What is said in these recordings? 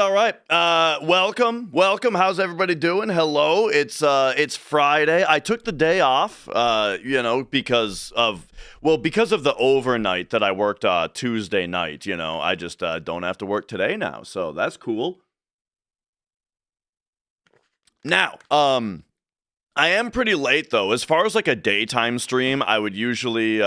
all right. Welcome. How's everybody doing? Hello. It's Friday. I took the day off, because of the overnight that I worked Tuesday night. I just don't have to work today now, so that's cool. Now, I am pretty late though. As far as like a daytime stream, I would usually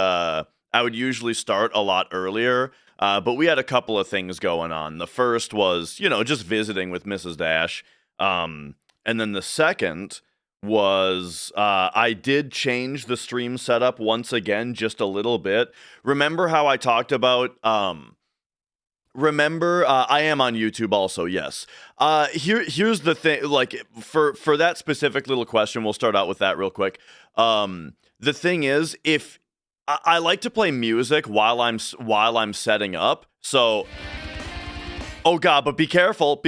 start a lot earlier. But we had a couple of things going on. The first was, just visiting with Mrs. Dash. And then the second was I did change the stream setup once again, just a little bit. Remember how I talked about I am on YouTube also, yes. Here's the thing, like for that specific little question, we'll start out with that real quick. The thing is, if I like to play music while I'm setting up. So, oh god, but be careful.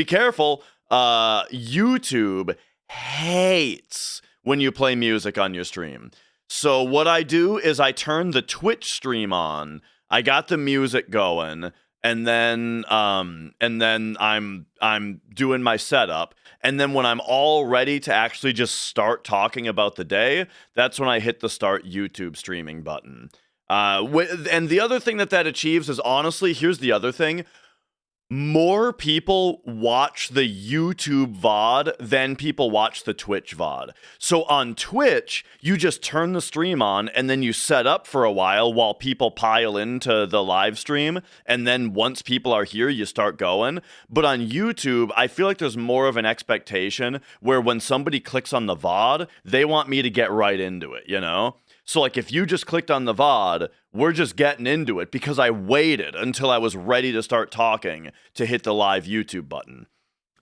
YouTube hates when you play music on your stream. So what I do is I turn the Twitch stream on. I got the music going, and then I'm doing my setup. And then when I'm all ready to actually just start talking about the day, that's when I hit the start YouTube streaming button. And the other thing that achieves is, honestly, here's the other thing. More people watch the YouTube VOD than people watch the Twitch VOD. So on Twitch, you just turn the stream on and then you set up for a while people pile into the live stream. And then once people are here, you start going. But on YouTube, I feel like there's more of an expectation where when somebody clicks on the VOD, they want me to get right into it, So like if you just clicked on the VOD, we're just getting into it because I waited until I was ready to start talking to hit the live YouTube button.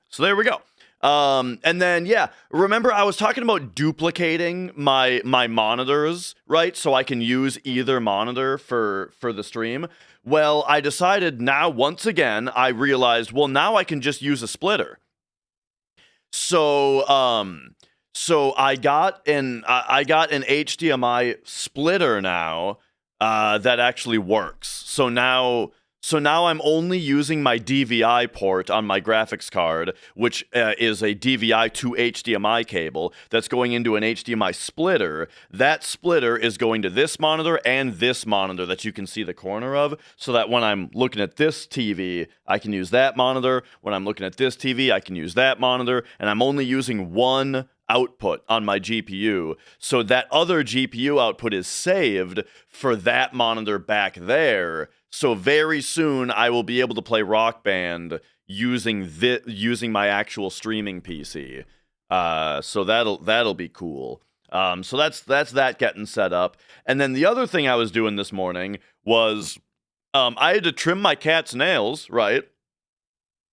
So there we go. And then, yeah, remember I was talking about duplicating my monitors, right? So I can use either monitor for the stream. Well, I decided now, once again, I realized, well, now I can just use a splitter. So I got an HDMI splitter now that actually works. So now I'm only using my DVI port on my graphics card, which is a DVI to HDMI cable that's going into an HDMI splitter. That splitter is going to this monitor and this monitor that you can see the corner of, so that when I'm looking at this TV, I can use that monitor. When I'm looking at this TV, I can use that monitor, and I'm only using one output on my GPU, so that other GPU output is saved for that monitor back there. So very soon I will be able to play Rock Band using my actual streaming PC. So that'll be cool. So that's that getting set up. And then the other thing I was doing this morning was I had to trim my cat's nails, right?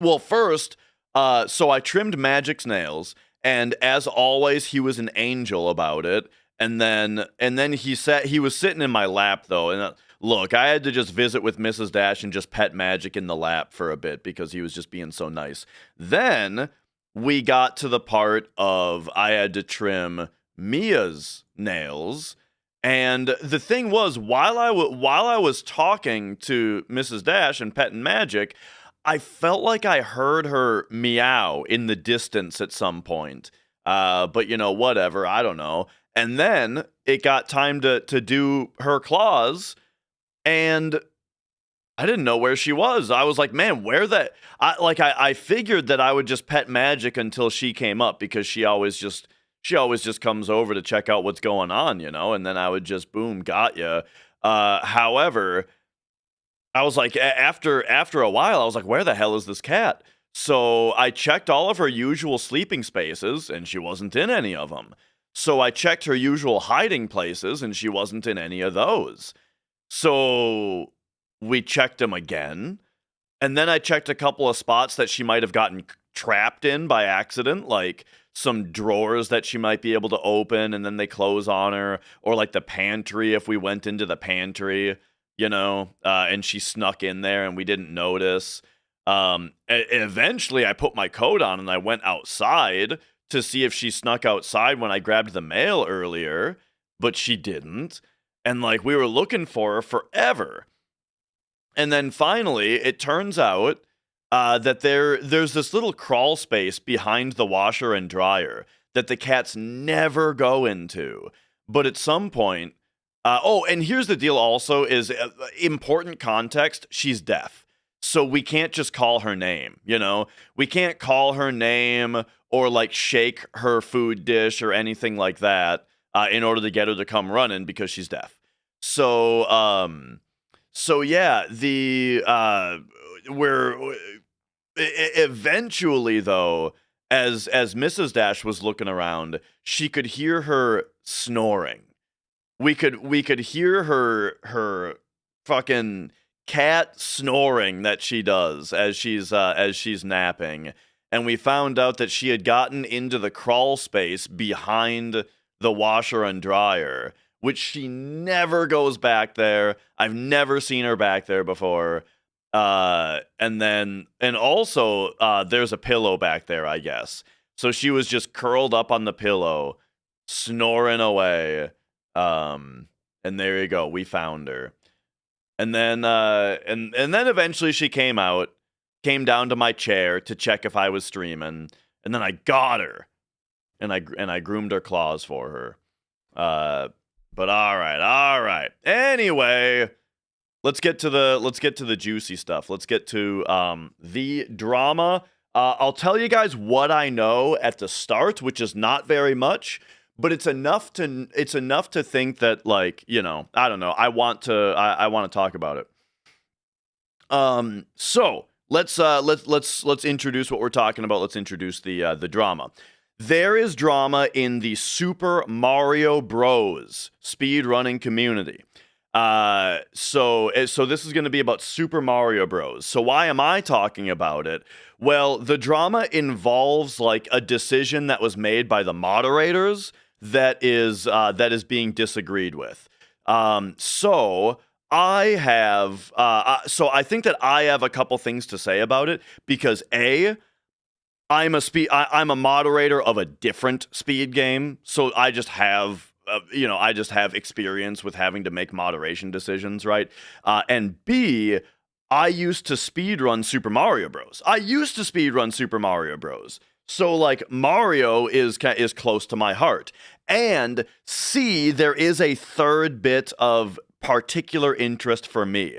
Well, first, so I trimmed Magic's nails. And as always, he was an angel about it. And then he was sitting in my lap though. And look, I had to just visit with Mrs. Dash and just pet Magic in the lap for a bit because he was just being so nice. Then we got to the part of I had to trim Mia's nails. And the thing was, while I was talking to Mrs. Dash and petting Magic, I felt like I heard her meow in the distance at some point. But whatever, I don't know. And then it got time to do her claws, and I didn't know where she was. I was like, man, I figured that I would just pet Magic until she came up, because she always just comes over to check out what's going on, and then I would just boom, got ya. However, I was like, after a while, I was like, where the hell is this cat? So I checked all of her usual sleeping spaces, and she wasn't in any of them. So I checked her usual hiding places, and she wasn't in any of those. So we checked them again, and then I checked a couple of spots that she might have gotten trapped in by accident, like some drawers that she might be able to open, and then they close on her, or like the pantry if we went into the pantry. And she snuck in there and we didn't notice. Eventually I put my coat on and I went outside to see if she snuck outside when I grabbed the mail earlier, but she didn't. And we were looking for her forever. And then finally, it turns out that there's this little crawl space behind the washer and dryer that the cats never go into. But at some point, oh, and here's the deal also is important context, she's deaf. So we can't just call her name, you know? We can't call her name or like shake her food dish or anything like that in order to get her to come running because she's deaf. So yeah, we're eventually though, as Mrs. Dash was looking around, she could hear her snoring. We could hear her fucking cat snoring that she does as she's napping, and we found out that she had gotten into the crawl space behind the washer and dryer, which she never goes back there. I've never seen her back there before. And also there's a pillow back there, I guess. So she was just curled up on the pillow, snoring away. And there you go. We found her. And then and then eventually she came down to my chair to check if I was streaming, and then I got her. And I groomed her claws for her. But all right. Anyway, let's get to the juicy stuff. Let's get to the drama. I'll tell you guys what I know at the start, which is not very much, but it's enough to think that, like, you know, I don't know. I want to talk about it. So let's introduce what we're talking about. Let's introduce the drama. There is drama in the Super Mario Bros. Speedrunning community. So this is going to be about Super Mario Bros. So why am I talking about it? Well, the drama involves like a decision that was made by the moderators that is being disagreed with. So I think that I have a couple things to say about it because I'm a moderator of a different speed game, so I just have experience with having to make moderation decisions, right? And B, I used to speedrun Super Mario Bros. So like Mario is close to my heart. And C, there is a third bit of particular interest for me,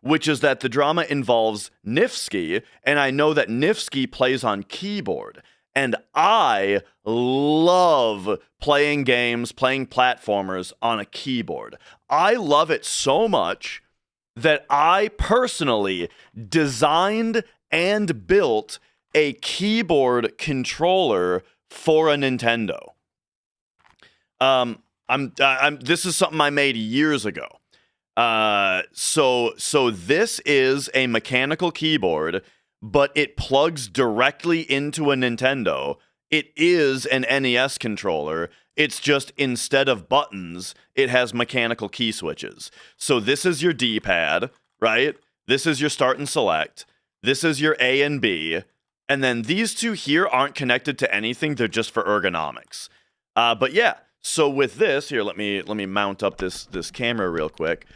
which is that the drama involves Niftski, and I know that Niftski plays on keyboard. And I love playing games, playing platformers on a keyboard. I love it so much that I personally designed and built a keyboard controller for a Nintendo. This is something I made years ago. So this is a mechanical keyboard, but it plugs directly into a Nintendo. It is an NES controller. It's just instead of buttons, it has mechanical key switches. So this is your D-pad, right? This is your start and select. This is your A and B. And then these two here aren't connected to anything. They're just for ergonomics. But yeah, so with this, here, let me mount up this camera real quick.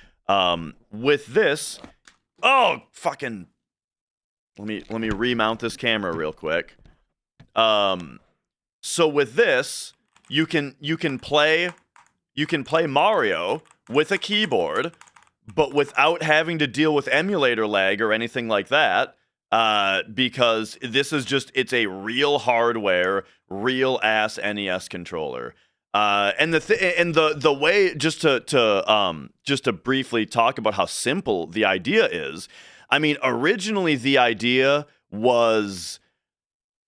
With this, let me remount this camera real quick. So with this, you can play Mario with a keyboard, but without having to deal with emulator lag or anything like that. Because this is it's a real hardware, real ass NES controller. And the way, just to briefly talk about how simple the idea is. I mean, originally the idea was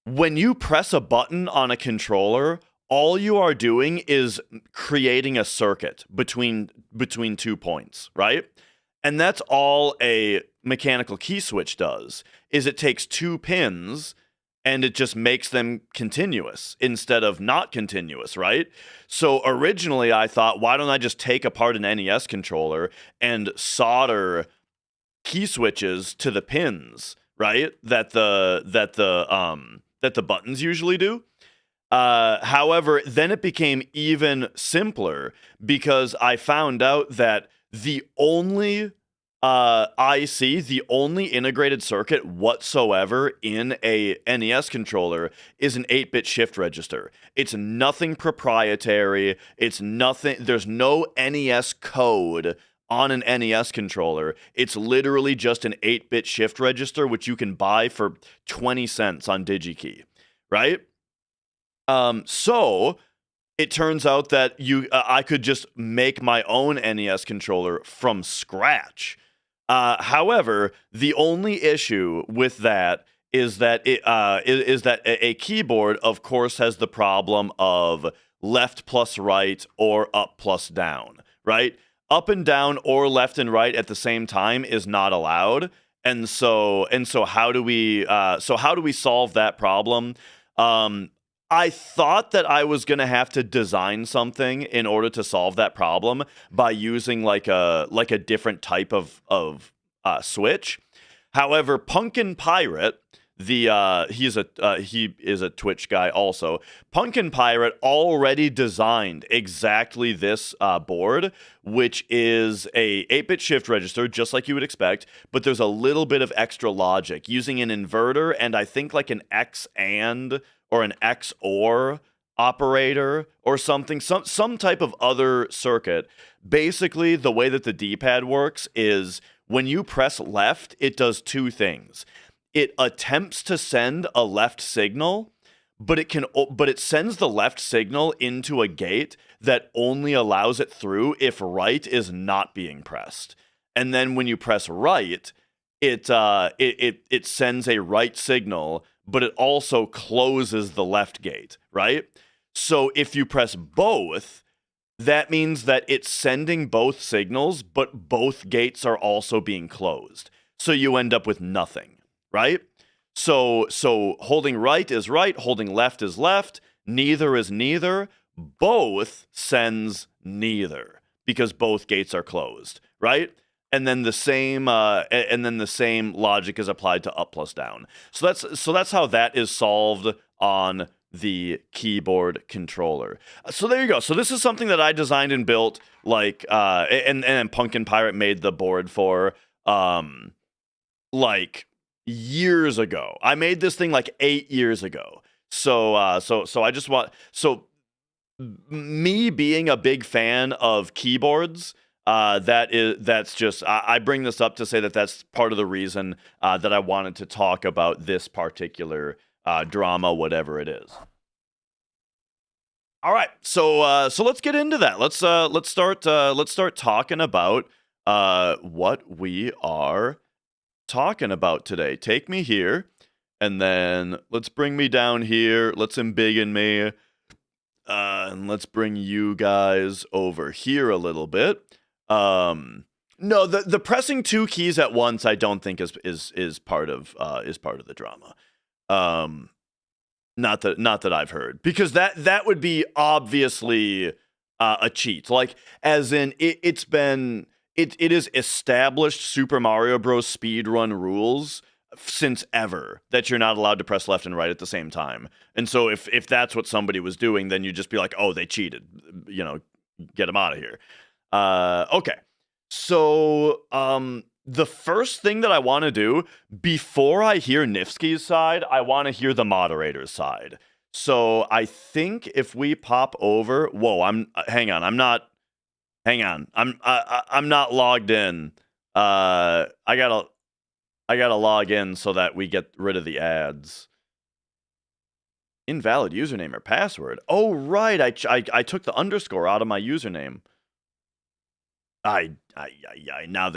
when you press a button on a controller, all you are doing is creating a circuit between 2 points, right? And that's all a mechanical key switch does, is it takes 2 pins and it just makes them continuous instead of not continuous, right? So originally I thought, why don't I just take apart an NES controller and solder key switches to the pins, right? That the buttons usually do. However, then it became even simpler because I found out that the only I see the only integrated circuit whatsoever in a NES controller is an 8-bit shift register. It's nothing proprietary. It's nothing. There's no NES code on an NES controller. It's literally just an 8-bit shift register, which you can buy for 20 cents on DigiKey, right? So it turns out that I could just make my own NES controller from scratch. However, the only issue with that is that a keyboard, of course, has the problem of left plus right or up plus down, right? Up and down or left and right at the same time is not allowed. And so how do we solve that problem? I thought that I was going to have to design something in order to solve that problem by using like a different type of switch. However, Punkin Pirate, he is a Twitch guy also. Punkin Pirate already designed exactly this board, which is a 8-bit shift register, just like you would expect, but there's a little bit of extra logic using an inverter and I think like an XAND or an XOR operator or something, some type of other circuit. Basically, the way that the D-pad works is when you press left, it does two things. It attempts to send a left signal, but it sends the left signal into a gate that only allows it through if right is not being pressed. And then when you press right, it sends a right signal, but it also closes the left gate, right? So if you press both, that means that it's sending both signals, but both gates are also being closed. So you end up with nothing, right? So holding right is right, holding left is left, neither is neither, both sends neither because both gates are closed, right? And then the same logic is applied to up plus down. So that's how that is solved on the keyboard controller. So there you go. So this is something that I designed and built, like, and Punkin Pirate made the board for, like years ago. I made this thing like 8 years ago. So I just want me being a big fan of keyboards. That's just I bring this up to say that that's part of the reason that I wanted to talk about this particular drama, whatever it is. All right, so let's get into that. Let's start talking about what we are talking about today. Take me here, and then let's bring me down here. Let's embiggen me, and let's bring you guys over here a little bit. No, the pressing two keys at once I don't think is part of the drama. Not that I've heard, because that would be obviously a cheat. Like, as in it is established Super Mario Bros. Speedrun rules since ever that you're not allowed to press left and right at the same time. And so if that's what somebody was doing, then you just be like, oh, they cheated. You know, get them out of here. Okay. So, the first thing that I want to do before I hear Niftski's side, I want to hear the moderator's side. So I think if we pop over, hang on, I'm not logged in. I gotta log in so that we get rid of the ads. Invalid username or password. Oh, right. I took the underscore out of my username. Now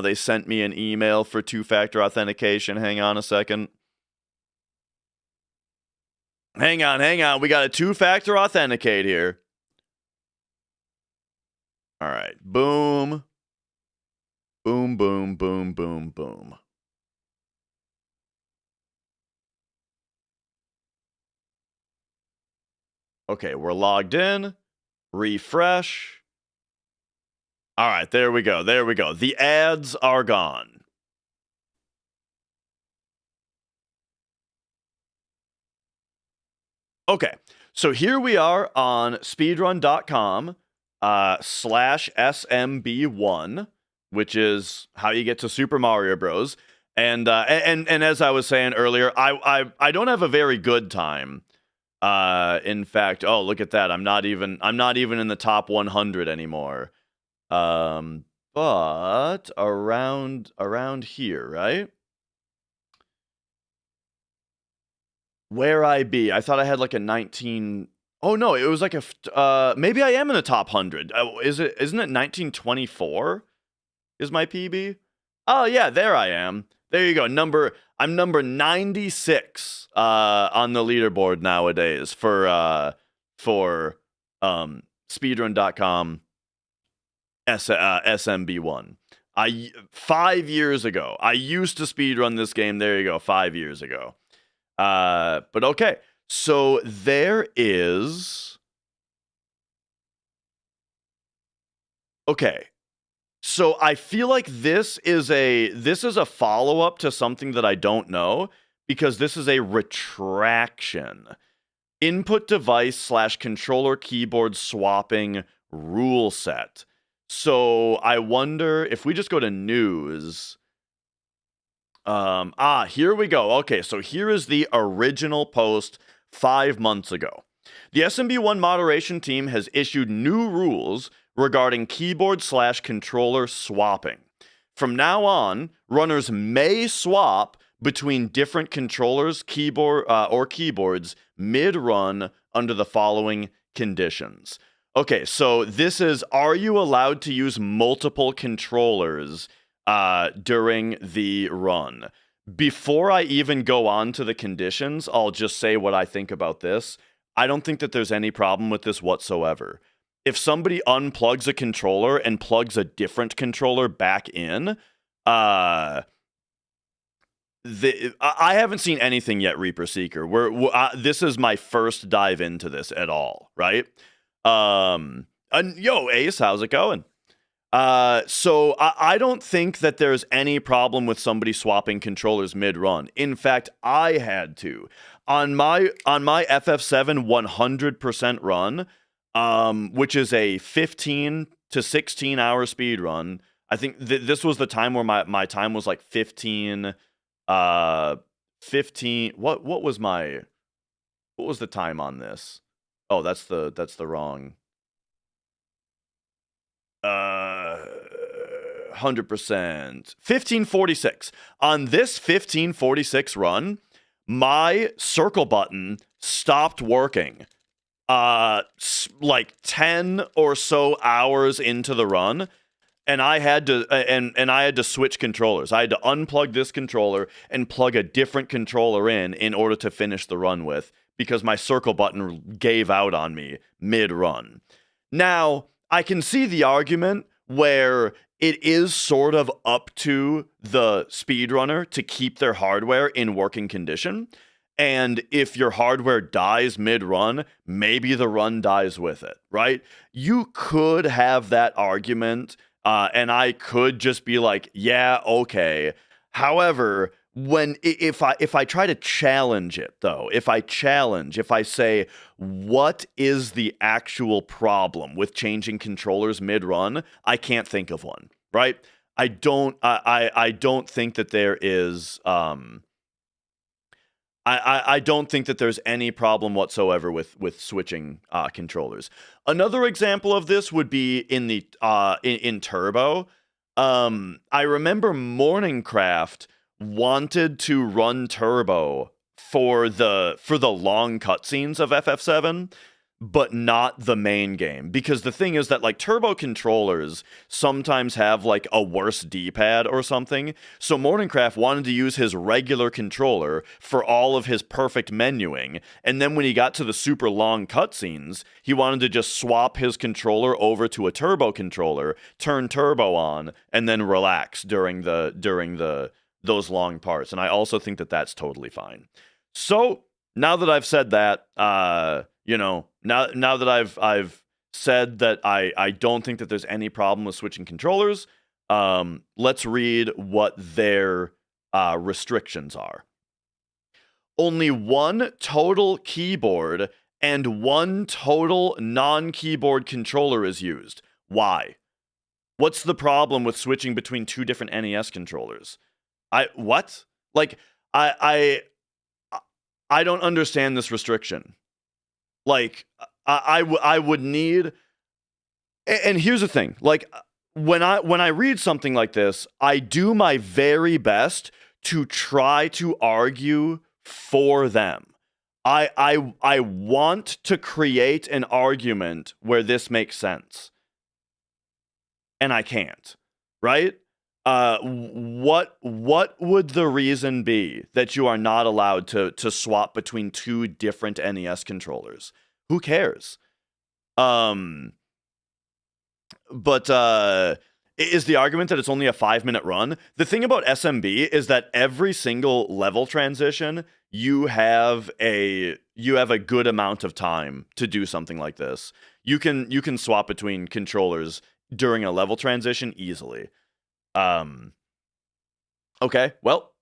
they sent me an email for two-factor authentication. Hang on a second. Hang on. We got a two-factor authenticate here. All right. Boom. Boom, boom, boom, boom, boom. Okay, we're logged in. Refresh. All right, there we go. The ads are gone. Okay, so here we are on speedrun.com /SMB1. which is how you get to Super Mario Bros. And as I was saying earlier, I don't have a very good time. In fact, oh, look at that. I'm not even in the top 100 anymore. But around here, right? Where I be? I thought I had like a 19. Oh no, it was like maybe I am in the top 100. Isn't it 1924 is my PB? Oh yeah, there I am. There you go. I'm number 96 on the leaderboard nowadays for speedrun.com SMB1. 5 years ago. I used to speedrun this game. There you go, 5 years ago. But okay. So there is. Okay. So I feel like this is a follow-up to something that I don't know, because this is a retraction. Input device / controller keyboard swapping rule set. So I wonder if we just go to news. Here we go. Okay, so here is the original post 5 months ago. The SMB1 moderation team has issued new rules regarding keyboard / controller swapping. From now on, runners may swap between different controllers, keyboards mid-run under the following conditions. Okay, so this is, are you allowed to use multiple controllers during the run? Before I even go on to the conditions, I'll just say what I think about this. I don't think that there's any problem with this whatsoever. If somebody unplugs a controller and plugs a different controller back in, I haven't seen anything yet, Reaper Seeker. This is my first dive into this at all, right? Yo, Ace, how's it going? So I don't think that there's any problem with somebody swapping controllers mid-run. In fact, I had to. On my FF7 100% run, which is a 15 to 16 hour speed run. I think this was the time where my time was like 15. What was the time on this? Oh, that's the wrong. 100%. 1546. On this 1546 run, my circle button stopped working. Like 10 or so hours into the run, and I had to and I had to switch controllers. I had to unplug this controller and plug a different controller in order to finish the run with, because my circle button gave out on me mid-run. Now, I can see the argument where it is sort of up to the speedrunner to keep their hardware in working condition. And if your hardware dies mid-run, maybe the run dies with it, right? You could have that argument, and I could just be like, yeah, okay. However, if I try to challenge it, though, if I say, what is the actual problem with changing controllers mid-run, I can't think of one, right? I don't think that there is. I don't think that there's any problem whatsoever with switching controllers. Another example of this would be in the in Turbo. I remember Morningcraft wanted to run Turbo for the long cutscenes of FF7, but not the main game, because the thing is that like Turbo controllers sometimes have like a worse D-pad or something. So Morningcraft wanted to use his regular controller for all of his perfect menuing, and then when he got to the super long cutscenes, he wanted to just swap his controller over to a Turbo controller, turn Turbo on, and then relax during those long parts. And I also think that that's totally fine. So now that I've said that, now that I've said that I don't think that there's any problem with switching controllers, let's read what their restrictions are. Only one total keyboard and one total non-keyboard controller is used. Why? What's the problem with switching between two different NES controllers? What? Like, I I don't understand this restriction. Like, I would need. And here's the thing, like, when I read something like this, I do my very best to try to argue for them. I want to create an argument where this makes sense, and I can't. Right? What would the reason be that you are not allowed to swap between two different NES controllers? Who cares? But is the argument that it's only a 5-minute run? The thing about SMB is that every single level transition, you have a good amount of time to do something like this. You can swap between controllers during a level transition easily. Okay, well,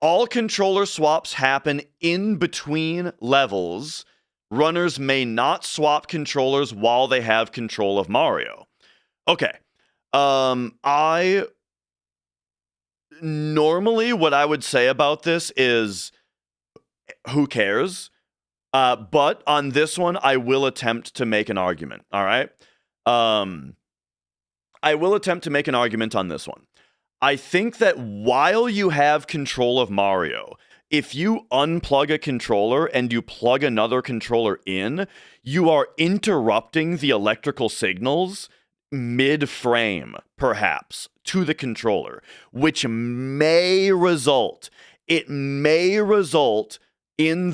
all controller swaps happen in between levels. Runners may not swap controllers while they have control of Mario. Okay. I normally what I would say about this is who cares? But on this one, I will attempt to make an argument. All right. I will attempt to make an argument on this one. I think that while you have control of Mario, if you unplug a controller and you plug another controller in, you are interrupting the electrical signals mid-frame, perhaps, to the controller, which may result in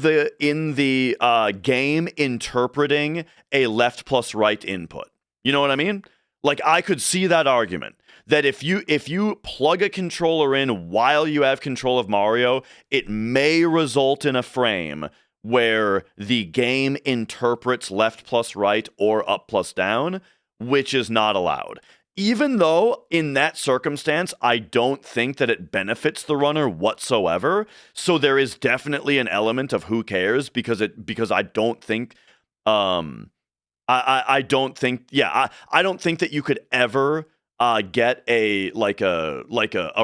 the game interpreting a left plus right input. You know what I mean? Like, I could see that argument that if you plug a controller in while you have control of Mario, it may result in a frame where the game interprets left plus right or up plus down, which is not allowed. Even though in that circumstance, I don't think that it benefits the runner whatsoever. So there is definitely an element of who cares because I don't think I don't think I don't think that you could ever get a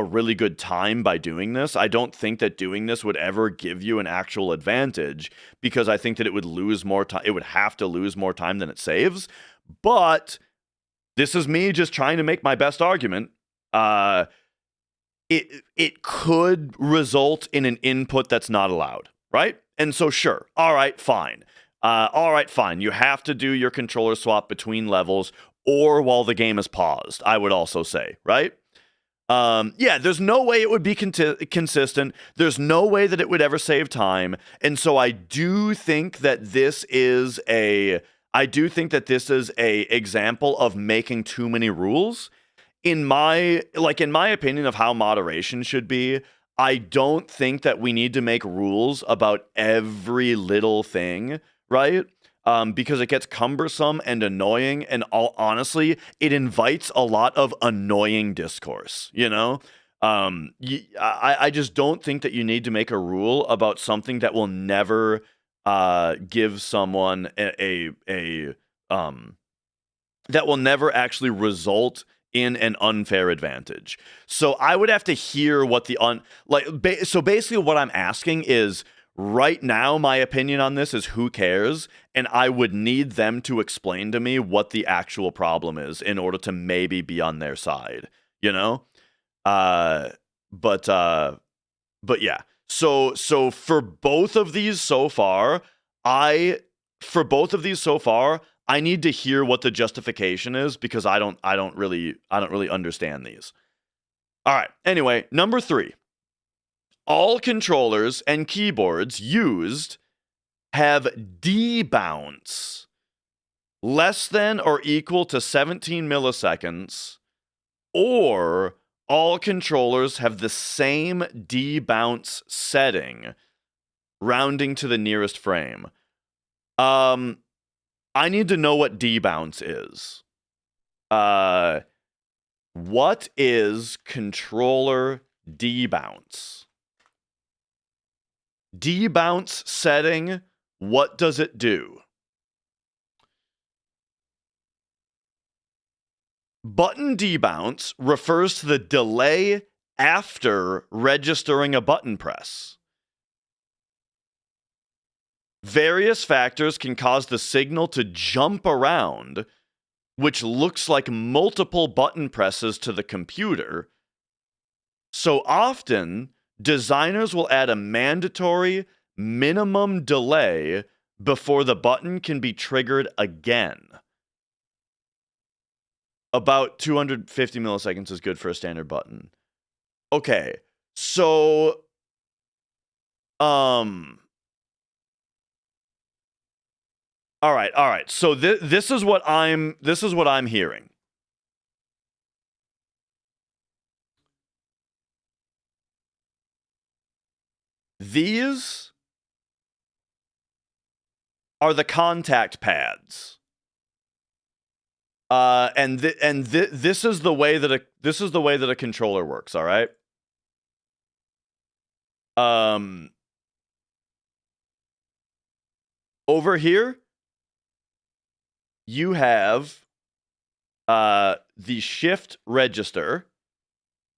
really good time by doing this. I don't think that doing this would ever give you an actual advantage because I think that it would lose more time. It would have to lose more time than it saves. But this is me just trying to make my best argument. It could result in an input that's not allowed, right? And so sure, all right, fine. You have to do your controller swap between levels or while the game is paused, I would also say, right? There's no way it would be consistent. There's no way that it would ever save time. And so I do think that this is a example of making too many rules. In my opinion of how moderation should be, I don't think that we need to make rules about every little thing, right? Because it gets cumbersome and annoying, and honestly, it invites a lot of annoying discourse, you know? I just don't think that you need to make a rule about something that will never give someone that will never actually result in an unfair advantage. So I would have to hear what so basically what I'm asking is, right now, my opinion on this is who cares, and I would need them to explain to me what the actual problem is in order to maybe be on their side, you know? But yeah. So for both of these so far, I need to hear what the justification is because I don't really understand these. All right. Anyway, number 3. All controllers and keyboards used have D-bounce less than or equal to 17 milliseconds, or all controllers have the same D-bounce setting, rounding to the nearest frame. I need to know what D-bounce is. What is controller D-bounce? D-bounce setting, what does it do? Button debounce refers to the delay after registering a button press. Various factors can cause the signal to jump around, which looks like multiple button presses to the computer. So often, designers will add a mandatory minimum delay before the button can be triggered again. About 250 milliseconds is good for a standard button. Okay, so all right. So this is what I'm hearing. These are the contact pads. This is the way that a controller works, all right? Over here, you have the shift register,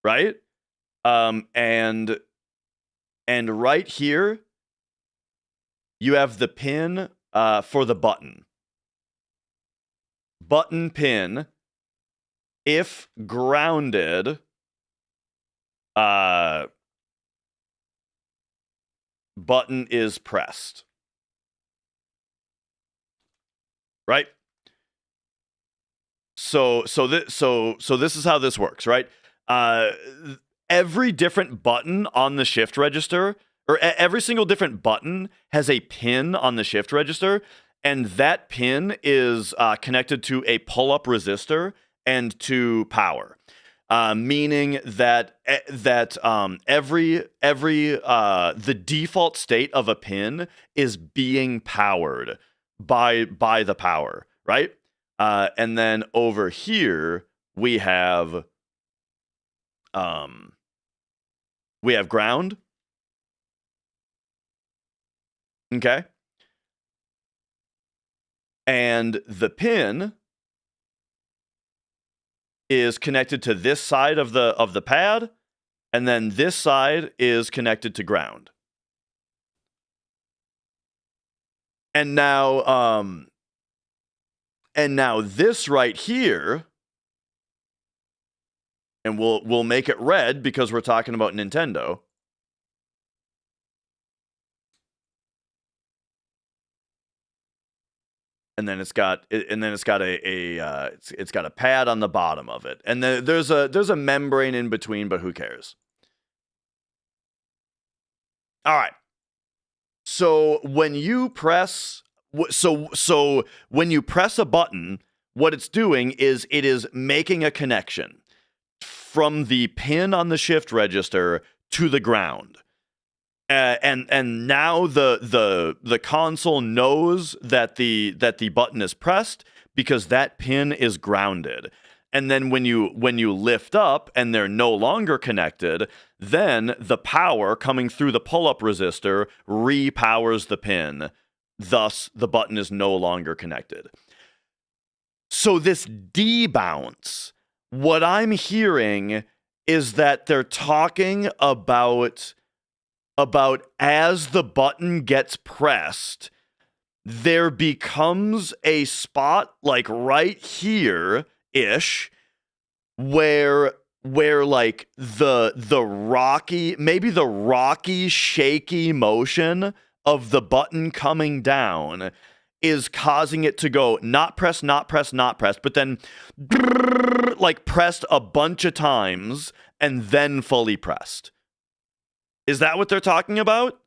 right? And right here, you have the pin for the button. Button pin, if grounded, button is pressed. Right? So this is how this works, right? Every different button on the shift register, or every single different button has a pin on the shift register, and that pin is connected to a pull-up resistor and to power, meaning that the default state of a pin is being powered by the power, right? And then over here we have ground. Okay. And the pin is connected to this side of the pad, and then this side is connected to ground. And now this right here, and we'll make it red because we're talking about Nintendo. And then it's got a pad on the bottom of it, and then there's a membrane in between, but who cares? All right. So when you press a button, what it's doing is it is making a connection from the pin on the shift register to the ground. And now the console knows that the button is pressed because that pin is grounded. And then when you lift up and they're no longer connected, then the power coming through the pull-up resistor repowers the pin. Thus, the button is no longer connected. So this debounce, what I'm hearing is that they're talking about as the button gets pressed, there becomes a spot like right here-ish where like the rocky shaky motion of the button coming down is causing it to go not pressed, but then like pressed a bunch of times and then fully pressed. Is that what they're talking about?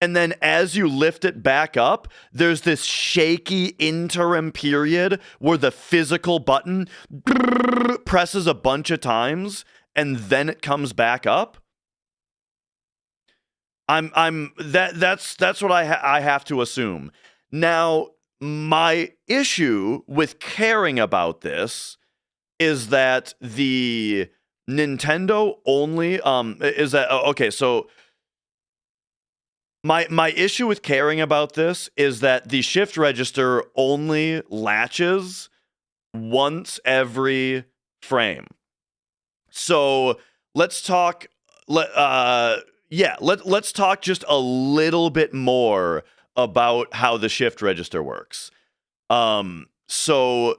And then as you lift it back up, there's this shaky interim period where the physical button presses a bunch of times and then it comes back up. That's what I have to assume. Now, my issue with caring about this is that the Nintendo only is that okay, so my issue with caring about this is that the shift register only latches once every frame. So let's talk. Let's talk just a little bit more about how the shift register works. So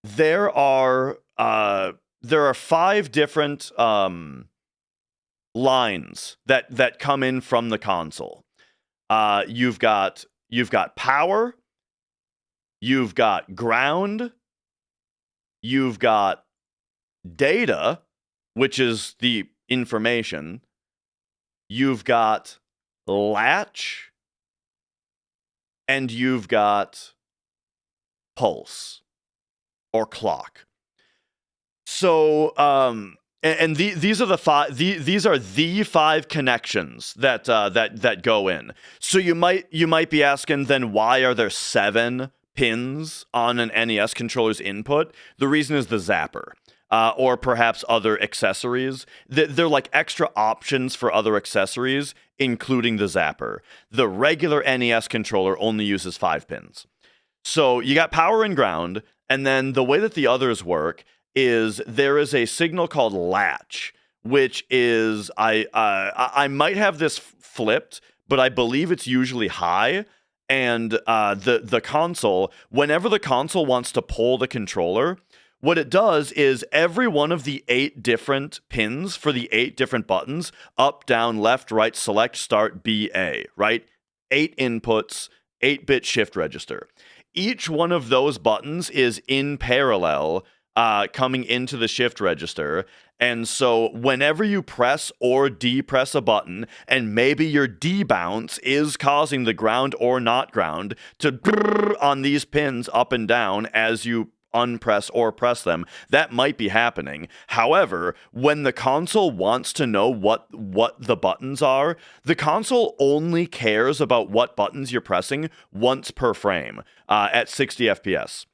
there are 5 different lines that come in from the console. You've got power, you've got ground, you've got data, which is the information, you've got latch, and you've got pulse or clock. So these are the 5. These are the 5 connections that go in. So you might be asking, then why are there 7 pins on an NES controller's input? The reason is the zapper. Or perhaps other accessories. They're like extra options for other accessories, including the zapper. The regular NES controller only uses 5 pins. So you got power and ground, and then the way that the others work is there is a signal called latch, which is I might have this flipped, but I believe it's usually high. And the console, whenever the console wants to pull the controller, what it does is every one of the 8 different pins for the 8 different buttons, up, down, left, right, select, start, B, A, right? 8 inputs, 8-bit shift register. Each one of those buttons is in parallel coming into the shift register. And so whenever you press or depress a button, and maybe your debounce is causing the ground or not ground to on these pins up and down as you unpress or press them, that might be happening. However, when the console wants to know what the buttons are, the console only cares about what buttons you're pressing once per frame at 60 FPS.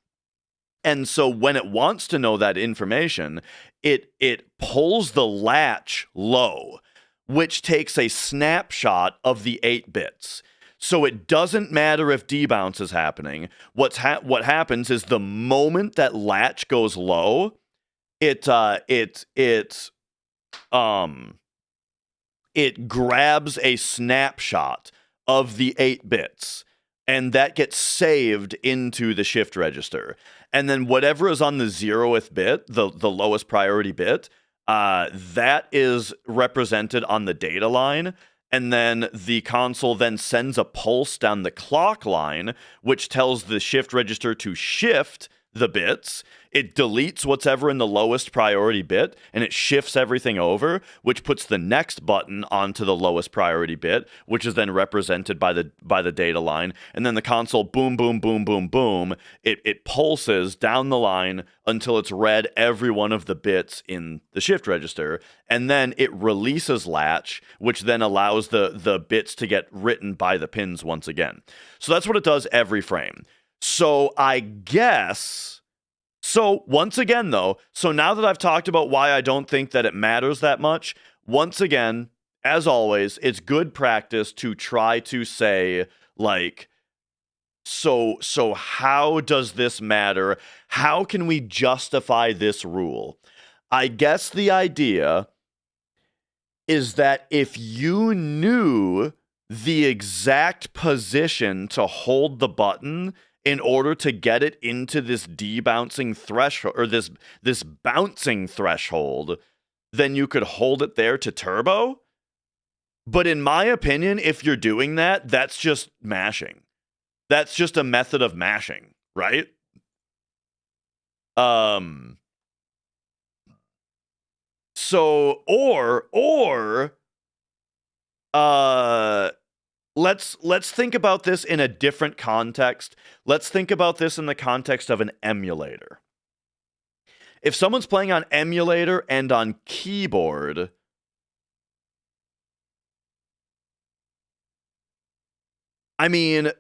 And so when it wants to know that information, it pulls the latch low, which takes a snapshot of the 8 bits. So it doesn't matter if debounce is happening. What happens is the moment that latch goes low, it grabs a snapshot of the 8 bits, and that gets saved into the shift register. And then whatever is on the 0th bit, the lowest priority bit, that is represented on the data line. And then the console then sends a pulse down the clock line, which tells the shift register to shift the bits. It deletes what's ever in the lowest priority bit, and it shifts everything over, which puts the next button onto the lowest priority bit, which is then represented by the data line. And then the console, boom, boom, boom, boom, boom, it pulses down the line until it's read every one of the bits in the shift register. And then it releases latch, which then allows the bits to get written by the pins once again. So that's what it does every frame. So I guess... So once again, though, so now that I've talked about why I don't think that it matters that much, once again, as always, it's good practice to try to say, like, so how does this matter? How can we justify this rule? I guess the idea is that if you knew the exact position to hold the button in order to get it into this debouncing threshold, or this bouncing threshold, then you could hold it there to turbo. But in my opinion, if you're doing that, that's just mashing. That's just a method of mashing, right? So, let's think about this in a different context. Let's think about this in the context of an emulator. If someone's playing on emulator and on keyboard, I mean,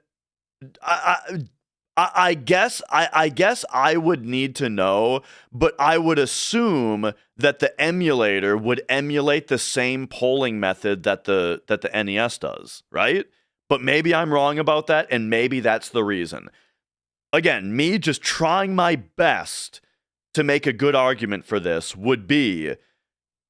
I guess I would need to know, but I would assume that the emulator would emulate the same polling method that the NES does, right? But maybe I'm wrong about that, and maybe that's the reason. again, me just trying my best to make a good argument for this would be,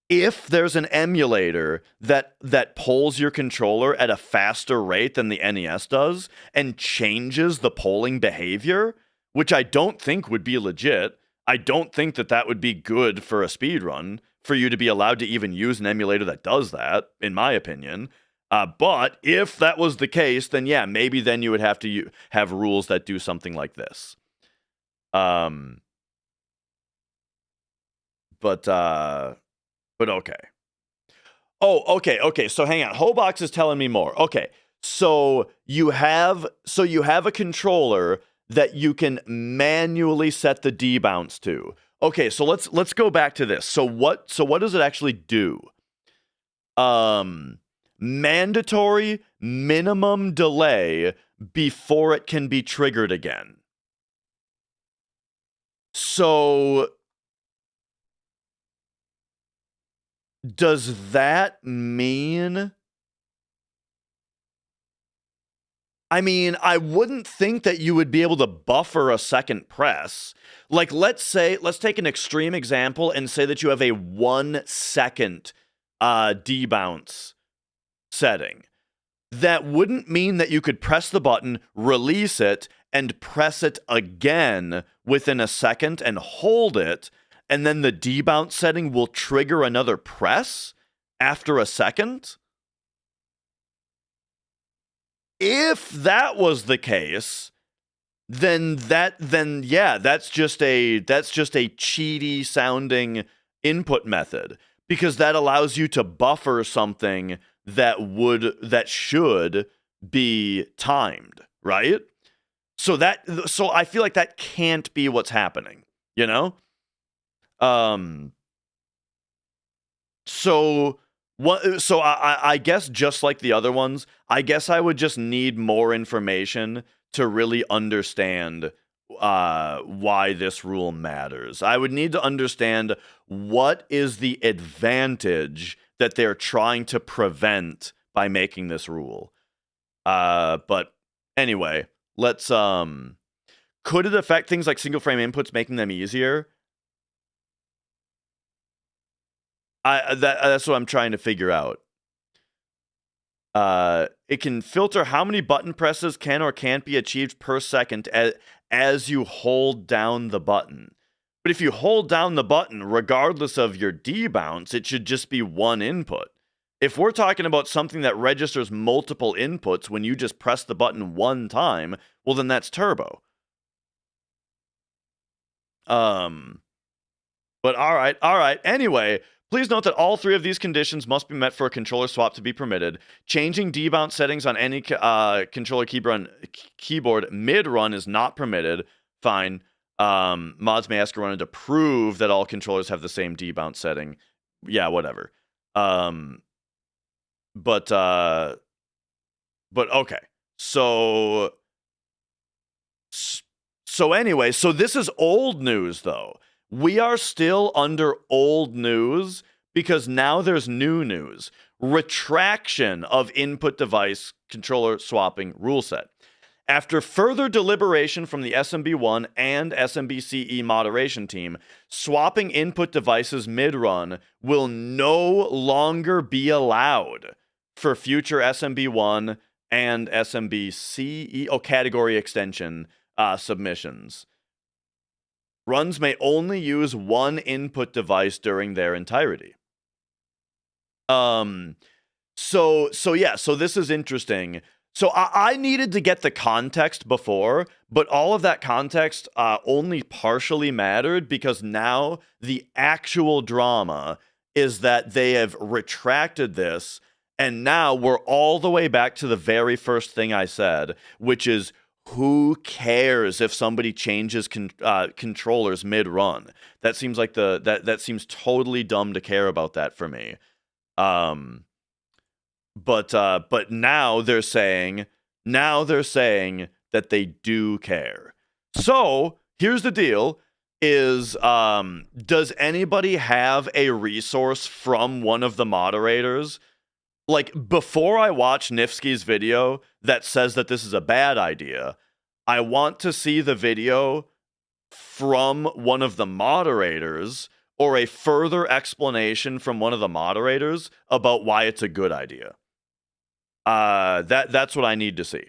if there's an emulator that polls your controller at a faster rate than the NES does and changes the polling behavior, which I don't think would be legit, I don't think that would be good for a speedrun, for you to be allowed to even use an emulator that does that, in my opinion. But if that was the case, then yeah, maybe then you would have to have rules that do something like this. But okay. Oh, okay. So hang on. Hobox is telling me more. Okay. So you have a controller that you can manually set the debounce to. Okay, so let's go back to this. So what does it actually do? Mandatory minimum delay before it can be triggered again. So does that mean... I mean, I wouldn't think that you would be able to buffer a second press. Like, let's take an extreme example and say that you have a 1 second debounce setting. That wouldn't mean that you could press the button, release it, and press it again within a second and hold it, and then the debounce setting will trigger another press after a second? If that was the case, then yeah, that's just a cheaty sounding input method, because that allows you to buffer something that should be timed, right? So I feel like that can't be what's happening, you know? So I guess, just like the other ones, I guess I would just need more information to really understand why this rule matters. I would need to understand what is the advantage that they're trying to prevent by making this rule. But anyway, let's could it affect things like single frame inputs, making them easier? That's what I'm trying to figure out. It can filter how many button presses can or can't be achieved per second as you hold down the button. But if you hold down the button, regardless of your debounce, it should just be one input. If we're talking about something that registers multiple inputs when you just press the button one time, well, then that's turbo. But all right. Anyway, please note that all three of these conditions must be met for a controller swap to be permitted. Changing debounce settings on any controller keyboard mid-run is not permitted. Fine. Mods may ask a runner to prove that all controllers have the same debounce setting. Yeah, whatever. But okay. So anyway, so this is old news, though. We are still under old news because now there's new news. Retraction of input device controller swapping rule set. After further deliberation from the SMB1 and SMB CE moderation team, swapping input devices mid-run will no longer be allowed for future SMB1 and SMB CE category extension submissions. Runs may only use one input device during their entirety. So this is interesting. So I needed to get the context before, but all of that context only partially mattered, because now the actual drama is that they have retracted this, and now we're all the way back to the very first thing I said, which is, who cares if somebody changes controllers mid-run? That seems like that seems totally dumb to care about that for me. But now they're saying that they do care. So here's the deal: does anybody have a resource from one of the moderators, like, before I watch Niftski's video, that says that this is a bad idea? I want to see the video from one of the moderators or a further explanation from one of the moderators about why it's a good idea. That's what I need to see.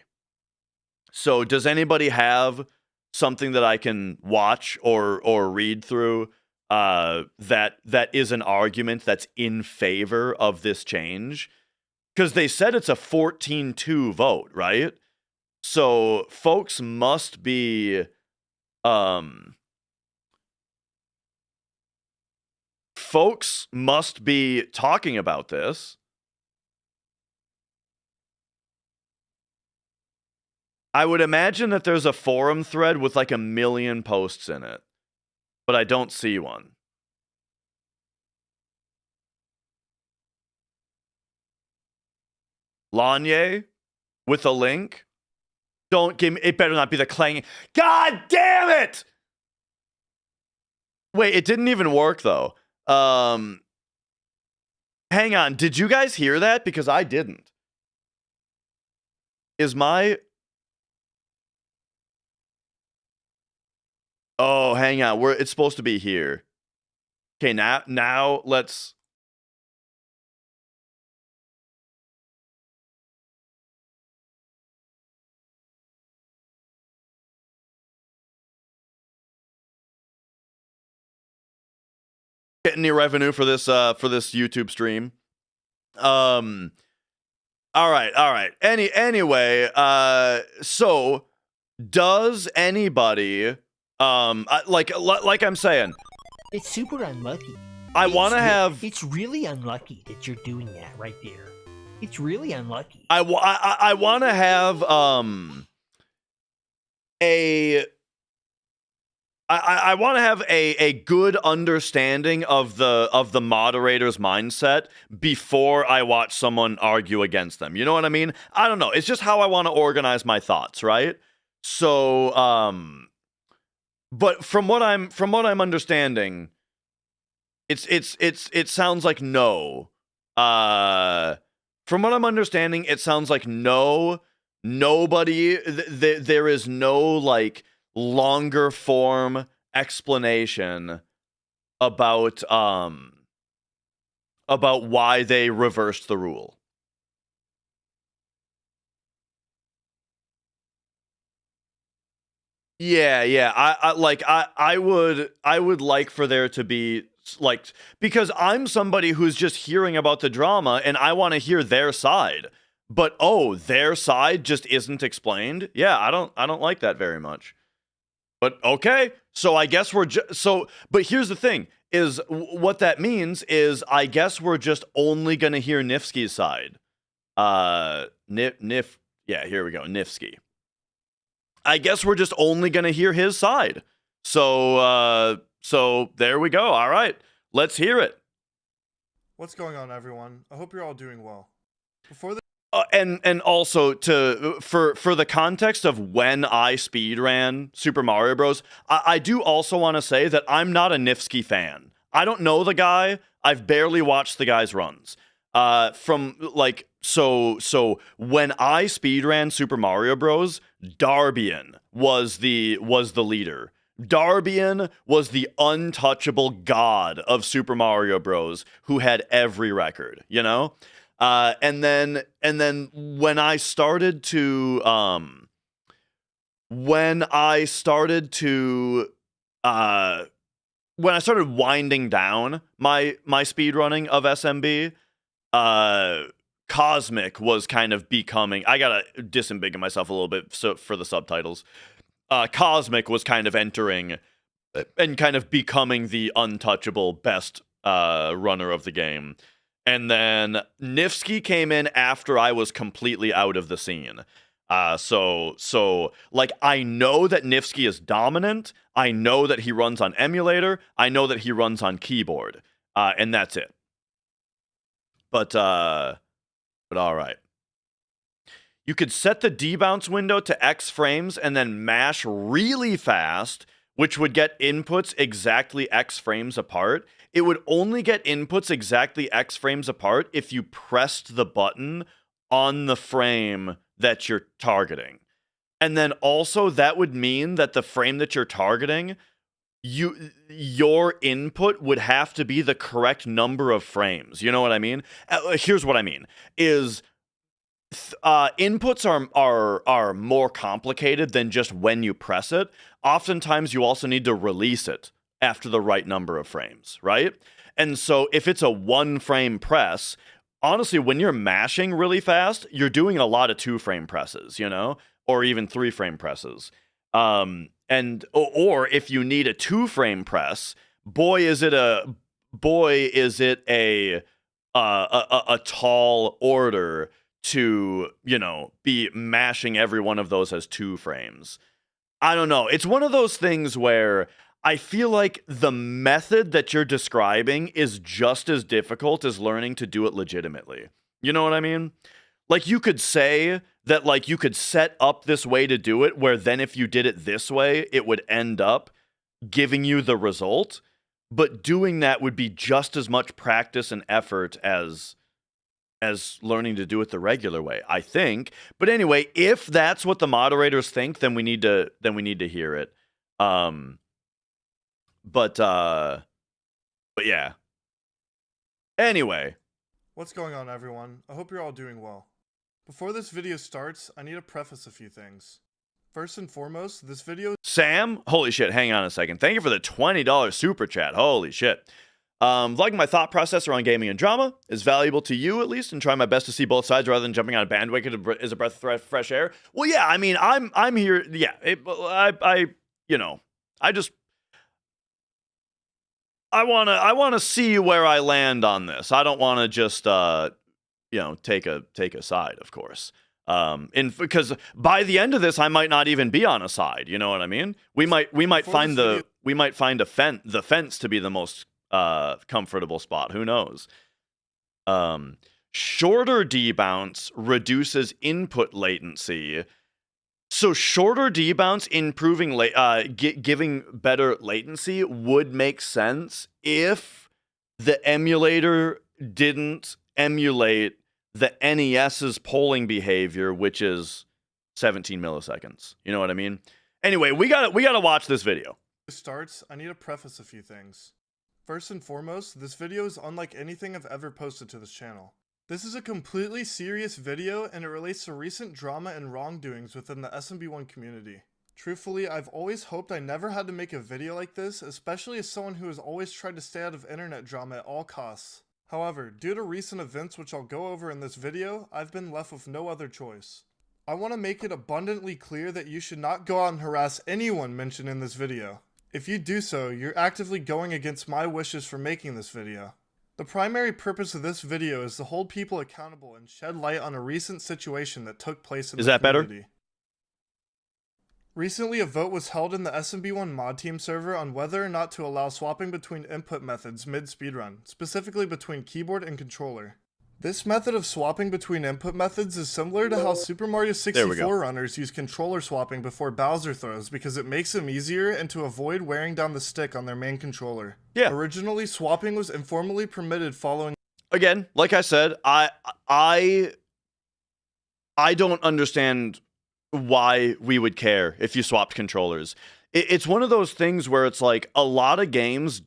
So does anybody have something that I can watch or read through that is an argument that's in favor of this change? Because they said it's a 14-2 vote, right? So folks must be talking about this. I would imagine that there's a forum thread with like 1 million posts in it, but I don't see one. Lanye with a link. Don't give me, it better not be the clanging. God damn it! Wait, it didn't even work though. Hang on, did you guys hear that? Because I didn't. Is my... Oh, hang on. It's supposed to be here. Okay, now let's... Get any revenue for this YouTube stream. All right. Anyway, so does anybody like I'm saying, it's super unlucky. I want to have... It's really unlucky that you're doing that right there. It's really unlucky. I want to have I want to have a good understanding of the moderator's mindset before I watch someone argue against them. You know what I mean? I don't know. It's just how I want to organize my thoughts, right? So but from what I'm understanding, it sounds like no. From what I'm understanding, it sounds like no. Nobody. There is no like longer form explanation about why they reversed the rule. Yeah. I would like for there to be like, because I'm somebody who's just hearing about the drama and I want to hear their side. But their side just isn't explained. Yeah, I don't like that very much. But okay, so I guess we're but here's the thing, is what that means is I guess we're just only gonna hear Niftski's side. Yeah, here we go, Niftski. I guess we're just only gonna hear his side. So there we go. All right, let's hear it. What's going on, everyone? I hope you're all doing well. Before the and also for the context of when I speedran Super Mario Bros, I do also want to say that I'm not a Niftski fan. I don't know the guy. I've barely watched the guy's runs. From like so when I speedran Super Mario Bros, Darbian was the leader. Darbian was the untouchable god of Super Mario Bros, who had every record, you know? And then when I started winding down my speedrunning of SMB, Cosmic was kind of becoming... I gotta disambiguate myself a little bit for the subtitles. Cosmic was kind of entering and kind of becoming the untouchable best runner of the game. And then Niftski came in after I was completely out of the scene. So like, I know that Niftski is dominant. I know that he runs on emulator. I know that he runs on keyboard. And that's it. But all right. You could set the debounce window to X frames and then mash really fast, which would get inputs exactly X frames apart. It would only get inputs exactly X frames apart if you pressed the button on the frame that you're targeting. And then also that would mean that the frame that you're targeting, your input would have to be the correct number of frames. You know what I mean? Here's what I mean is inputs are more complicated than just when you press it. Oftentimes you also need to release it after the right number of frames, right? And so if it's a 1 frame press, honestly, when you're mashing really fast, you're doing a lot of 2 frame presses, you know, or even 3 frame presses. Or if you need a 2 frame press, boy is it a tall order to, you know, be mashing every one of those as 2 frames. I don't know. It's one of those things where I feel like the method that you're describing is just as difficult as learning to do it legitimately. You know what I mean? Like, you could say that, like, you could set up this way to do it, where then if you did it this way, it would end up giving you the result. But doing that would be just as much practice and effort as learning to do it the regular way, I think. But anyway, if that's what the moderators think, then we need to hear it. But yeah. Anyway. What's going on, everyone? I hope you're all doing well. Before this video starts, I need to preface a few things. First and foremost, this video... Sam, holy shit, hang on a second. Thank you for the $20 super chat. Holy shit. Vlogging my thought process around gaming and drama is valuable to you, at least, and trying my best to see both sides rather than jumping on a bandwagon is a breath of fresh air. Well, yeah, I mean, I'm here. Yeah, I want to see where I land on this. I don't want to just take a side, of course. Because by the end of this, I might not even be on a side. You know what I mean? We might find the fence to be the most comfortable spot. Who knows? Shorter debounce reduces input latency. So shorter debounce improving giving better latency would make sense if the emulator didn't emulate the NES's polling behavior, which is 17 milliseconds. You know what I mean? Anyway, we gotta watch this video. Starts, I need to preface a few things. First and foremost, this video is unlike anything I've ever posted to this channel. This is a completely serious video, and it relates to recent drama and wrongdoings within the SMB1 community. Truthfully, I've always hoped I never had to make a video like this, especially as someone who has always tried to stay out of internet drama at all costs. However, due to recent events which I'll go over in this video, I've been left with no other choice. I want to make it abundantly clear that you should not go out and harass anyone mentioned in this video. If you do so, you're actively going against my wishes for making this video. The primary purpose of this video is to hold people accountable and shed light on a recent situation that took place in the community. Better? Recently, a vote was held in the SMB1 mod team server on whether or not to allow swapping between input methods mid-speedrun, specifically between keyboard and controller. This method of swapping between input methods is similar to how Super Mario 64 runners use controller swapping before Bowser throws because it makes them easier and to avoid wearing down the stick on their main controller. Yeah. Originally, swapping was informally permitted following... Again, like I said, I don't understand why we would care if you swapped controllers. It's one of those things where it's like a lot of games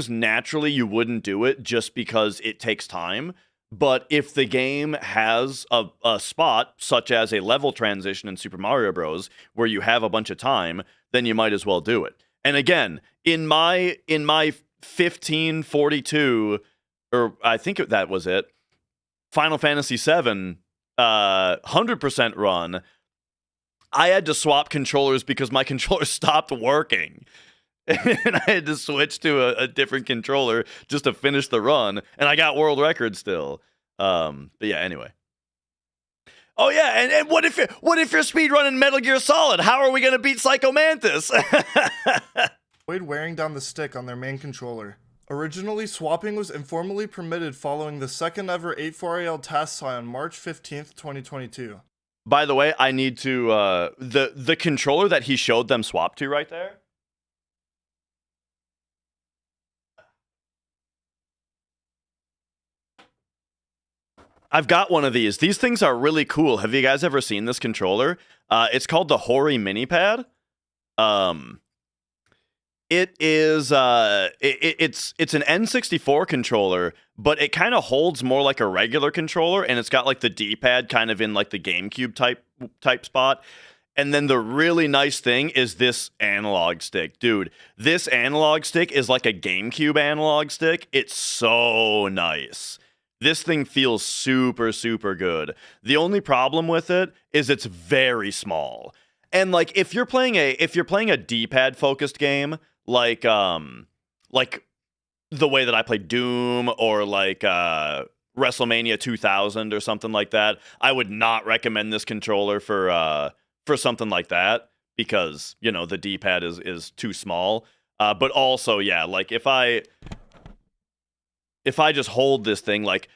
naturally you wouldn't do it just because it takes time. But if the game has a spot such as a level transition in Super Mario Bros. Where you have a bunch of time, then you might as well do it. And again, in my 1542, or I think that was it, Final Fantasy VII 100% run, I had to swap controllers because my controller stopped working. And I had to switch to a different controller just to finish the run, and I got world record still. But yeah, anyway. Oh yeah, and what if you're speedrunning Metal Gear Solid? How are we gonna beat Psycho Mantis? Avoid wearing down the stick on their main controller. Originally, swapping was informally permitted following the second ever 8-4AL task tie on March 15th, 2022. By the way, I need to the controller that he showed them swap to right there. I've got one of these. These things are really cool. Have you guys ever seen this controller? It's called the Hori Mini Pad. It is it's an N64 controller, but it kind of holds more like a regular controller, and it's got like the D-pad kind of in like the GameCube type spot. And then the really nice thing is this analog stick. Dude, this analog stick is like a GameCube analog stick. It's so nice. This thing feels super, super good. The only problem with it is it's very small. And like if you're playing a D-pad focused game, like the way that I play Doom or like WrestleMania 2000 or something like that, I would not recommend this controller for something like that, because, you know, the D-pad is too small. But also, yeah, like if I just hold this thing, like,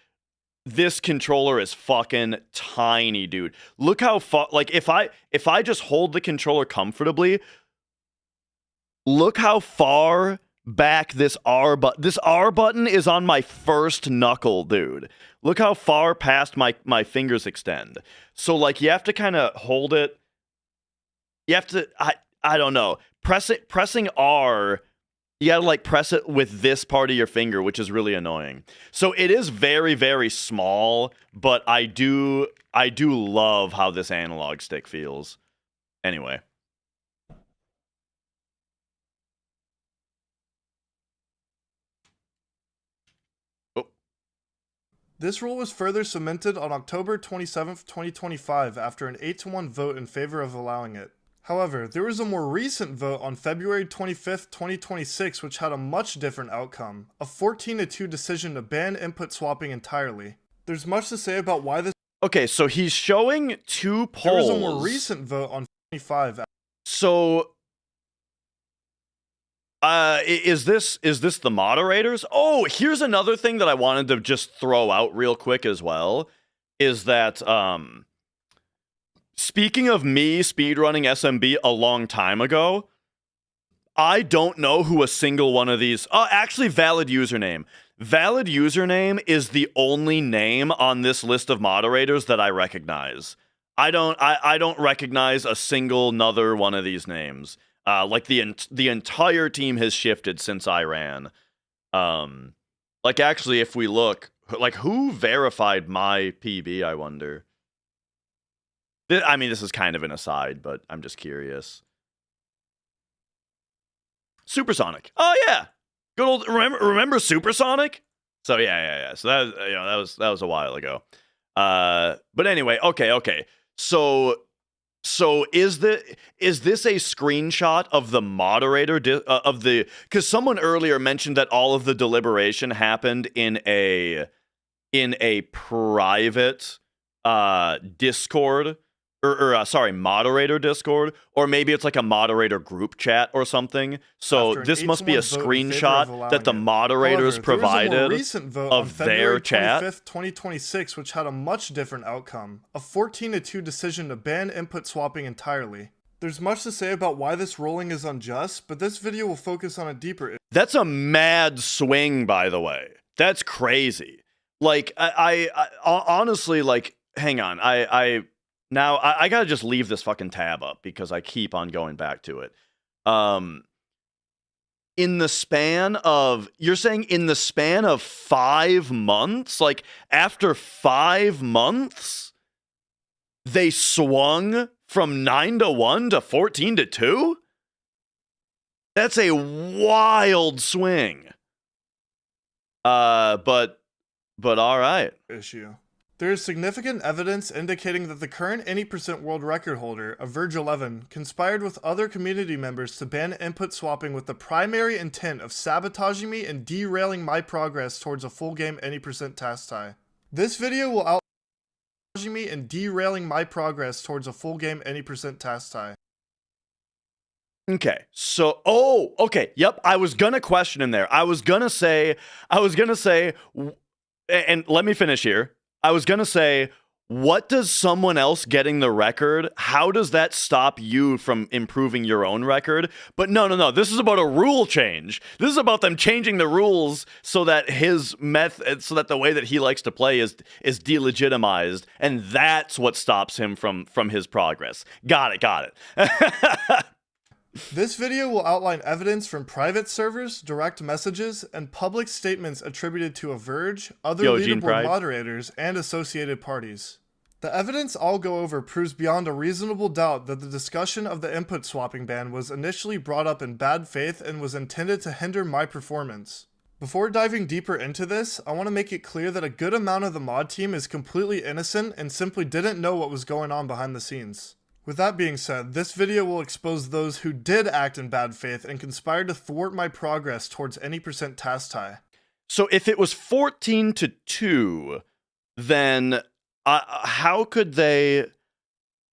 this controller is fucking tiny, dude. Look how far, like, if I just hold the controller comfortably, look how far back this R button is on my first knuckle, dude. Look how far past my fingers extend. So, like, you have to kind of hold it. You have to, I don't know. Pressing R, you gotta like press it with this part of your finger, which is really annoying. So it is very, very small, but I do love how this analog stick feels. Anyway. Oh. This rule was further cemented on October 27th, 2025 after an 8-1 vote in favor of allowing it. However, there was a more recent vote on February 25th, 2026 which had a much different outcome, a 14-2 decision to ban input swapping entirely. There's much to say about why this. Okay, so he's showing two polls. There was a more recent vote on 25. So is this the moderators? Oh, here's another thing that I wanted to just throw out real quick as well, is that speaking of me speedrunning SMB a long time ago, I don't know who a single one of these... actually, valid username. Valid username is the only name on this list of moderators that I recognize. I don't recognize a single another one of these names. Like, the entire team has shifted since I ran. Like, actually, if we look... Like, who verified my PB, I wonder? I mean, this is kind of an aside, but I'm just curious. Supersonic. Oh yeah, good old remember Supersonic? So yeah. So that was a while ago. But anyway, okay. So is this a screenshot of the moderator of the? Because someone earlier mentioned that all of the deliberation happened in a private Discord. Sorry, moderator Discord, or maybe it's like a moderator group chat or something. So this must be a screenshot that the moderators provided of their chat. February 25th, 2026, which had a much different outcome, a 14-2 decision to ban input swapping entirely. There's much to say about why this ruling is unjust, but this video will focus on a deeper issue. That's a mad swing, by the way. That's crazy. Like, I honestly, like, hang on, Now, I gotta just leave this fucking tab up because I keep on going back to it. In the span of... You're saying in the span of 5 months? Like, after 5 months, they swung from 9-1 to 14-2? That's a wild swing. But all right. Issue. There is significant evidence indicating that the current any percent world record holder, Averge 11, conspired with other community members to ban input swapping with the primary intent of sabotaging me and derailing my progress towards a full game any percent task tie. This video will outline me and derailing my progress towards a full game any percent task tie. Okay, so, okay, yep, I was gonna question in there. I was gonna say, and let me finish here. I was gonna say, what does someone else getting the record, how does that stop you from improving your own record? But no. This is about a rule change. This is about them changing the rules so that so that the way that he likes to play is delegitimized, and that's what stops him from his progress. Got it. This video will outline evidence from private servers, direct messages, and public statements attributed to Averge, other leaderboard moderators, and associated parties. The evidence I'll go over proves beyond a reasonable doubt that the discussion of the input swapping ban was initially brought up in bad faith and was intended to hinder my performance. Before diving deeper into this, I want to make it clear that a good amount of the mod team is completely innocent and simply didn't know what was going on behind the scenes. With that being said, this video will expose those who did act in bad faith and conspired to thwart my progress towards any percent task tie. So if it was 14-2, then how could they...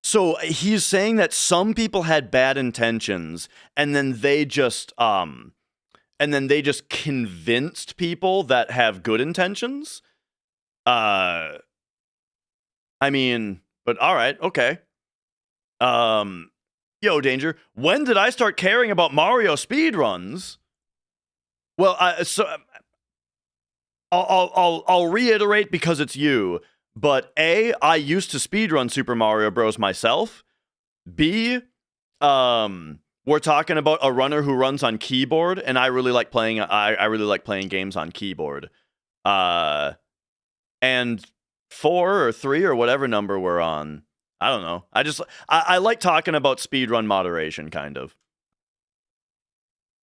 So he's saying that some people had bad intentions, and then they just convinced people that have good intentions? I mean, but all right, okay. Yo, Danger, when did I start caring about Mario speedruns? Well, I'll reiterate because it's you, but A, I used to speedrun Super Mario Bros. Myself. B, we're talking about a runner who runs on keyboard, and I really like playing. I really like playing games on keyboard. And 4 or 3 or whatever number we're on. I don't know. I like talking about speedrun moderation, kind of.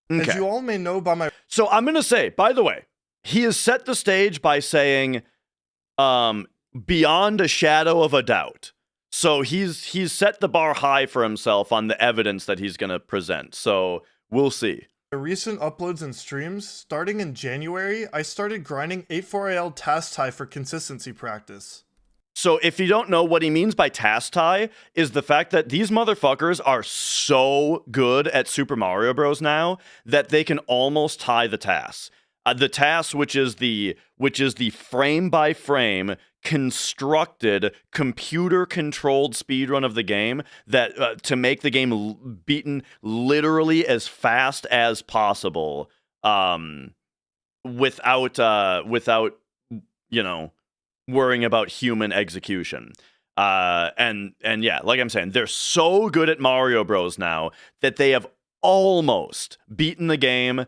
Okay. As you all may know by my... So I'm going to say, by the way, he has set the stage by saying, beyond a shadow of a doubt. So he's set the bar high for himself on the evidence that he's going to present. So we'll see. Recent uploads and streams, starting in January, I started grinding 8-4AL task tie for consistency practice. So if you don't know what he means by task tie, is the fact that these motherfuckers are so good at Super Mario Bros. Now that they can almost tie the tasks. The task, which is the frame by frame constructed computer controlled speedrun of the game that to make the game beaten literally as fast as possible, without you know, worrying about human execution. And yeah, like I'm saying, they're so good at Mario Bros. Now that they have almost beaten the game.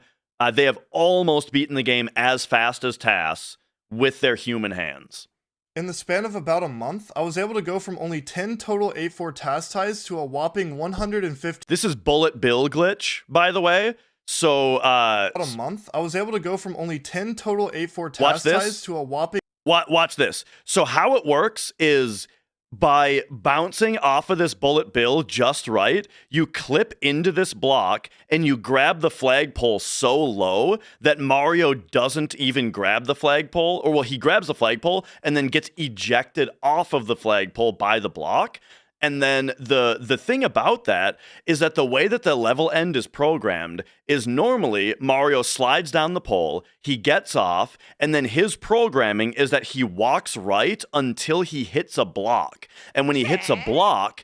They have almost beaten the game as fast as tasks with their human hands. In the span of about a month, I was able to go from only 10 total 8-4 task ties to a whopping 150. This is Bullet Bill glitch, by the way. So, about a month, I was able to go from only 10 total 8-4 task ties to a whopping... Watch this. So how it works is by bouncing off of this bullet bill just right, you clip into this block and you grab the flagpole so low that Mario doesn't even grab the flagpole, or well, he grabs the flagpole and then gets ejected off of the flagpole by the block. And then the thing about that is that the way that the level end is programmed is normally Mario slides down the pole, he gets off, and then his programming is that he walks right until he hits a block. And when he hits a block,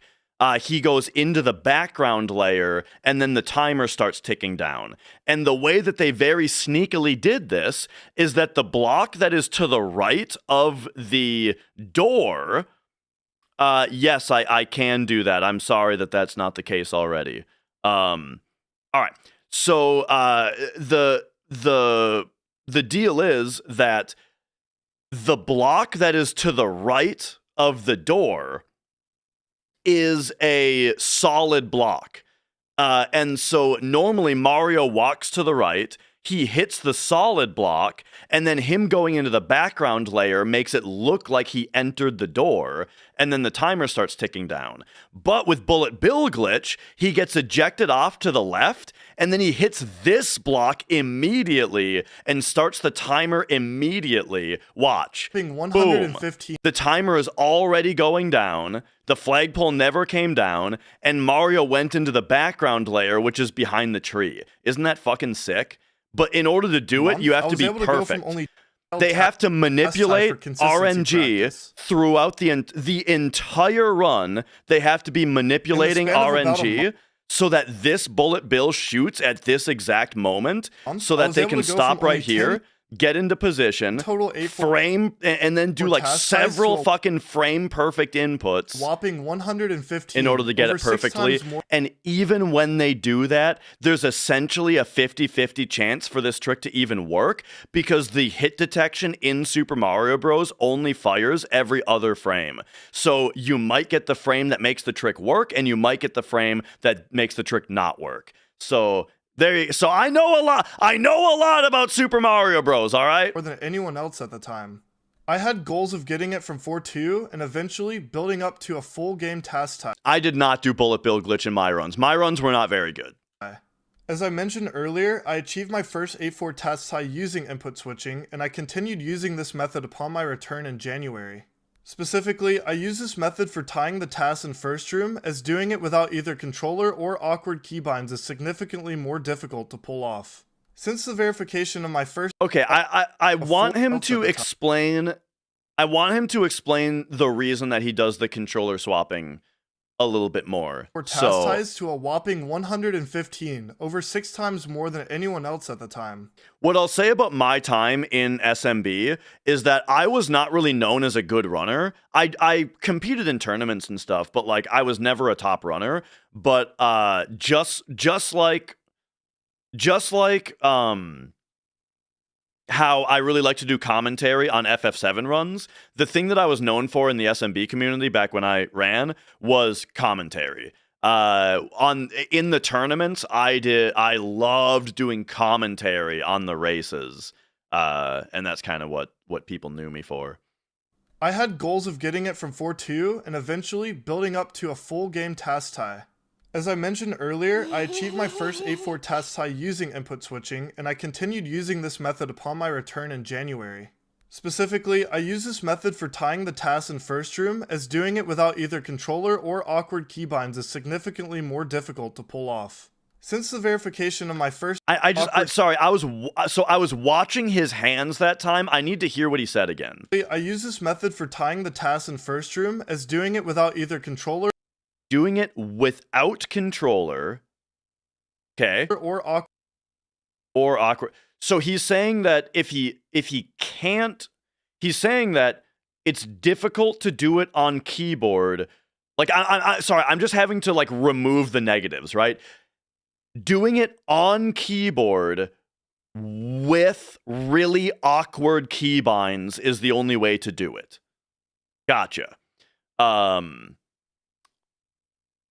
he goes into the background layer, and then the timer starts ticking down. And the way that they very sneakily did this is that the block that is to the right of the door... yes, I can do that. I'm sorry that that's not the case already. All right. So the deal is that the block that is to the right of the door is a solid block. And so normally Mario walks to the right, he hits the solid block, and then him going into the background layer makes it look like he entered the door, and then the timer starts ticking down. But with Bullet Bill glitch, he gets ejected off to the left, and then he hits this block immediately and starts the timer immediately. Watch. 115. Boom. The timer is already going down, the flagpole never came down, and Mario went into the background layer, which is behind the tree. Isn't that fucking sick? But in order to do it, you have to be perfect. they have to manipulate for consistency RNG practice. throughout the entire run. They have to be manipulating span of about a RNG so that this bullet bill shoots at this exact moment, so I that was they able can to go stop from right only 10 here, get into position, total 8 frame, and then do like task size several to a fucking frame perfect inputs whopping 115 in order to get over it 6 perfectly. times more. And even when they do that, there's essentially a 50-50 chance for this trick to even work, because the hit detection in Super Mario Bros. Only fires every other frame. So you might get the frame that makes the trick work, and you might get the frame that makes the trick not work. So so I know a lot. I know a lot about Super Mario Bros. All right. More than anyone else at the time. I had goals of getting it from 4-2 and eventually building up to a full game task time. I did not do bullet bill glitch in my runs. My runs were not very good. As I mentioned earlier, I achieved my first 8-4 task tie using input switching, and I continued using this method upon my return in January. Specifically, I use this method for tying the tasks in first room, as doing it without either controller or awkward keybinds is significantly more difficult to pull off. Since the verification of my first Okay, I want him to at the explain. I want him to explain the reason that he does the controller swapping a little bit more. task So ties to a whopping 115, over 6 times more than anyone else at the time. what I'll say about my time in SMB is that I was not really known as a good runner. I competed in tournaments and stuff, but like I was never a top runner. But just like how I really like to do commentary on FF7 runs, the thing that I was known for in the SMB community back when I ran was commentary. In the tournaments, I loved doing commentary on the races, and that's kind of what people knew me for. I had goals of getting it from 4-2 and eventually building up to a full game task tie. As I mentioned earlier, I achieved my first 8-4 task tie using input switching, and I continued using this method upon my return in January. Specifically, I use this method for tying the tasks in first room, as doing it without either controller or awkward keybinds is significantly more difficult to pull off. Since the verification of my first Sorry, I was watching his hands that time. I need to hear what he said again. I use this method for tying the tasks in first room, as doing it without either controller Doing it without controller, okay, or awkward. So he's saying that if he can't, he's saying that it's difficult to do it on keyboard. Like sorry, I'm just having to like remove the negatives, right? Doing it on keyboard with really awkward keybinds is the only way to do it. Gotcha.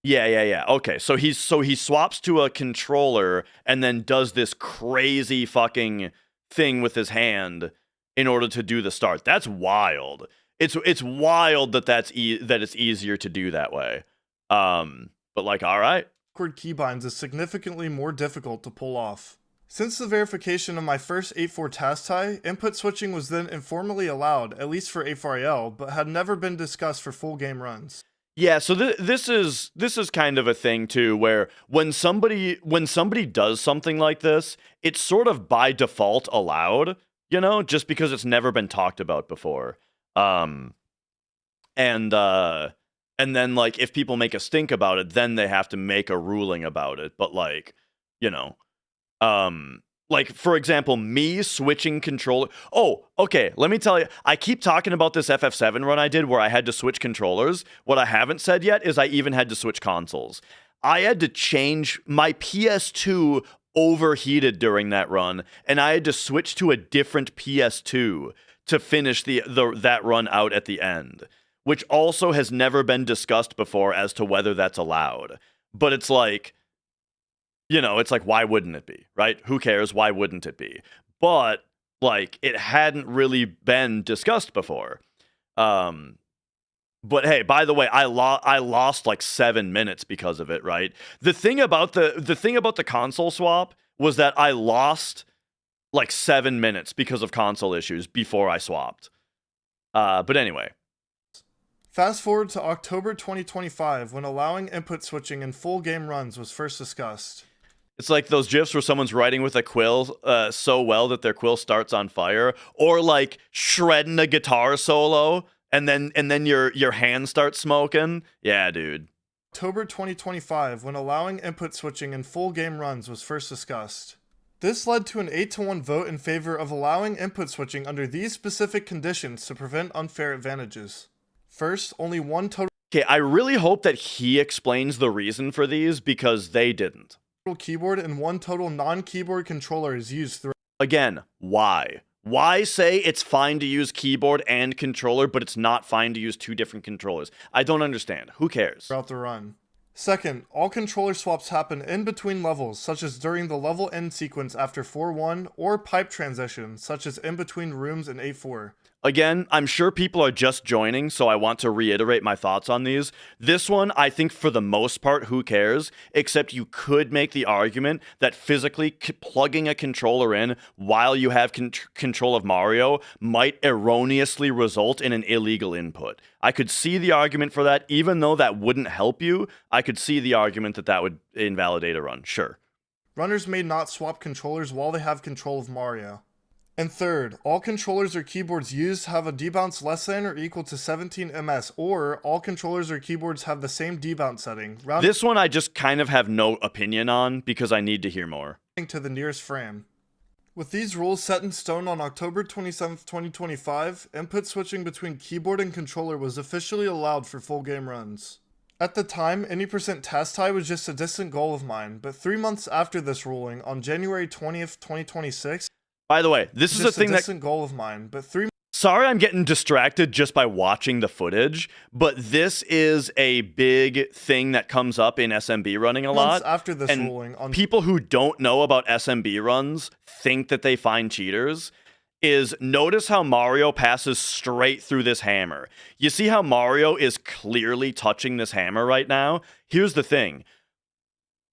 Yeah. Okay, so he swaps to a controller and then does this crazy fucking thing with his hand in order to do the start. That's wild. It's wild that that it's easier to do that way. But like, all right. awkward keybinds is significantly more difficult to pull off. Since the verification of my first 8-4 task tie, input switching was then informally allowed, at least for A4IL, but had never been discussed for full game runs. Yeah, so this is kind of a thing too, where when somebody does something like this, it's sort of by default allowed, you know, just because it's never been talked about before. And then like if people make a stink about it, then they have to make a ruling about it. But like, you know, like, for example, me switching controller. Oh, okay, let me tell you. I keep talking about this FF7 run I did where I had to switch controllers. What I haven't said yet is I even had to switch consoles. I had to change my PS2 overheated during that run, and I had to switch to a different PS2 to finish that run out at the end, which also has never been discussed before as to whether that's allowed. But it's like, you know, it's like, why wouldn't it be, right? Who cares? Why wouldn't it be? But, like, it hadn't really been discussed before. But hey, by the way, I lost like 7 minutes because of it, right? The thing about the console swap was that I lost like 7 minutes because of console issues before I swapped. But anyway. Fast forward to October 2025, when allowing input switching in full game runs was first discussed. It's like those gifs where someone's writing with a quill so well that their quill starts on fire, or like shredding a guitar solo and then your hand starts smoking. Yeah, dude. October 2025, when allowing input switching in full game runs was first discussed. This led to an 8-1 vote in favor of allowing input switching under these specific conditions to prevent unfair advantages. First, only one total Okay, I really hope that he explains the reason for these because they didn't. keyboard and one total non-keyboard controller is used throughout Again, why? Why say it's fine to use keyboard and controller, but it's not fine to use two different controllers? I don't understand. Who cares? the run. Second, all controller swaps happen in between levels, such as during the level end sequence after 4-1, or pipe transitions, such as in between rooms in 8-4. Again, I'm sure people are just joining, so I want to reiterate my thoughts on these. This one, I think for the most part, who cares? Except you could make the argument that physically plugging a controller in while you have control of Mario might erroneously result in an illegal input. I could see the argument for that, even though that wouldn't help you. I could see the argument that that would invalidate a run, sure. Runners may not swap controllers while they have control of Mario. And third, all controllers or keyboards used have a debounce less than or equal to 17 ms, or all controllers or keyboards have the same debounce setting. This one I just kind of have no opinion on because I need to hear more. To the nearest frame. With these rules set in stone on October 27, 2025, input switching between keyboard and controller was officially allowed for full game runs. At the time, any % task tie was just a distant goal of mine, but 3 months after this ruling, on January 20th, 2026, by the way, this is a thing distant goal of mine, but 3 Sorry I'm getting distracted just by watching the footage, but this is a big thing that comes up in SMB running a lot. After this and ruling, people who don't know about SMB runs think that they find cheaters. Is notice how Mario passes straight through this hammer. You see how Mario is clearly touching this hammer right now? Here's the thing.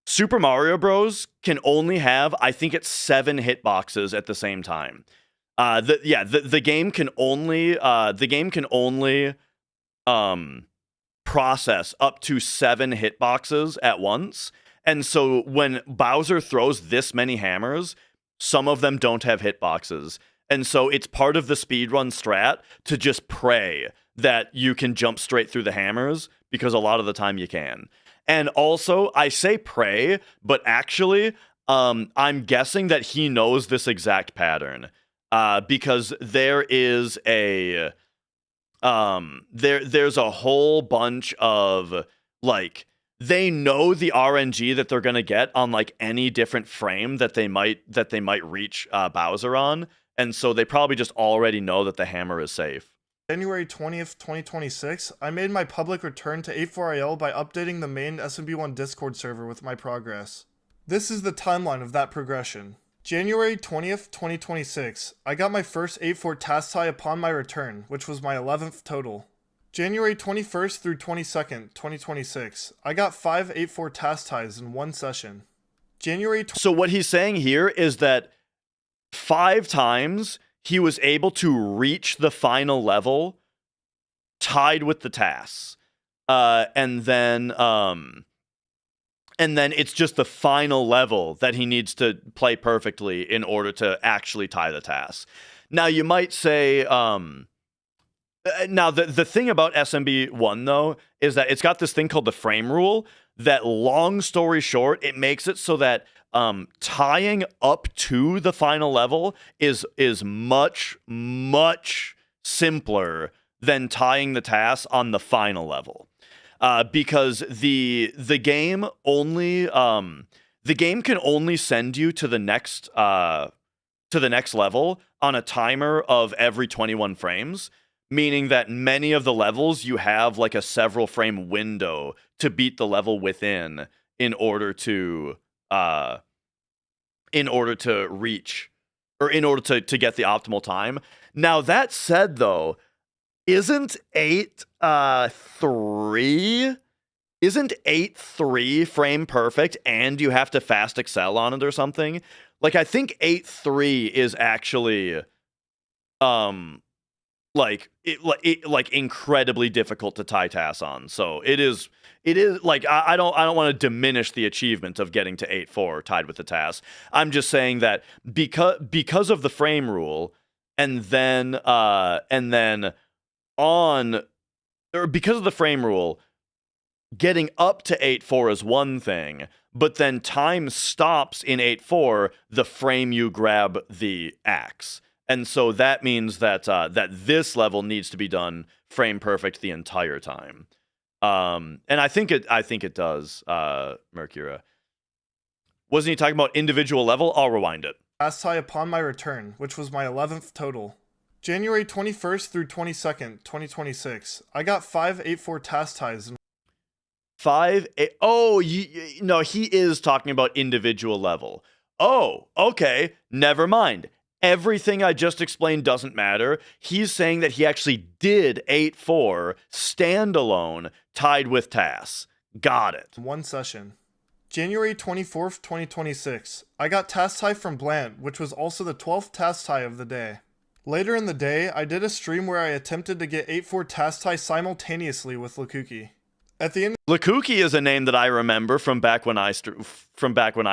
Super Mario Bros. Can only have, I think it's 7 hitboxes at the same time. The game can only process up to 7 hitboxes at once. And so when Bowser throws this many hammers, some of them don't have hitboxes. And so it's part of the speedrun strat to just pray that you can jump straight through the hammers, because a lot of the time you can. And also, I say pray, but actually, I'm guessing that he knows this exact pattern. Because there is a there's a whole bunch of, like, they know the RNG that they're gonna get on like any different frame that they might reach Bowser on, and so they probably just already know that the hammer is safe. January 20th, 2026, I made my public return to 8-4IL by updating the main SMB1 Discord server with my progress. This is the timeline of that progression. January 20th, 2026, I got my first 8-4 task tie upon my return, which was my 11th total. January 21st through 22nd, 2026, I got 5 8-4 task ties in one session. So what he's saying here is that 5 times he was able to reach the final level tied with the tasks. And then it's just the final level that he needs to play perfectly in order to actually tie the tasks. Now, you might say, now the thing about SMB1, though, is that it's got this thing called the frame rule that, long story short, it makes it so that tying up to the final level is much, much simpler than tying the tasks on the final level. Because the game can only send you to the next level on a timer of every 21 frames, meaning that many of the levels you have like a several frame window to beat the level within in order to reach, or in order to get the optimal time. Now, that said, though, isn't 8.3 frame perfect and you have to fast excel on it or something? Like, I think 8.3 is actually like incredibly difficult to tie TAS on. So it is like I don't want to diminish the achievement of getting to 8-4 tied with the TAS. I'm just saying that because of the frame rule, and then because of the frame rule, getting up to 8-4 is one thing, but then time stops in 8-4 the frame you grab the axe. And so that means that that this level needs to be done frame perfect the entire time. And I think it does, Mercura. Wasn't he talking about individual level? I'll rewind it. TAS tie upon my return, which was my 11th total. January 21st through 22nd, 2026. I got 5 8-4 TAS ties. 5 8, oh, no, he is talking about individual level. Oh, okay, never mind. Everything I just explained doesn't matter. He's saying that he actually did 8-4 standalone tied with TAS. Got it. One session. January 24th, 2026. I got TAS tie from Blant, which was also the 12th TAS tie of the day. Later in the day, I did a stream where I attempted to get 8-4 TAS tie simultaneously with Lakuki. At the end, Lakuki is a name that I remember from back when I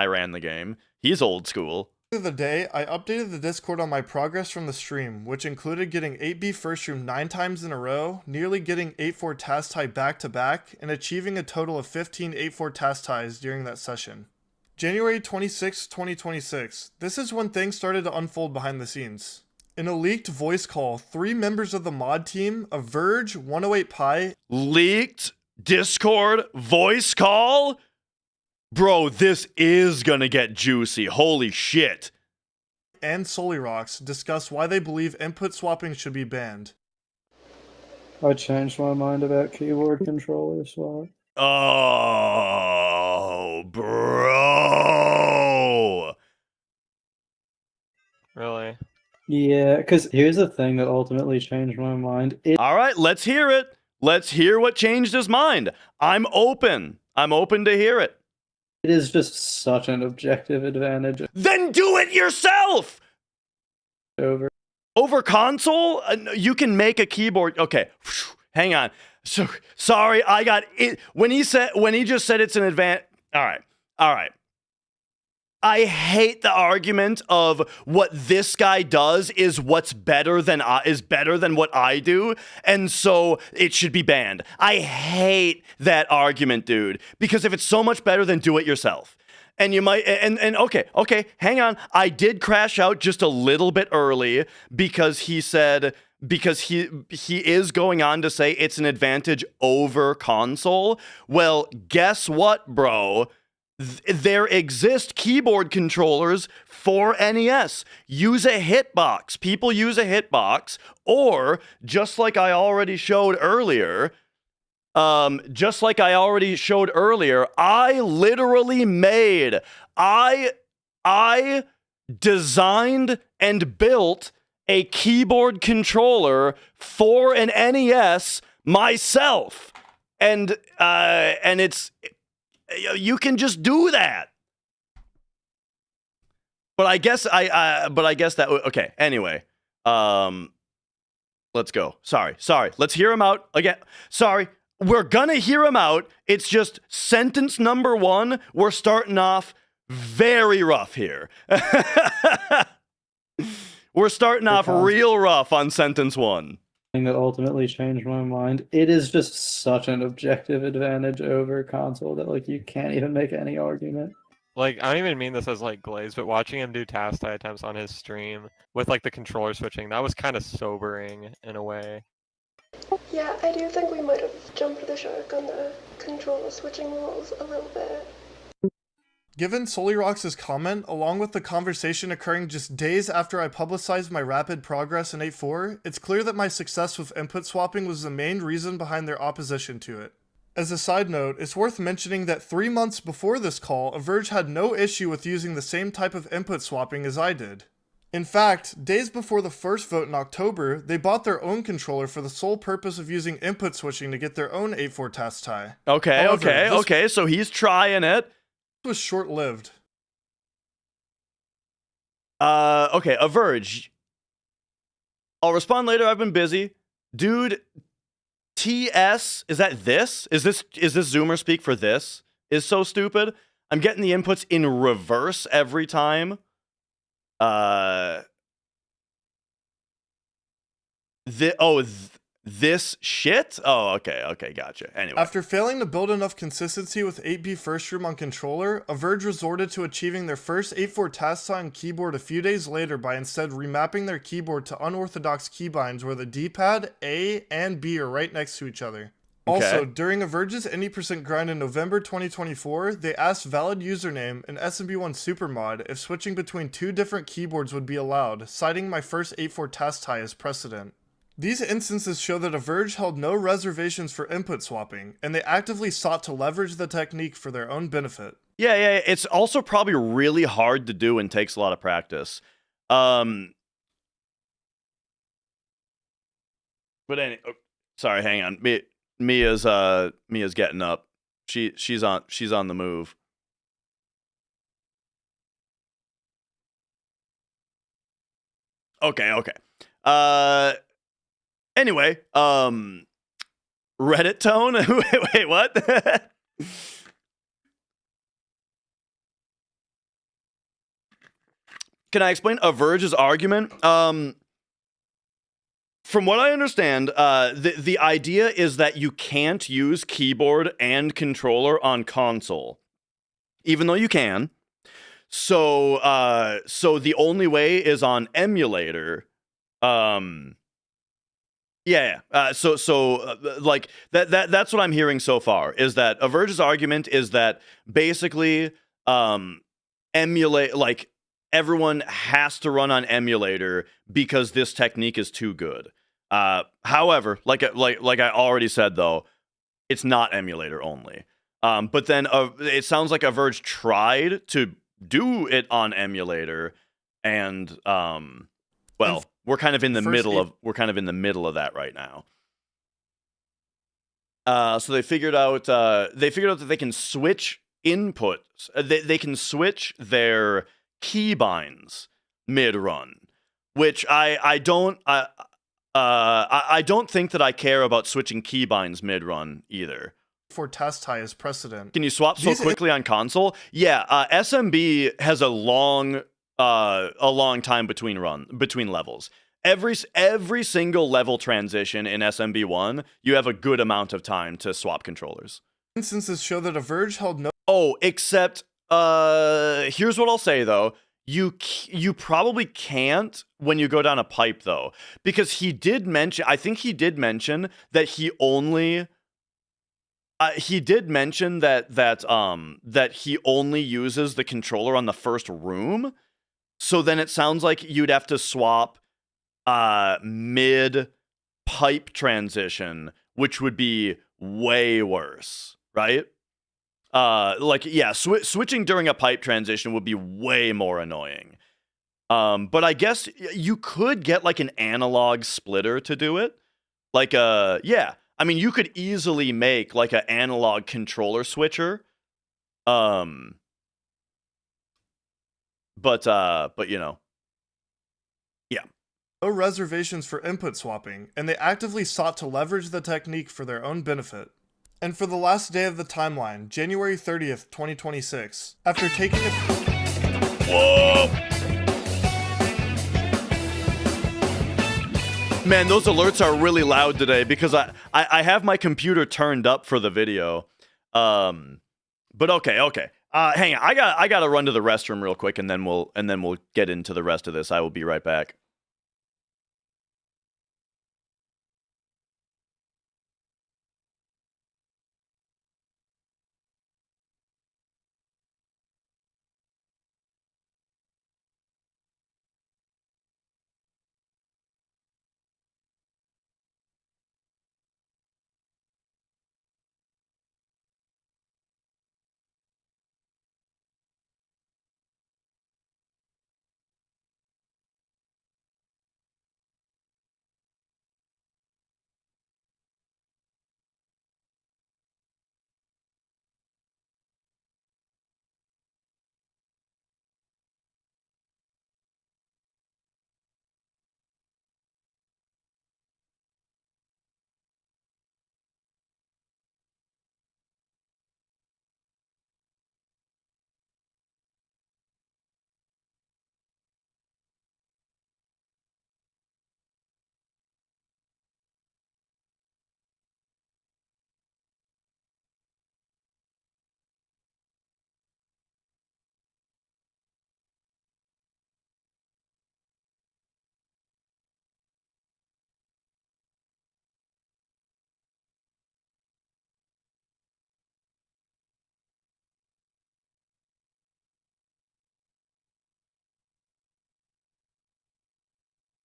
ran the game. He's old school. of the day, I updated the Discord on my progress from the stream, which included getting 8B first room 9 times in a row, nearly getting 8-4 TAS tie back to back, and achieving a total of 15 8-4 TAS ties during that session. January 26, 2026. This is when things started to unfold behind the scenes. In a leaked voice call, 3 members of the mod team, Averge, 108 Pi, Leaked Discord voice call? Bro, this is gonna get juicy. Holy shit. and Solirox discuss why they believe input swapping should be banned. I changed my mind about keyboard controller swap. Oh, bro. Really? Yeah, because here's the thing that ultimately changed my mind. All right, let's hear it. Let's hear what changed his mind. I'm open to hear it. It is just such an objective advantage Then do it yourself. over Console? You can make a keyboard. Okay, hang on. So sorry, I got it when he just said it's an advantage. All right. I hate the argument of what this guy does is what's better than what I do, and so it should be banned. I hate that argument, dude, because if it's so much better, then do it yourself. And you might and okay, hang on. I did crash out just a little bit early because he is going on to say it's an advantage over console. Well, guess what, bro? There exist keyboard controllers for NES. Use a hitbox. People use a hitbox, or just like I already showed earlier, I literally made, I designed and built a keyboard controller for an NES myself, and it's. You can just do that. But I guess that okay. Anyway, let's go. Sorry. Let's hear him out again. Sorry. We're gonna hear him out. It's just sentence number 1. We're starting off very rough here. We're starting off real rough on sentence 1. Thing that ultimately changed my mind. It is just such an objective advantage over console that like you can't even make any argument. Like, I don't even mean this as like glaze, but watching him do TAS tie attempts on his stream with like the controller switching, that was kind of sobering in a way. Yeah, I do think we might have jumped the shark on the controller switching rules a little bit. Given Solirox's comment, along with the conversation occurring just days after I publicized my rapid progress in 8.4, it's clear that my success with input swapping was the main reason behind their opposition to it. As a side note, it's worth mentioning that 3 months before this call, Averge had no issue with using the same type of input swapping as I did. In fact, days before the first vote in October, they bought their own controller for the sole purpose of using input switching to get their own 8.4 TAS tie. Okay, so he's trying it. Was short-lived. Okay, Averge. I'll respond later. I've been busy. Dude, TS, is that this? Is this Zoomer speak for this? Is so stupid. I'm getting the inputs in reverse every time. This shit? Oh, okay, gotcha. Anyway. After failing to build enough consistency with 8B first room on controller, Averge resorted to achieving their first 8-4 task sign keyboard a few days later by instead remapping their keyboard to unorthodox keybinds where the D-pad, A, and B are right next to each other. Also, during Averge's any% grind in November 2024, they asked valid username and SMB1 supermod if switching between 2 different keyboards would be allowed, citing my first 8-4 task tie as precedent. These instances show that Averge held no reservations for input swapping, and they actively sought to leverage the technique for their own benefit. Yeah, it's also probably really hard to do and takes a lot of practice. But anyway, sorry, hang on. Mia's getting up. She's on the move. Okay. Anyway, Reddit tone? wait, what? Can I explain Averge's argument? From what I understand, the idea is that you can't use keyboard and controller on console, even though you can. So the only way is on emulator. Yeah. Like that's what I'm hearing so far is that Averge's argument is that basically emulate, like, everyone has to run on emulator because this technique is too good. However, like I already said though, it's not emulator only. But then it sounds like Averge tried to do it on emulator, and well, we're kind of in the middle of that right now. So they figured out that they can switch inputs. They can switch their keybinds mid-run, which I don't think that I care about switching keybinds mid-run either. For task tie as precedent. Can you swap so quickly on console? Yeah, SMB has a long time between levels. Every single level transition in SMB1, you have a good amount of time to swap controllers. Instances show that Averge held no. Oh, except here's what I'll say though. You probably can't when you go down a pipe though, because he did mention. I think he did mention that he only. He did mention that he only uses the controller on the first room. So then it sounds like you'd have to swap mid pipe transition, which would be way worse, right? Switching during a pipe transition would be way more annoying. But I guess you could get like an analog splitter to do it. I mean, you could easily make like an analog controller switcher. But you know. Yeah. No reservations for input swapping, and they actively sought to leverage the technique for their own benefit. And for the last day of the timeline, January 30th, 2026, after taking a... Whoa! Man, those alerts are really loud today because I have my computer turned up for the video. But okay. Hang on. I gotta run to the restroom real quick, and then we'll get into the rest of this. I will be right back.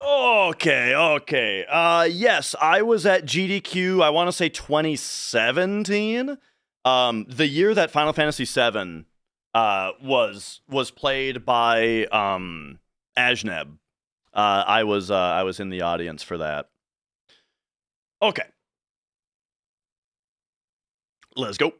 Okay. Yes, I was at GDQ, I want to say 2017. The year that Final Fantasy VII was played by Ajneb. I was in the audience for that. Okay. Let's go.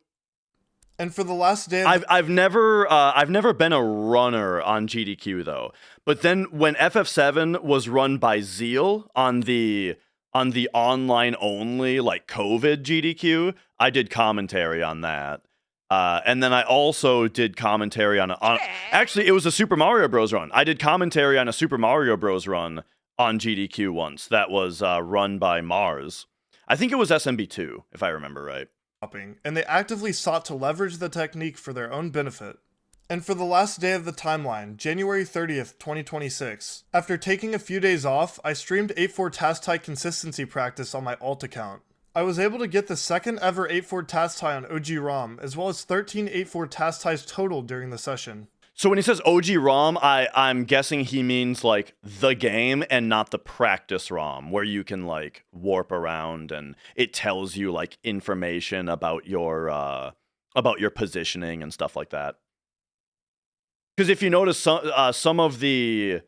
And for the last day of I've never been a runner on GDQ though. But then when FF7 was run by Zeal on the online only like COVID GDQ, I did commentary on that. And then I also did commentary on actually it was a Super Mario Bros run. I did commentary on a Super Mario Bros run on GDQ once that was run by Mars. I think it was SMB2 if I remember right. And they actively sought to leverage the technique for their own benefit. And for the last day of the timeline, January 30th, 2026, after taking a few days off, I streamed 8-4 task tie consistency practice on my alt account. I was able to get the second ever 8-4 task tie on OG ROM, as well as 13 8-4 task ties total during the session. So when he says OG ROM, I'm guessing he means like the game and not the practice ROM, where you can like warp around and it tells you like information about your positioning and stuff like that. Because if you notice some of the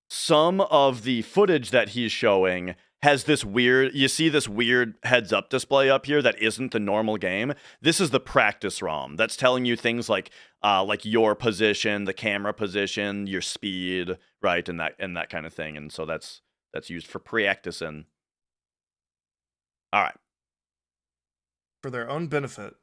footage that he's showing has this weird, you see this weird heads-up display up here that isn't the normal game. This is the practice ROM. That's telling you things like your position, the camera position, your speed, right, and that kind of thing. And so that's used for practicing. All right. For their own benefit.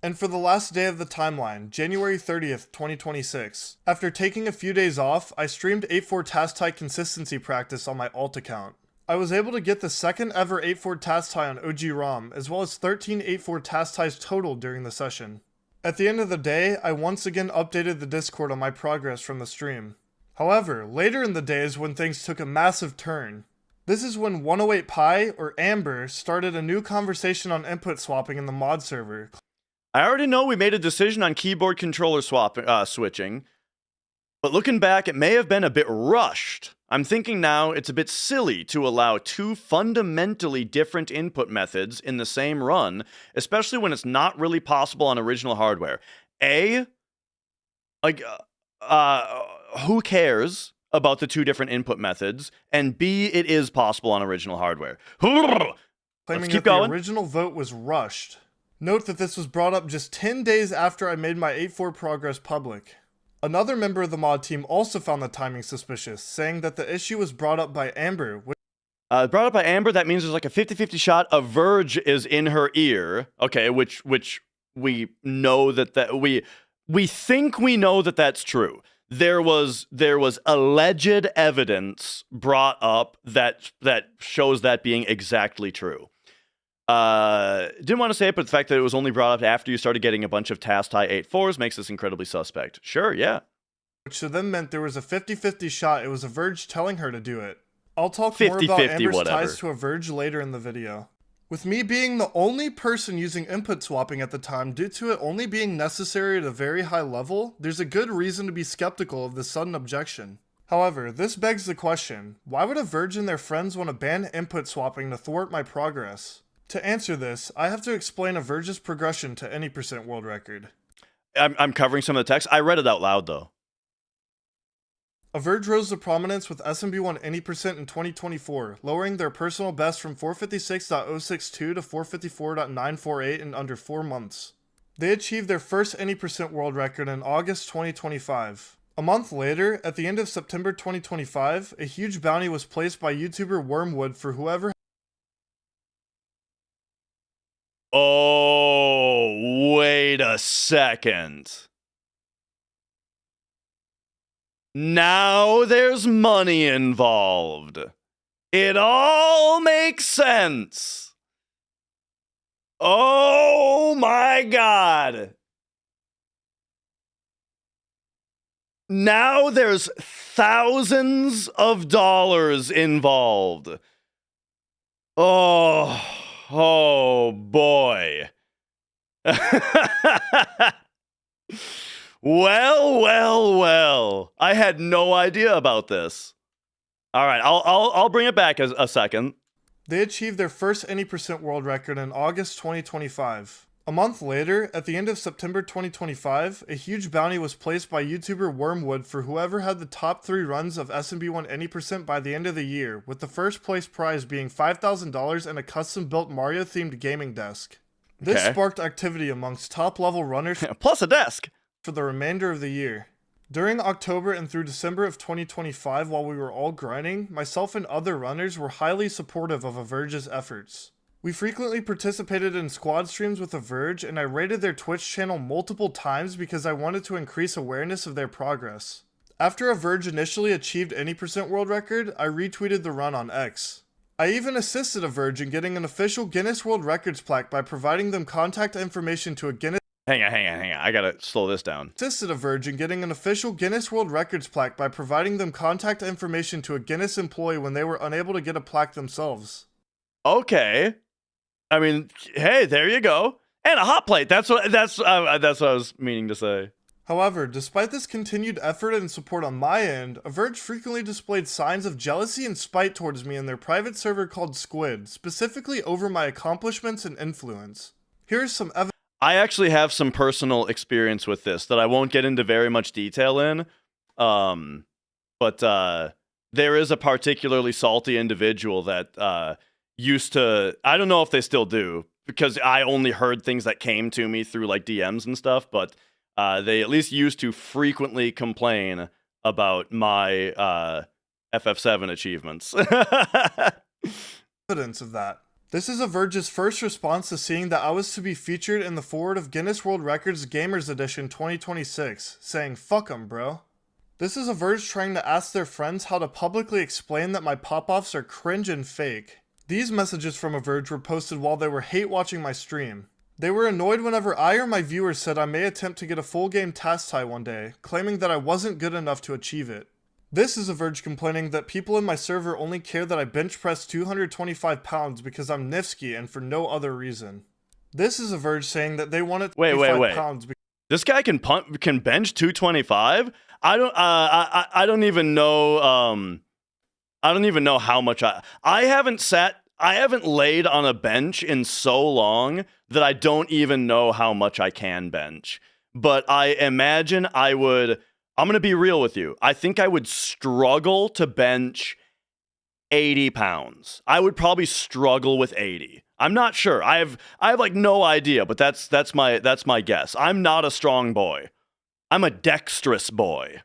And for the last day of the timeline, January 30th, 2026, after taking a few days off, I streamed 8-4 task tie consistency practice on my alt account. I was able to get the second ever 8-4 task tie on OG ROM, as well as 13 8-4 task ties total during the session. At the end of the day, I once again updated the Discord on my progress from the stream. However, later in the day is when things took a massive turn. This is when 108 Pi, or Amber, started a new conversation on input swapping in the mod server. I already know we made a decision on keyboard controller switching, but looking back, it may have been a bit rushed. I'm thinking now it's a bit silly to allow two fundamentally different input methods in the same run, especially when it's not really possible on original hardware. A, who cares about the two different input methods? And B, it is possible on original hardware. Claiming Let's that keep going. the original vote was rushed. Note that this was brought up just 10 days after I made my 8-4 progress public. Another member of the mod team also found the timing suspicious, saying that the issue was brought up by Amber. Brought up by Amber, that means there's like a 50-50 shot. Averge is in her ear. Okay, which we know that we think we know that that's true. There was alleged evidence brought up that shows that being exactly true. Didn't want to say it, but the fact that it was only brought up after you started getting a bunch of task tie 8-4s makes this incredibly suspect. Sure, yeah. Which to them meant there was a 50-50 shot it was Averge telling her to do it. I'll talk 50-50 more about Amber's whatever. ties to Averge later in the video. With me being the only person using input swapping at the time due to it only being necessary at a very high level, there's a good reason to be skeptical of this sudden objection. However, this begs the question, why would Averge and their friends want to ban input swapping to thwart my progress? To answer this, I have to explain Averge's progression to any percent world record. I'm covering some of the text. I read it out loud, though. Averge rose to prominence with SMB1 any percent in 2024, lowering their personal best from 456.062 to 454.948 in under 4 months. They achieved their first any percent world record in August 2025. A month later, at the end of September 2025, a huge bounty was placed by YouTuber Wormwood for whoever. Oh, wait a second. Now there's money involved. It all makes sense. Oh my God. Now there's thousands of dollars involved. Oh boy. Well. I had no idea about this. All right, I'll bring it back a second. They achieved their first any percent world record in August 2025. A month later, at the end of September 2025, a huge bounty was placed by YouTuber Wormwood for whoever had the top 3 runs of SMB1 any percent by the end of the year, with the first place prize being $5,000 and a custom-built Mario-themed gaming desk. This Okay. sparked activity amongst top-level runners Plus a desk. for the remainder of the year. During October and through December of 2025, while we were all grinding, myself and other runners were highly supportive of Averge's efforts. We frequently participated in squad streams with Averge, and I rated their Twitch channel multiple times because I wanted to increase awareness of their progress. After Averge initially achieved any percent world record, I retweeted the run on X. I even assisted Averge in getting an official Guinness World Records plaque by providing them contact information to a Guinness Hang on. I gotta slow this down. assisted Averge in getting an official Guinness World Records plaque by providing them contact information to a Guinness employee when they were unable to get a plaque themselves. Okay. I mean, hey, there you go. And a hot plate. That's what I was meaning to say. However, despite this continued effort and support on my end, Averge frequently displayed signs of jealousy and spite towards me in their private server called Squid, specifically over my accomplishments and influence. Here's some evidence. I actually have some personal experience with this that I won't get into very much detail in. But there is a particularly salty individual that used to, I don't know if they still do, because I only heard things that came to me through like DMs and stuff, but they at least used to frequently complain about my FF7 achievements. Evidence of that. This is Averge's first response to seeing that I was to be featured in the forward of Guinness World Records Gamers Edition 2026, saying, "Fuck 'em, bro." This is Averge trying to ask their friends how to publicly explain that my pop-offs are cringe and fake. These messages from Averge were posted while they were hate-watching my stream. They were annoyed whenever I or my viewers said I may attempt to get a full game task tie one day, claiming that I wasn't good enough to achieve it. This is Averge complaining that people in my server only care that I bench press 225 pounds because I'm Niftski and for no other reason. This is Averge saying that they want it to Wait. 25 pounds This guy can bench 225? I don't even know I don't even know how much I haven't laid on a bench in so long that I don't even know how much I can bench. But I imagine I'm going to be real with you. I think I would struggle to bench 80 pounds. I would probably struggle with 80. I'm not sure. I have like no idea, but that's my guess. I'm not a strong boy. I'm a dexterous boy.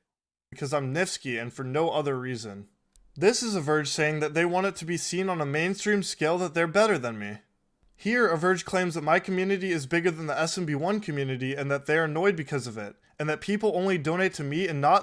because I'm Niftski and for no other reason. This is Averge saying that they want it to be seen on a mainstream scale that they're better than me. Here, Averge claims that my community is bigger than the SMB1 community and that they're annoyed because of it, and that people only donate to me and not.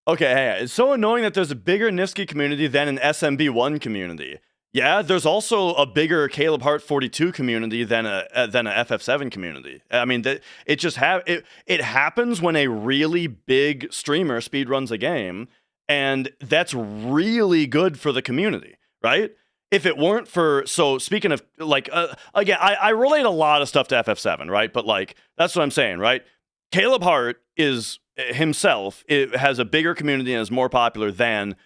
Okay, hey, it's so annoying that there's a bigger Niftski community than an SMB1 community. Yeah, there's also a bigger Caleb Hart 42 community than a FF7 community. I mean, it happens when a really big streamer speedruns a game, and that's really good for the community, right? If it weren't for, so speaking of, like, again, I relate a lot of stuff to FF7, right? But, like, that's what I'm saying, right? Caleb Hart is himself, it has a bigger community and is more popular than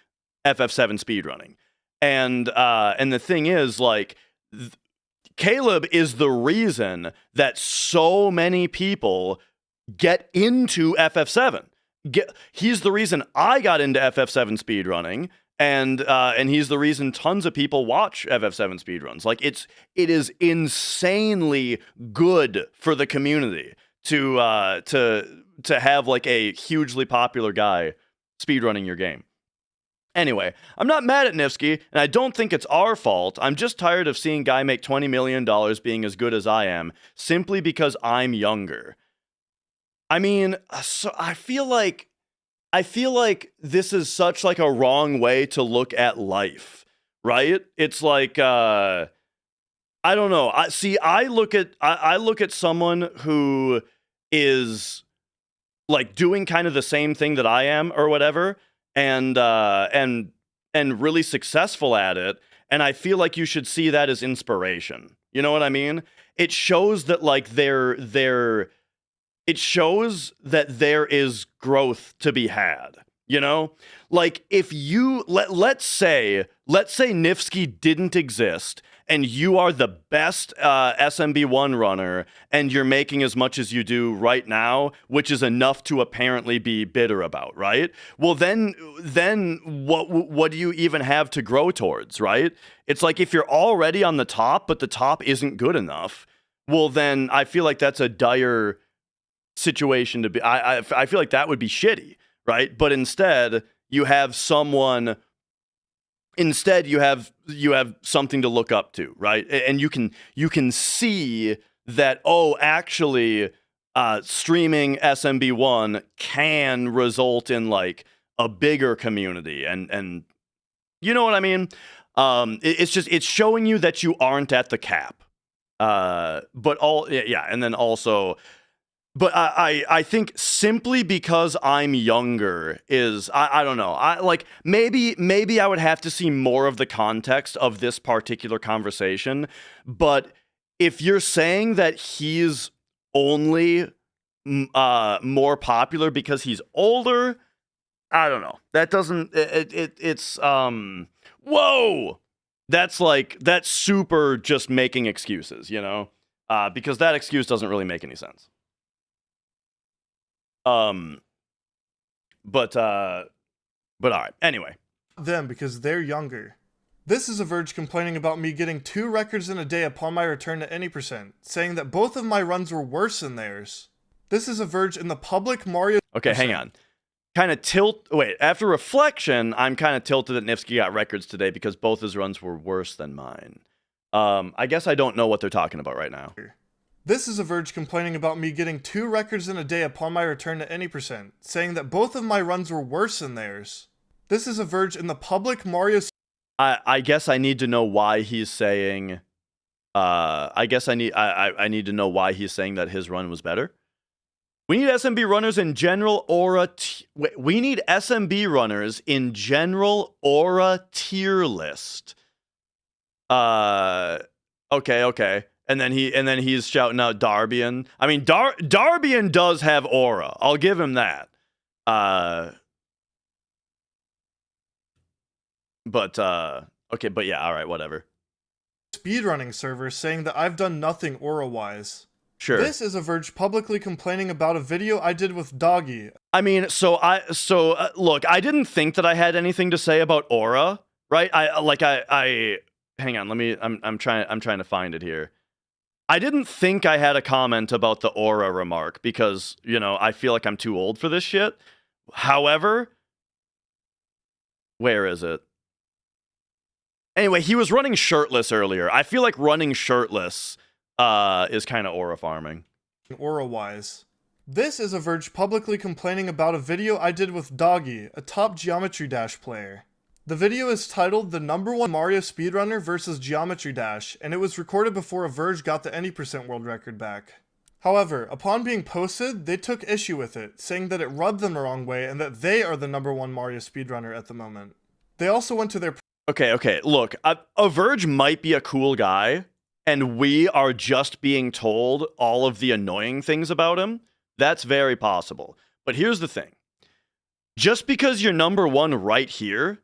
FF7 speedrunning. And the thing is, like, Caleb is the reason that so many people get into FF7. He's the reason I got into FF7 speedrunning, and he's the reason tons of people watch FF7 speedruns. Like, it is insanely good for the community to have like a hugely popular guy speedrunning your game. Anyway, I'm not mad at Niftski, and I don't think it's our fault. I'm just tired of seeing guy make $20 million being as good as I am, simply because I'm younger. I mean, so I feel like this is such like a wrong way to look at life, right? It's like, I don't know. I look at someone who is like doing kind of the same thing that I am or whatever, and really successful at it, and I feel like you should see that as inspiration. You know what I mean? It shows that like it shows that there is growth to be had. You know, like if you let's say Niftski didn't exist and you are the best SMB1 runner and you're making as much as you do right now, which is enough to apparently be bitter about, right? Well, then what do you even have to grow towards, right? It's like if you're already on the top, but the top isn't good enough, well, then I feel like that's a dire situation to be. I feel like that would be shitty. Right, but instead you have someone. Instead, you have something to look up to, right? And you can see that actually, streaming SMB1 can result in like a bigger community, and you know what I mean. It's showing you that you aren't at the cap. And then also. But I think simply because I'm younger is I don't know. I like maybe I would have to see more of the context of this particular conversation. But if you're saying that he's only more popular because he's older, I don't know. That doesn't it's whoa. That's super just making excuses, you know? Because that excuse doesn't really make any sense. But all right. Anyway. Them because they're younger. This is Averge complaining about me getting 2 records in a day upon my return to any %, saying that both of my runs were worse than theirs. This is Averge in the public Mario. Okay, hang on. After reflection, I'm kind of tilted that Niftski got records today because both his runs were worse than mine. I guess I don't know what they're talking about right now. This is Averge complaining about me getting 2 records in a day upon my return to any %, saying that both of my runs were worse than theirs. This is Averge in the public Mario. I guess I need to know why he's saying. I guess I need to know why he's saying that his run was better. We need SMB runners in general or we need SMB runners in general or a tier list. Okay. And then he's shouting out Darbian. I mean, Darbian does have aura. I'll give him that. But yeah, all right, whatever. Speedrunning server saying that I've done nothing aura-wise. Sure. This is Averge publicly complaining about a video I did with Doggy. I mean, look, I didn't think that I had anything to say about aura, right? Hang on, I'm trying to find it here. I didn't think I had a comment about the aura remark because, you know, I feel like I'm too old for this shit. However, where is it? Anyway, he was running shirtless earlier. I feel like running shirtless is kind of aura farming. Aura-wise. This is Averge publicly complaining about a video I did with Doggy, a top Geometry Dash player. The video is titled The #1 Mario Speedrunner vs. Geometry Dash, and it was recorded before Averge got the any % world record back. However, upon being posted, they took issue with it, saying that it rubbed them the wrong way and that they are the #1 Mario speedrunner at the moment. They also went to their... Okay, look, Averge might be a cool guy, and we are just being told all of the annoying things about him. That's very possible. But here's the thing. Just because you're #1 right here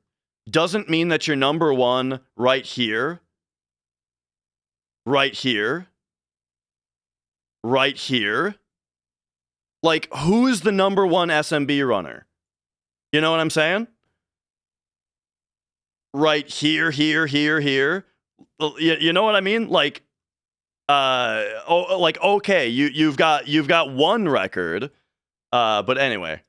doesn't mean that you're #1 right here, right here, right here. Like, who's the #1 SMB runner? You know what I'm saying? Right here, here. You know what I mean? Like, okay, you've got 1 record, but anyway.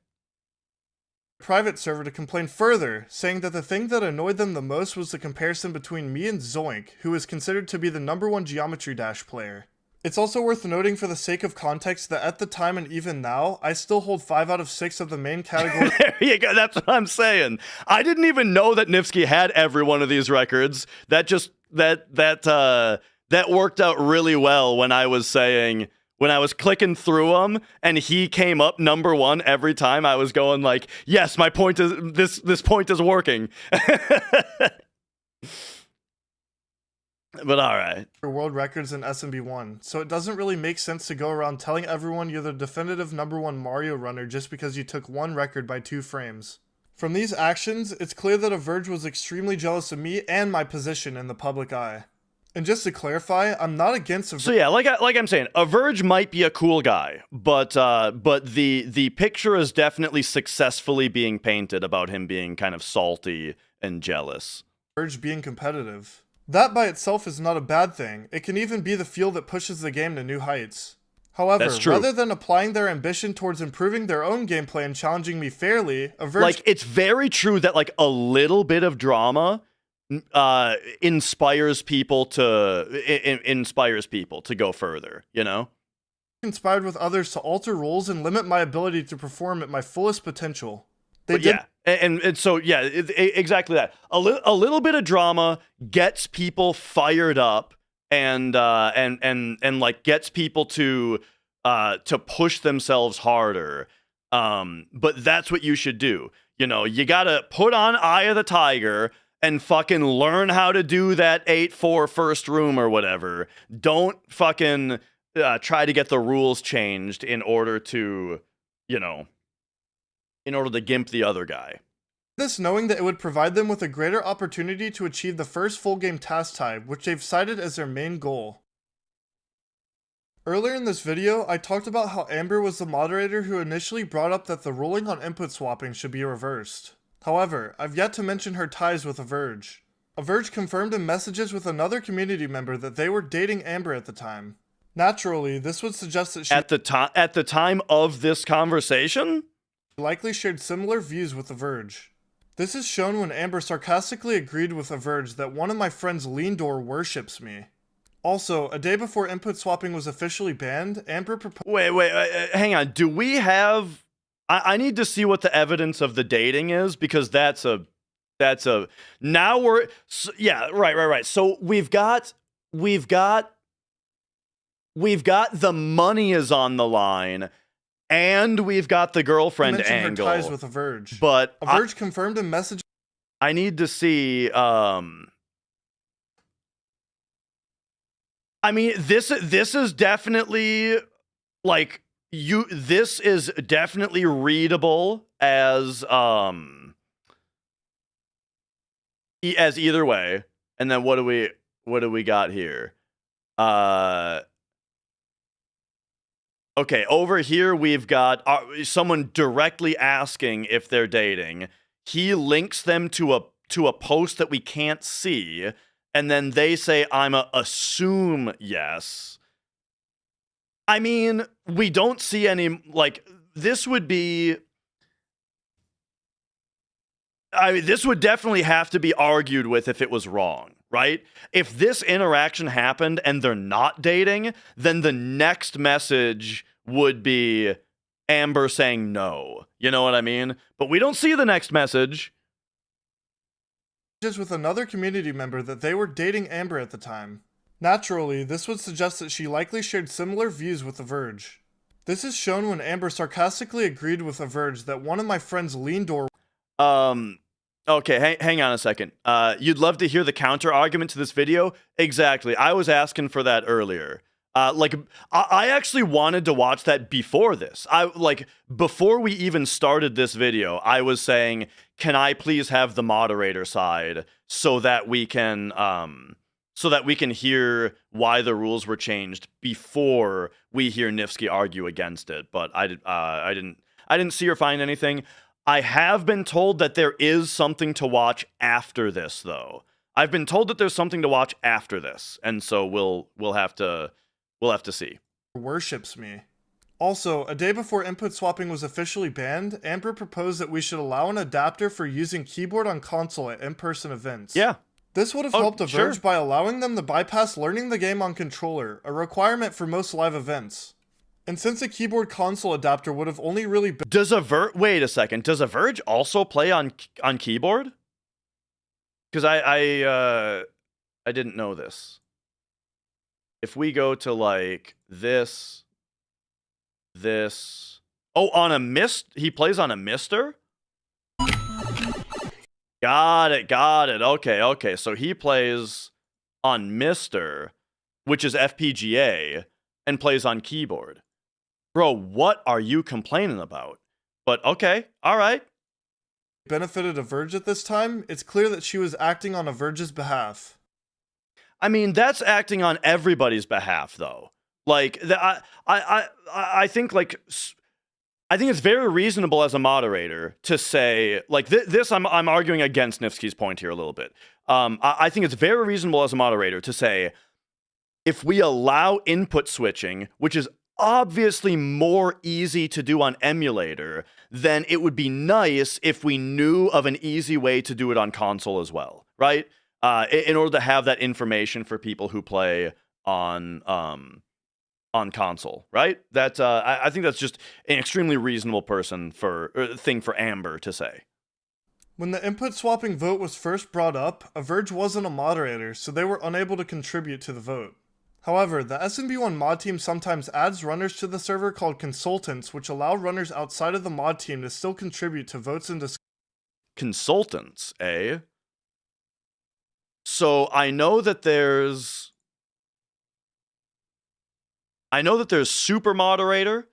Private server to complain further, saying that the thing that annoyed them the most was the comparison between me and Zoink, who is considered to be the #1 Geometry Dash player. It's also worth noting for the sake of context that at the time and even now, I still hold 5 out of 6 of the main category. There you go, that's what I'm saying. I didn't even know that Niftski had every one of these records. That worked out really well when I was clicking through them and he came up #1 every time. I was going like, yes, my point is this point is working. But all right. World records in SMB1, so it doesn't really make sense to go around telling everyone you're the definitive #1 Mario runner just because you took 1 record by 2 frames. From these actions, it's clear that Averge was extremely jealous of me and my position in the public eye. And just to clarify, I'm not against Averge. So yeah, like I'm saying, Averge might be a cool guy, but the picture is definitely successfully being painted about him being kind of salty and jealous. Averge being competitive. That by itself is not a bad thing. It can even be the fuel that pushes the game to new heights. However, That's true. rather than applying their ambition towards improving their own gameplay and challenging me fairly, Averge... Like, it's very true that, like, a little bit of drama inspires people to go further, you know? Inspired with others to alter roles and limit my ability to perform at my fullest potential. Yeah, and so yeah, exactly that. A little bit of drama gets people fired up and like gets people to push themselves harder. But that's what you should do. You know, you gotta put on Eye of the Tiger and fucking learn how to do that 8-4 first room or whatever. Don't fucking try to get the rules changed in order to, you know, in order to gimp the other guy. This knowing that it would provide them with a greater opportunity to achieve the first full game task type, which they've cited as their main goal. Earlier in this video, I talked about how Amber was the moderator who initially brought up that the ruling on input swapping should be reversed. However, I've yet to mention her ties with Averge. Averge confirmed in messages with another community member that they were dating Amber at the time. Naturally, this would suggest that she at the time of this conversation likely shared similar views with Averge. This is shown when Amber sarcastically agreed with Averge that one of my friends Leandor worships me. Also, a day before input swapping was officially banned, Amber proposed— Wait, hang on. Do we have... I need to see what the evidence of the dating is, because that's a... Now we're... Yeah, right. So we've got the money is on the line, and we've got the girlfriend angle. Her ties with Averge. But Averge confirmed a message. I need to see. I mean, this is definitely like this is definitely readable as either way. And then what do we got here? Okay, over here we've got someone directly asking if they're dating. He links them to a post that we can't see, and then they say, "I'm a assume yes." I mean, we don't see any, like, this would be... I mean, this would definitely have to be argued with if it was wrong, right? If this interaction happened and they're not dating, then the next message would be Amber saying no. You know what I mean? But we don't see the next message. Just with another community member that they were dating Amber at the time. Naturally, this would suggest that she likely shared similar views with Averge. This is shown when Amber sarcastically agreed with Averge that one of my friends Leandor... Okay, hang on a second. You'd love to hear the counter argument to this video? Exactly. I was asking for that earlier. I actually wanted to watch that before this. Before we even started this video, I was saying, can I please have the moderator side so that we can hear why the rules were changed before we hear Niftski argue against it. But I didn't see or find anything. I have been told that there is something to watch after this, though. I've been told that there's something to watch after this, and so we'll have to see. Worships me. Also, a day before input swapping was officially banned, Amber proposed that we should allow an adapter for using keyboard on console at in-person events. Yeah. This would have helped Averge sure. by allowing them to bypass learning the game on controller, a requirement for most live events. And since a keyboard console adapter would have only really been— Wait a second. Does Averge also play on keyboard? Because I didn't know this. If we go to like this. Oh, on a he plays on a Mister? Got it. Okay. So he plays on Mister, which is FPGA, and plays on keyboard. Bro, what are you complaining about? But okay, all right. benefited Averge at this time, it's clear that she was acting on Averge's behalf. I mean, that's acting on everybody's behalf, though. Like, I think, like, I think it's very reasonable as a moderator to say, like, this. I'm arguing against Niftski's point here a little bit. I think it's very reasonable as a moderator to say, if we allow input switching, which is obviously more easy to do on emulator, then it would be nice if we knew of an easy way to do it on console as well, right? In order to have that information for people who play on console, right? That I think that's just an extremely reasonable thing for Amber to say. When the input swapping vote was first brought up, Averge wasn't a moderator, so they were unable to contribute to the vote. However, the SMB1 mod team sometimes adds runners to the server called consultants, which allow runners outside of the mod team to still contribute to votes and discussions. Consultants, eh? So I know that there's super moderator,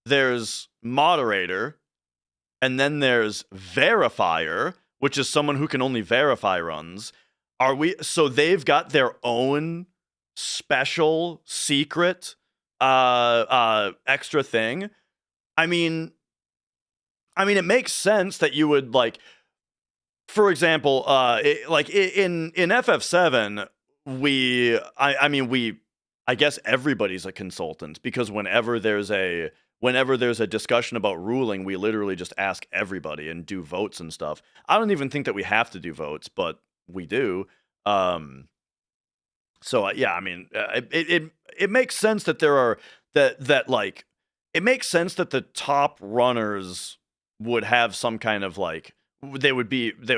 there's moderator, and then there's verifier, which is someone who can only verify runs. So they've got their own special secret extra thing. I mean it makes sense that you would, like, for example, in FF7, I guess everybody's a consultant, because whenever there's a discussion about ruling, we literally just ask everybody and do votes and stuff. I don't even think that we have to do votes, but we do. So yeah, I mean, it makes sense that it makes sense that the top runners would have some kind of, like, they would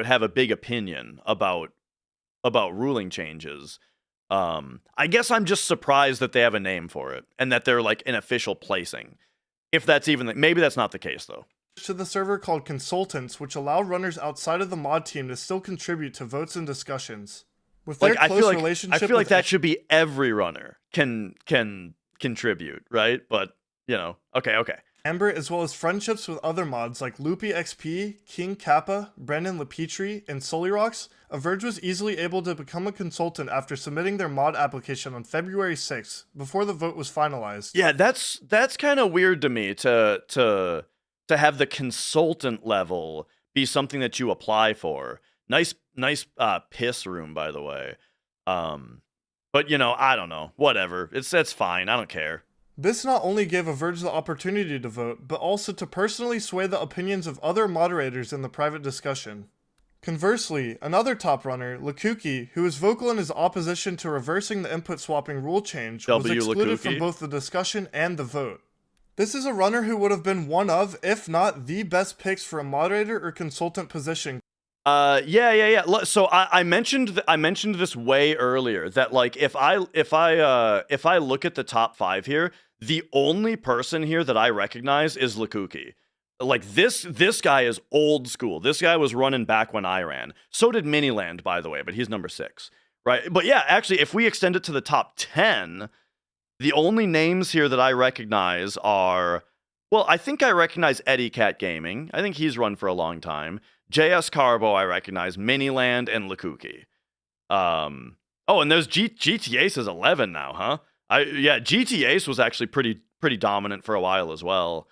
have a big opinion about ruling changes. I guess I'm just surprised that they have a name for it and that they're, like, an official placing. If that's even, maybe that's not the case, though. To the server called consultants, which allow runners outside of the mod team to still contribute to votes and discussions. With their close relationship, I feel like that should be every runner can contribute, right? But, you know, okay. Amber, as well as friendships with other mods like Loopy XP, King Kappa, Brandon Lepetri, and Solirox, Averge was easily able to become a consultant after submitting their mod application on February 6th, before the vote was finalized. Yeah, that's kind of weird to me to have the consultant level be something that you apply for. Nice piss room, by the way. But, you know, I don't know. Whatever. That's fine. I don't care. This not only gave Averge the opportunity to vote, but also to personally sway the opinions of other moderators in the private discussion. Conversely, another top runner, Lakuki, who was vocal in his opposition to reversing the input swapping rule change, was excluded from both the discussion and the vote. This is a runner who would have been one of, if not the best picks for a moderator or consultant position. Yeah. So I mentioned this way earlier, that, like, if I look at the top 5 here, the only person here that I recognize is Lakuki. Like, this guy is old school. This guy was running back when I ran. So did Miniland, by the way, but he's number 6, right? But yeah, actually, if we extend it to the top 10, the only names here that I recognize are, well, I think I recognize Eddie Cat Gaming. I think he's run for a long time. JS Carbo, I recognize, Miniland, and Lakuki. Oh, and there's GT Ace is 11 now, huh? GT Ace was actually pretty dominant for a while as well.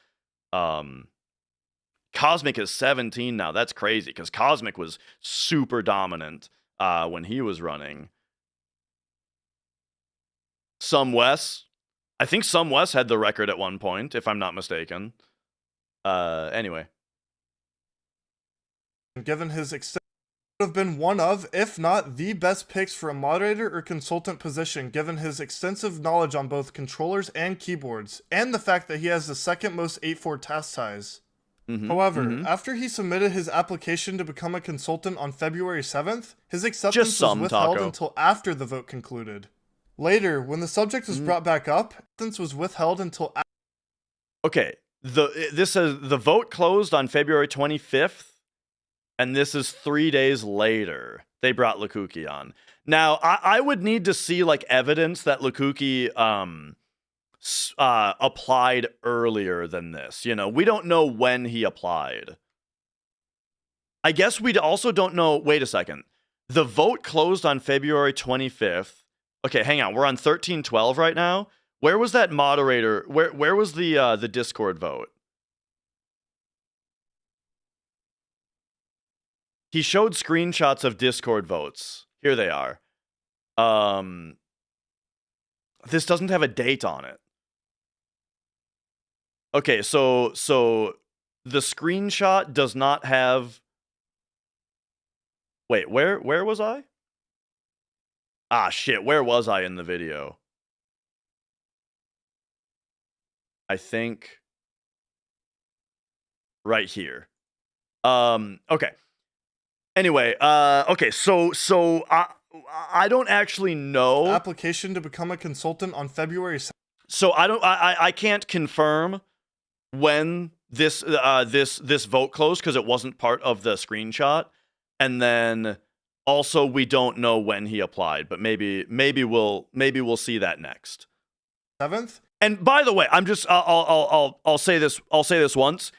Cosmic is 17 now. That's crazy, because Cosmic was super dominant when he was running. Wes. I think Wes had the record at one point, if I'm not mistaken. Anyway. Given his extent, would have been one of, if not the best picks for a moderator or consultant position, given his extensive knowledge on both controllers and keyboards, and the fact that he has the second most 8-4 task ties. However, after he submitted his application to become a consultant on February 7th, his acceptance was withheld until after the vote concluded. Later, when the subject was brought back up, acceptance was withheld until after. Okay, this says the vote closed on February 25th, and this is 3 days later. They brought Lakuki on. Now, I would need to see, like, evidence that Lakuki applied earlier than this. You know, we don't know when he applied. I guess we also don't know. Wait a second. The vote closed on February 25th. Okay, hang on. We're on 1312 right now. Where was that moderator? Where was the Discord vote? He showed screenshots of Discord votes. Here they are. This doesn't have a date on it. Okay, so the screenshot does not have. Wait, where was I? Ah, shit, where was I in the video? I think right here. Okay. Anyway, okay, so I don't actually know. Application to become a consultant on February 2nd. So I can't confirm when this vote closed because it wasn't part of the screenshot. And then also we don't know when he applied, but maybe we'll see that next. 7th? And by the way, I'll say this once.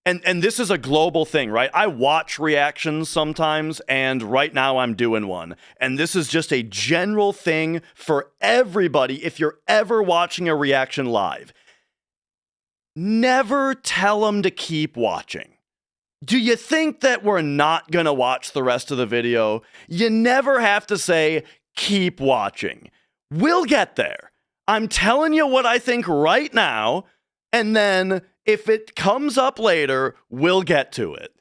And this is a global thing, right? I watch reactions sometimes, and right now I'm doing one. And this is just a general thing for everybody if you're ever watching a reaction live. Never tell them to keep watching. Do you think that we're not going to watch the rest of the video? You never have to say, keep watching. We'll get there. I'm telling you what I think right now, and then if it comes up later, we'll get to it.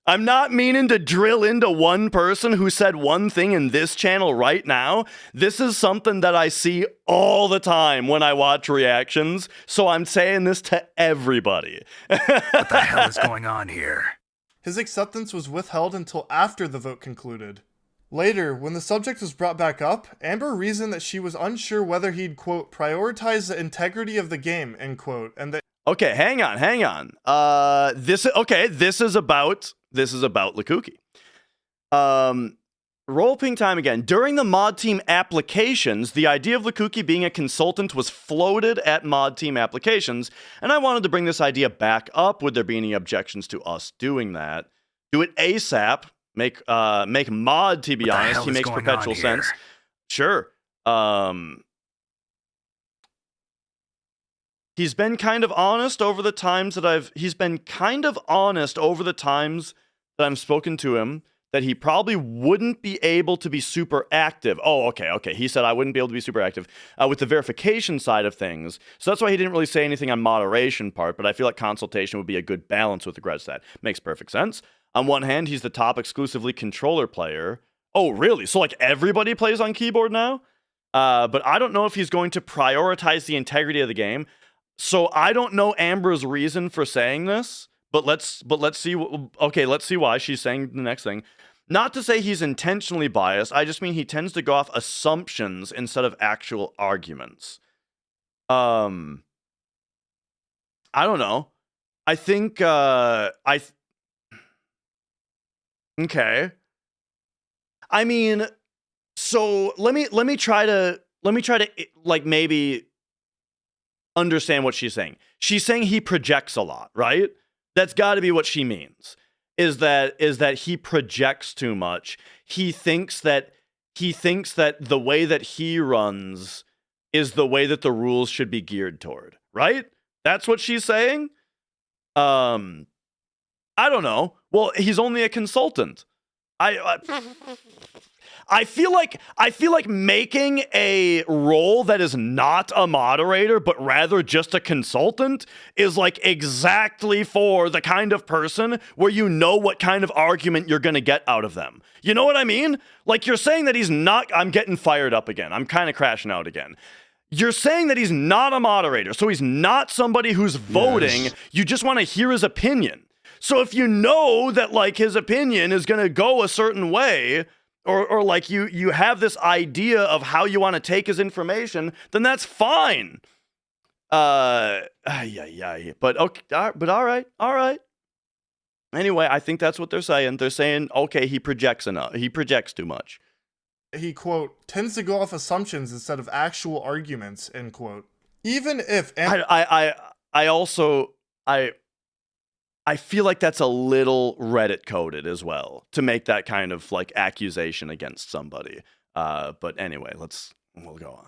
I'm not meaning to drill into one person who said one thing in this channel right now. This is something that I see all the time when I watch reactions, so I'm saying this to everybody. What the hell is going on here? His acceptance was withheld until after the vote concluded. Later, when the subject was brought back up, Amber reasoned that she was unsure whether he'd, quote, prioritize the integrity of the game, end quote, and that— Okay, hang on. This is about Lakuki. Role ping time again. During the mod team applications, the idea of Lakuki being a consultant was floated at mod team applications, and I wanted to bring this idea back up. Would there be any objections to us doing that? Do it ASAP. Make mod, to be honest. He makes perpetual sense. Sure. He's been kind of honest over the times that I've spoken to him that he probably wouldn't be able to be super active. Oh, okay. He said I wouldn't be able to be super active with the verification side of things. So that's why he didn't really say anything on moderation part, but I feel like consultation would be a good balance with regards to that. Makes perfect sense. On one hand, he's the top exclusively controller player. Oh, really? So like everybody plays on keyboard now? But I don't know if he's going to prioritize the integrity of the game. So I don't know Amber's reason for saying this, but let's see. Okay, let's see why she's saying the next thing. Not to say he's intentionally biased. I just mean he tends to go off assumptions instead of actual arguments. I don't know. I think okay. I mean, so let me try to like maybe understand what she's saying. She's saying he projects a lot, right? That's got to be what she means. Is that he projects too much. He thinks that the way that he runs is the way that the rules should be geared toward, right? That's what she's saying? I don't know. Well, he's only a consultant. I feel like making a role that is not a moderator, but rather just a consultant is like exactly for the kind of person where you know what kind of argument you're going to get out of them. You know what I mean? Like you're saying that he's not, I'm getting fired up again. I'm kind of crashing out again. You're saying that he's not a moderator, so he's not somebody who's voting. Yes. You just want to hear his opinion. So if you know that like his opinion is going to go a certain way, or like you have this idea of how you want to take his information, then that's fine. But okay, but all right. Anyway, I think that's what they're saying. They're saying, okay, he projects enough. He projects too much. He, quote, tends to go off assumptions instead of actual arguments, end quote. Even if... I I feel like that's a little Reddit coded as well to make that kind of like accusation against somebody. But anyway, we'll go on.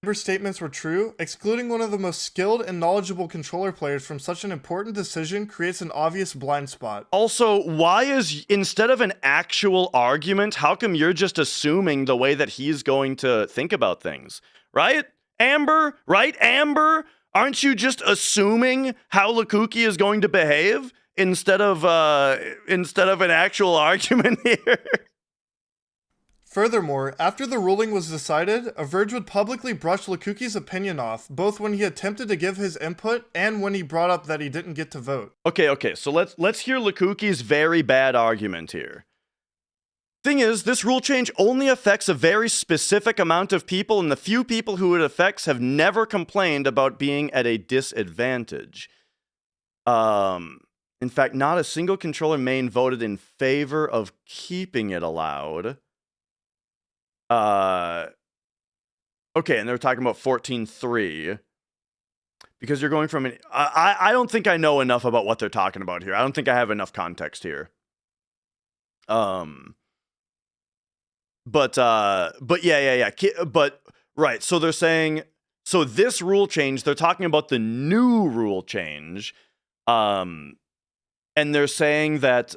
Amber's statements were true, excluding one of the most skilled and knowledgeable controller players from such an important decision creates an obvious blind spot. Also, why is, instead of an actual argument, how come you're just assuming the way that he's going to think about things? Right, Amber? Right, Amber? Aren't you just assuming how Lukuki is going to behave instead of an actual argument here? Furthermore, after the ruling was decided, Averge would publicly brush Lukuki's opinion off, both when he attempted to give his input and when he brought up that he didn't get to vote. Okay, so let's hear Lukuki's very bad argument here. Thing is, this rule change only affects a very specific amount of people, and the few people who it affects have never complained about being at a disadvantage. In fact, not a single controller main voted in favor of keeping it allowed. Okay, and they're talking about 14.3. Because you're going from I don't think I know enough about what they're talking about here. I don't think I have enough context here. But yeah. But right, so they're saying, so this rule change, they're talking about the new rule change. And they're saying that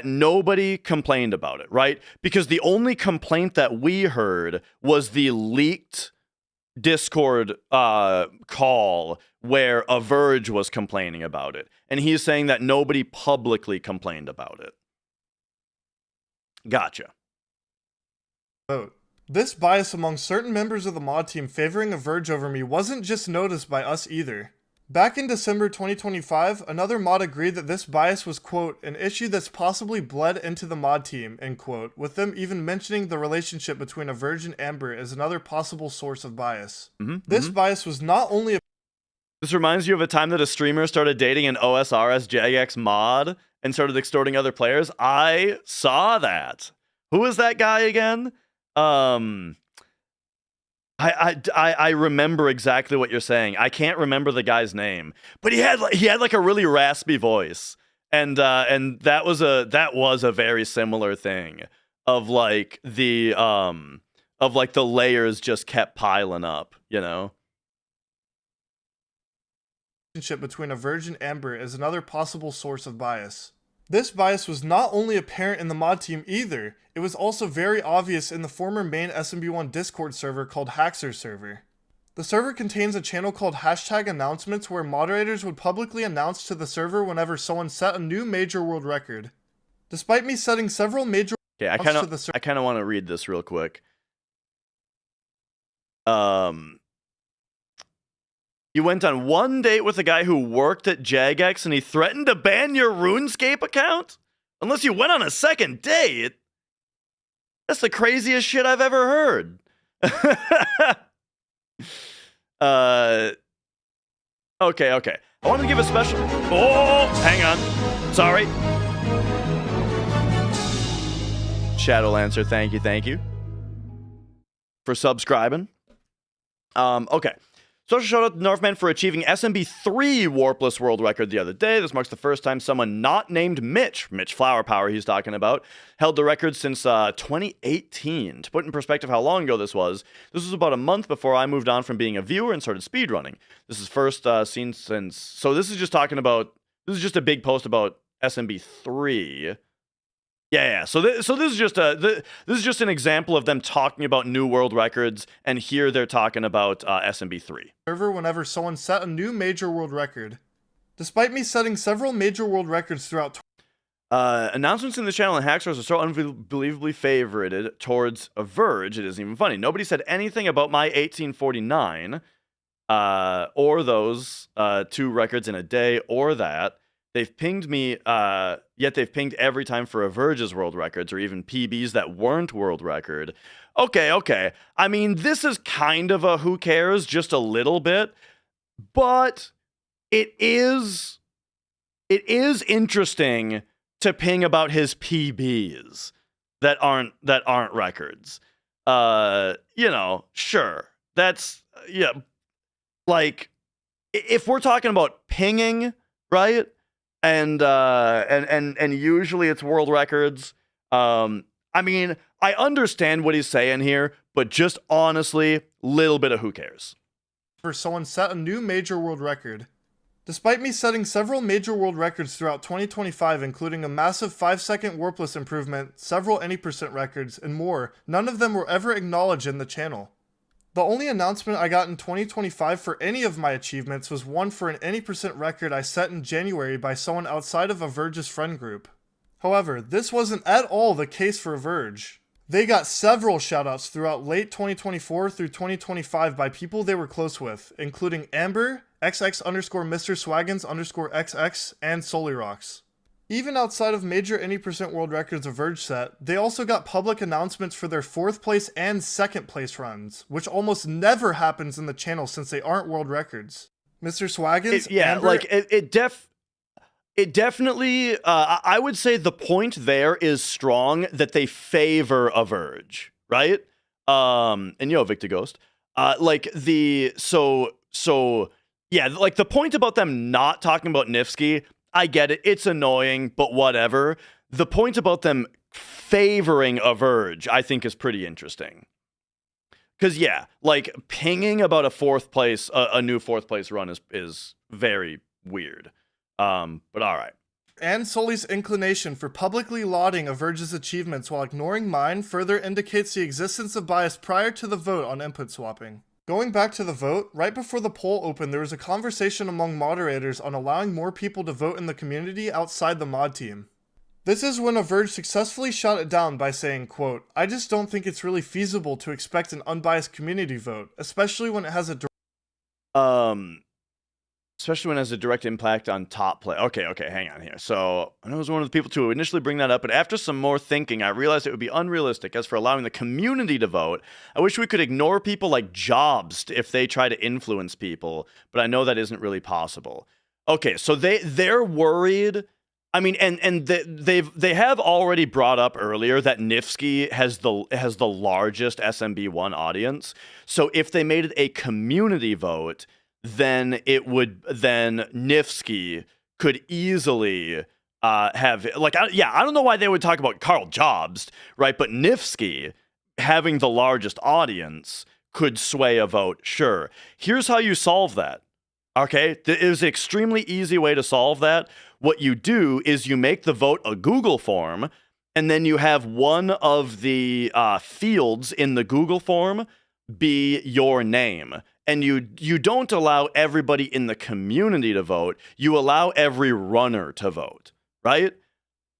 nobody complained about it, right? Because the only complaint that we heard was the leaked Discord call where Averge was complaining about it. And he's saying that nobody publicly complained about it. Gotcha. Vote. This bias among certain members of the mod team favoring Averge over me wasn't just noticed by us either. Back in December 2025, another mod agreed that this bias was, quote, an issue that's possibly bled into the mod team, end quote, with them even mentioning the relationship between Averge and Amber as another possible source of bias. This bias was not only a... This reminds you of a time that a streamer started dating an OSRS JX mod and started extorting other players. I saw that. Who is that guy again? I remember exactly what you're saying. I can't remember the guy's name, but he had like a really raspy voice, and that was a very similar thing of like the layers just kept piling up, you know. Relationship between Averge and Amber as another possible source of bias. This bias was not only apparent in the mod team either, it was also very obvious in the former main SMB1 Discord server called Haxer server. The server contains a channel called #announcements where moderators would publicly announce to the server whenever someone set a new major world record. Despite me setting several major okay, I kind of want to read this real quick. You went on one date with a guy who worked at Jagex and he threatened to ban your RuneScape account? Unless you went on a second date? That's the craziest shit I've ever heard. Okay. I want to give a special... Oh, hang on. Sorry. Shadowlancer, thank you. For subscribing. Okay. Social shout out to Northman for achieving SMB 3 Warpless world record the other day. This marks the first time someone not named Mitch Flower Power he's talking about, held the record since 2018. To put in perspective how long ago this was about a month before I moved on from being a viewer and started speedrunning. This is first seen since... So this is just a big post about SMB 3. Yeah. So this is just an example of them talking about new world records, and here they're talking about SMB 3. Server whenever someone set a new major world record. Despite me setting several major world records throughout... announcements in the channel and Hackstars are so unbelievably favorited towards Averge, it isn't even funny. Nobody said anything about my 1849, or those 2 records in a day, or that. They've pinged me, yet they've pinged every time for Averge's world records, or even PBs that weren't world record. Okay. I mean, this is kind of a who cares, just a little bit, but it is interesting to ping about his PBs that aren't records. Sure. That's, yeah. Like, if we're talking about pinging, right? And usually it's world records. I mean, I understand what he's saying here, but just honestly, little bit of who cares. For someone set a new major world record. Despite me setting several major world records throughout 2025, including a massive 5-second warpless improvement, several any percent records, and more, none of them were ever acknowledged in the channel. The only announcement I got in 2025 for any of my achievements was one for an any percent record I set in January by someone outside of Averge's friend group. However, this wasn't at all the case for Averge. They got several shoutouts throughout late 2024 through 2025 by people they were close with, including Amber, XX_Mr. Swaggins_XX, and Solirox. Even outside of major any percent world records Averge set, they also got public announcements for their 4th place and 2nd place runs, which almost never happens in the channel since they aren't world records. Mr. Swaggins, Amber, It definitely, I would say the point there is strong that they favor Averge, right? And Victor Ghost, yeah, like the point about them not talking about Niftski, I get it, it's annoying, but whatever. The point about them favoring Averge, I think, is pretty interesting. Because yeah, like pinging about a 4th place, a new 4th place run is very weird. But all right. and Soli's inclination for publicly lauding Averge's achievements while ignoring mine further indicates the existence of bias prior to the vote on input swapping. Going back to the vote, right before the poll opened, there was a conversation among moderators on allowing more people to vote in the community outside the mod team. This is when Averge successfully shot it down by saying, quote, "I just don't think it's really feasible to expect an unbiased community vote, especially when it has a direct impact on top play." Okay, hang on here. So I was one of the people to initially bring that up, but after some more thinking, I realized it would be unrealistic. As for allowing the community to vote, I wish we could ignore people like Jobs if they try to influence people, but I know that isn't really possible. Okay, so they're worried. I mean, and they have already brought up earlier that Niftski has the largest SMB1 audience. So if they made it a community vote, then Niftski could easily have, like, I don't know why they would talk about Carl Jobs, right? But Niftski having the largest audience could sway a vote, sure. Here's how you solve that, okay? There's an extremely easy way to solve that. What you do is you make the vote a Google form, and then you have one of the fields in the Google form be your name. And you don't allow everybody in the community to vote. You allow every runner to vote, right?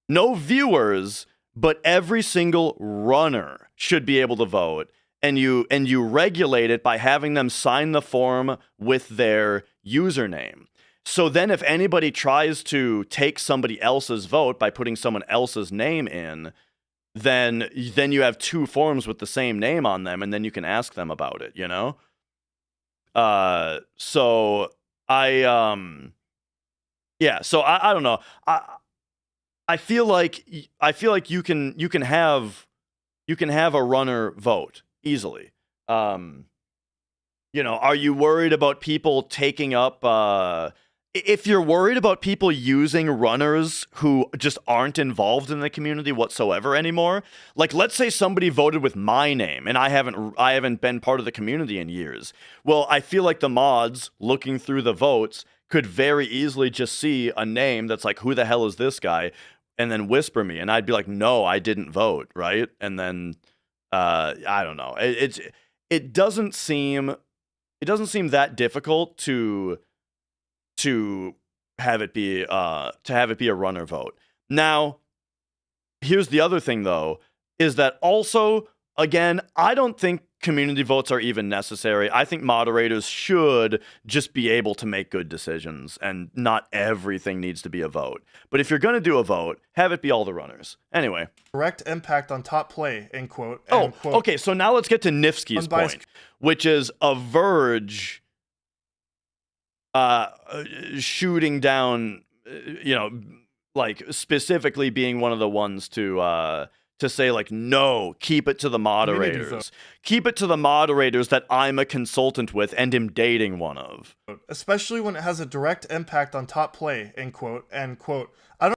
No viewers, but every single runner should be able to vote. And you regulate it by having them sign the form with their username. So then if anybody tries to take somebody else's vote by putting someone else's name in, then you have 2 forms with the same name on them, and then you can ask them about it, you know? So I don't know. I feel like you can have a runner vote easily. Are you worried about people taking up, if you're worried about people using runners who just aren't involved in the community whatsoever anymore, like let's say somebody voted with my name and I haven't been part of the community in years. Well, I feel like the mods looking through the votes could very easily just see a name that's like, who the hell is this guy? And then whisper me, and I'd be like, no, I didn't vote, right? And then I don't know. It doesn't seem that difficult to have it be a runner vote. Now, here's the other thing though, is that also, again, I don't think community votes are even necessary. I think moderators should just be able to make good decisions, and not everything needs to be a vote. But if you're going to do a vote, have it be all the runners. Anyway. direct impact on top play, end quote. Okay, so now let's get to Niftski's point, which is Averge shooting down, like specifically being one of the ones to to say like, no, keep it to the Community moderators. Keep it to the moderators that I'm a consultant with and am dating one of. Especially when it has a direct impact on top play, end quote, end quote. I don't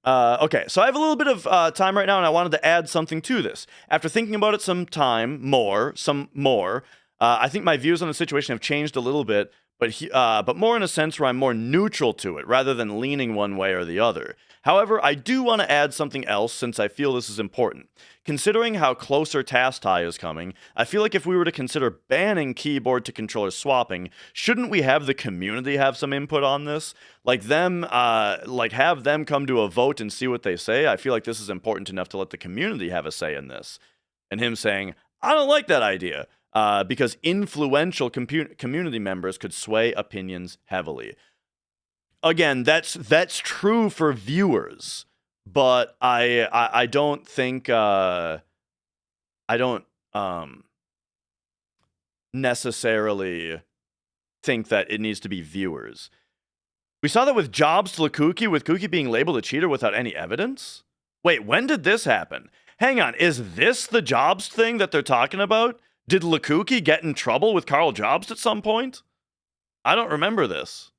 Okay, so I have a little bit of time right now, and I wanted to add something to this. After thinking about it some more, I think my views on the situation have changed a little bit, but more in a sense where I'm more neutral to it, rather than leaning one way or the other. However, I do want to add something else since I feel this is important. Considering how closer task tie is coming, I feel like if we were to consider banning keyboard to controller swapping, shouldn't we have the community have some input on this? Like have them come to a vote and see what they say. I feel like this is important enough to let the community have a say in this. And him saying, I don't like that idea, because influential community members could sway opinions heavily. Again, that's true for viewers, but I don't think I don't necessarily think that it needs to be viewers. We saw that with jobs to Lukuki, with Kuki being labeled a cheater without any evidence. Wait, when did this happen? Hang on, is this the Jobs thing that they're talking about? Did Lukuki get in trouble with Carl Jobs at some point? I don't remember this.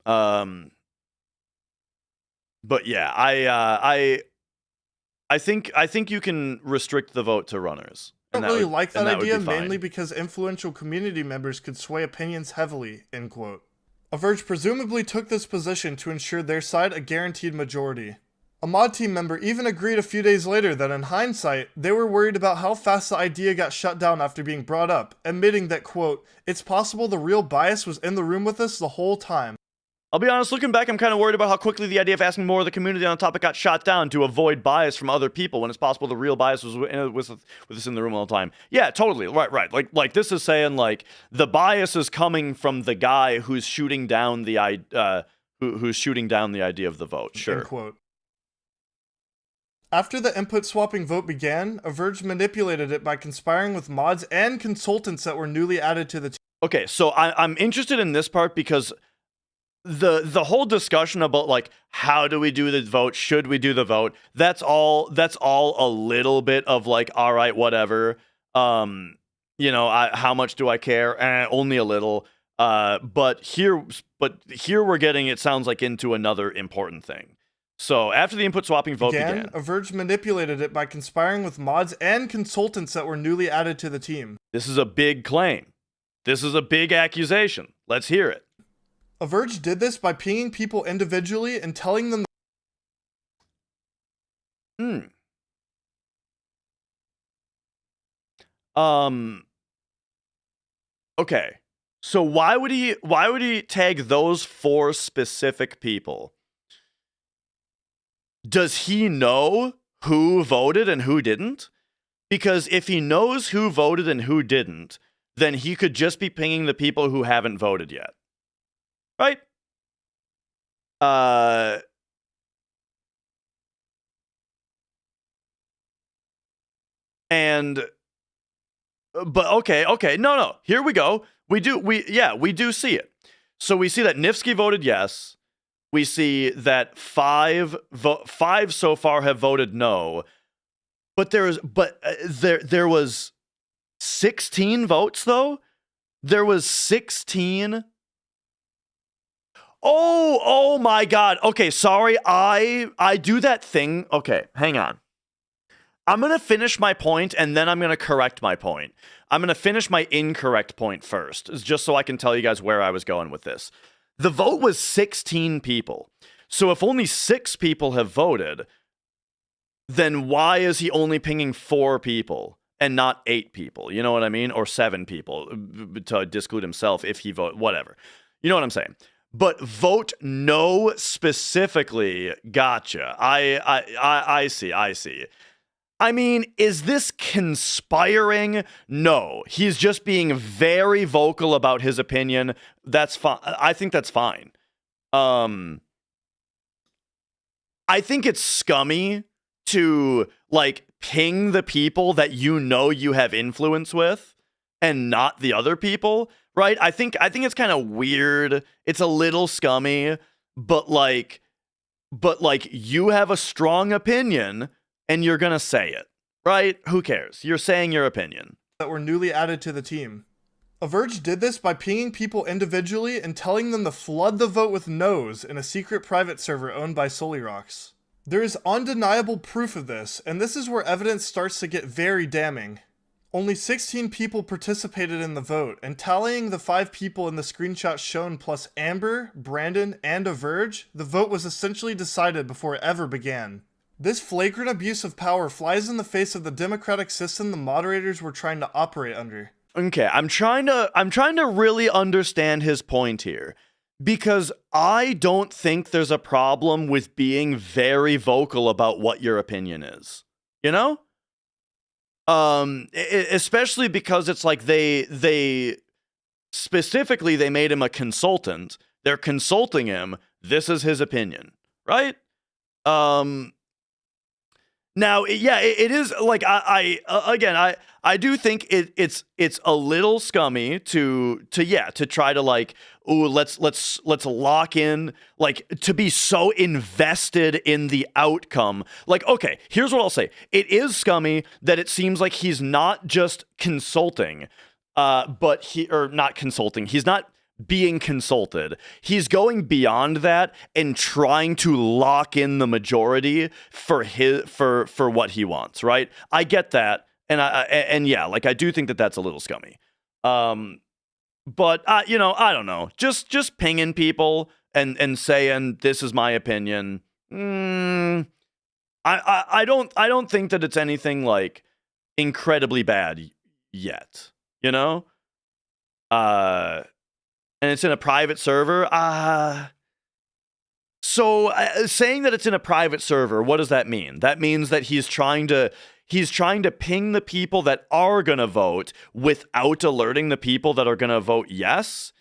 But yeah, I think you can restrict the vote to runners. I don't really like that idea, would be fine. mainly because influential community members could sway opinions heavily, end quote. Averge presumably took this position to ensure their side a guaranteed majority. A mod team member even agreed a few days later that in hindsight, they were worried about how fast the idea got shut down after being brought up, admitting that, quote, it's possible the real bias was in the room with us the whole time. I'll be honest, looking back, I'm kind of worried about how quickly the idea of asking more of the community on the topic got shot down to avoid bias from other people when it's possible the real bias was with us in the room all the time. Yeah, totally. Right. Like this is saying, like, the bias is coming from the guy who's shooting down the who's shooting down the idea of the vote. Sure. End quote. After the input swapping vote began, Averge manipulated it by conspiring with mods and consultants that were newly added to the team. Okay, so I'm interested in this part because the whole discussion about like how do we do the vote, should we do the vote, that's all a little bit of like, all right, whatever, how much do I care? Only a little. But here we're getting, it sounds like, into another important thing. So after the input swapping vote began, Averge manipulated it by conspiring with mods and consultants that were newly added to the team. This is a big claim. This is a big accusation. Let's hear it. Averge did this by pinging people individually and telling them. Okay. So why would he tag those 4 specific people? Does he know who voted and who didn't? Because if he knows who voted and who didn't, then he could just be pinging the people who haven't voted yet. Right? But okay. No. Here we go. We do see it. So we see that Niftski voted yes. We see that 5 so far have voted no. But there was 16 votes though. There was 16. Oh my God. Okay, sorry. I do that thing. Okay, hang on. I'm going to finish my point and then I'm going to correct my point. I'm going to finish my incorrect point first, just so I can tell you guys where I was going with this. The vote was 16 people. So if only 6 people have voted, then why is he only pinging 4 people and not 8 people? You know what I mean? Or 7 people to disclude himself if he vote, whatever. You know what I'm saying? But vote no specifically. Gotcha. I see. I mean, is this conspiring? No. He's just being very vocal about his opinion. That's fine. I think that's fine. I think it's scummy to like ping the people that you know you have influence with and not the other people, right? I think it's kind of weird. It's a little scummy, but like but like you have a strong opinion and you're gonna say it, right? Who cares? You're saying your opinion. That were newly added to the team. Averge did this by pinging people individually and telling them to flood the vote with no's in a secret private server owned by Solirox. There is undeniable proof of this, and this is where evidence starts to get very damning. Only 16 people participated in the vote, and tallying the 5 people in the screenshot shown plus Amber, Brandon, and Averge, the vote was essentially decided before it ever began. This flagrant abuse of power flies in the face of the democratic system the moderators were trying to operate under. Okay, I'm trying to really understand his point here, because I don't think there's a problem with being very vocal about what your opinion is. You know? Especially because it's like they specifically they made him a consultant. They're consulting him. This is his opinion, right? Now, yeah, it is like I do think it's a little scummy to try to like, ooh, let's lock in, like, to be so invested in the outcome. Like, okay, here's what I'll say. It is scummy that it seems like he's not just consulting, not consulting. He's not being consulted. He's going beyond that and trying to lock in the majority for what he wants, right? I get that. And yeah, like I do think that that's a little scummy. But I don't know. Just pinging people and saying this is my opinion. I don't think that it's anything like incredibly bad yet, you know? And it's in a private server. So saying that it's in a private server, what does that mean? That means that he's trying to ping the people that are going to vote without alerting the people that are going to vote yes,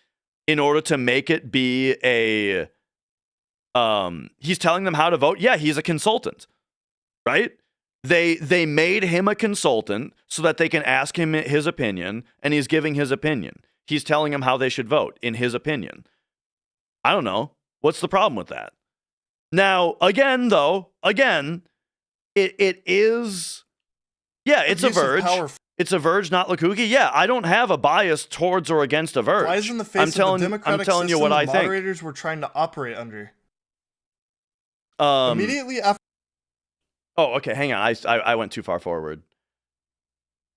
in order to make it be a he's telling them how to vote. Yeah, he's a consultant. Right? They made him a consultant so that they can ask him his opinion, and he's giving his opinion. He's telling them how they should vote, in his opinion. I don't know. What's the problem with that? Now, again, it is... Yeah, it's Averge. It's Averge, not Lukuki. Yeah, I don't have a bias towards or against Averge. Flies in the face of the democratic I'm telling you what system I the think. moderators were trying to operate under. Immediately after... Oh, okay, hang on. I went too far forward.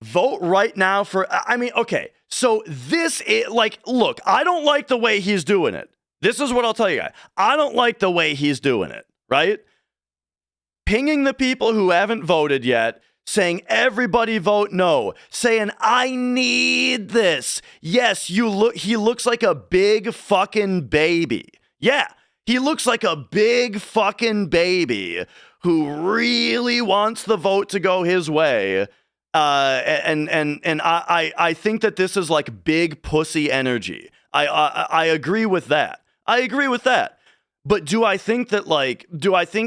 Vote right now for... I mean, okay. So this is... Like, look, I don't like the way he's doing it. This is what I'll tell you guys. I don't like the way he's doing it, right? Pinging the people who haven't voted yet, saying everybody vote no, saying I need this. Yes, he looks like a big fucking baby. Yeah, he looks like a big fucking baby who really wants the vote to go his way. And I think that this is like big pussy energy. I agree with that. I agree with that. But do I think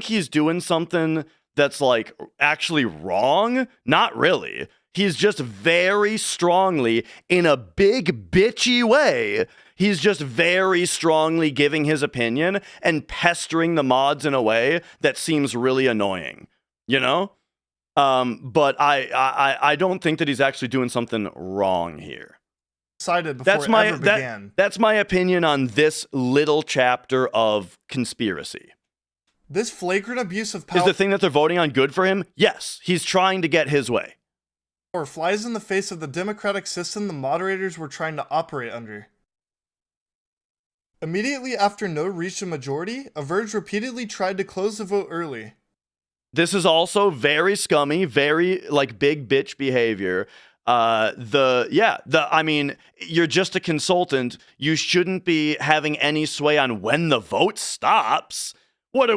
he's doing something that's like actually wrong? Not really. He's just very strongly, in a big bitchy way, he's just very strongly giving his opinion and pestering the mods in a way that seems really annoying, you know? But I don't think that he's actually doing something wrong here. Decided before it ever began. That's my opinion on this little chapter of conspiracy. This flagrant abuse of power... Is the thing that they're voting on good for him? Yes, he's trying to get his way. Or flies in the face of the democratic system the moderators were trying to operate under. Immediately after no reached a majority, Averge repeatedly tried to close the vote early. This is also very scummy, very like big bitch behavior. I mean, you're just a consultant. You shouldn't be having any sway on when the vote stops. What?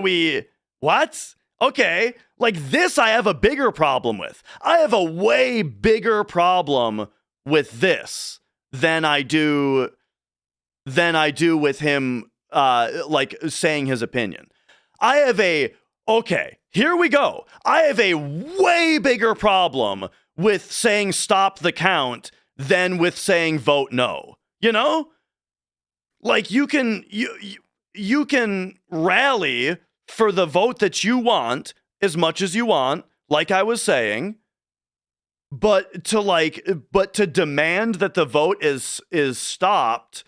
Okay, like this I have a bigger problem with. I have a way bigger problem with this than I do with him like saying his opinion. Okay, here we go. I have a way bigger problem with saying stop the count than with saying vote no. You know? Like you can rally for the vote that you want as much as you want, like I was saying, but to demand that the vote is stopped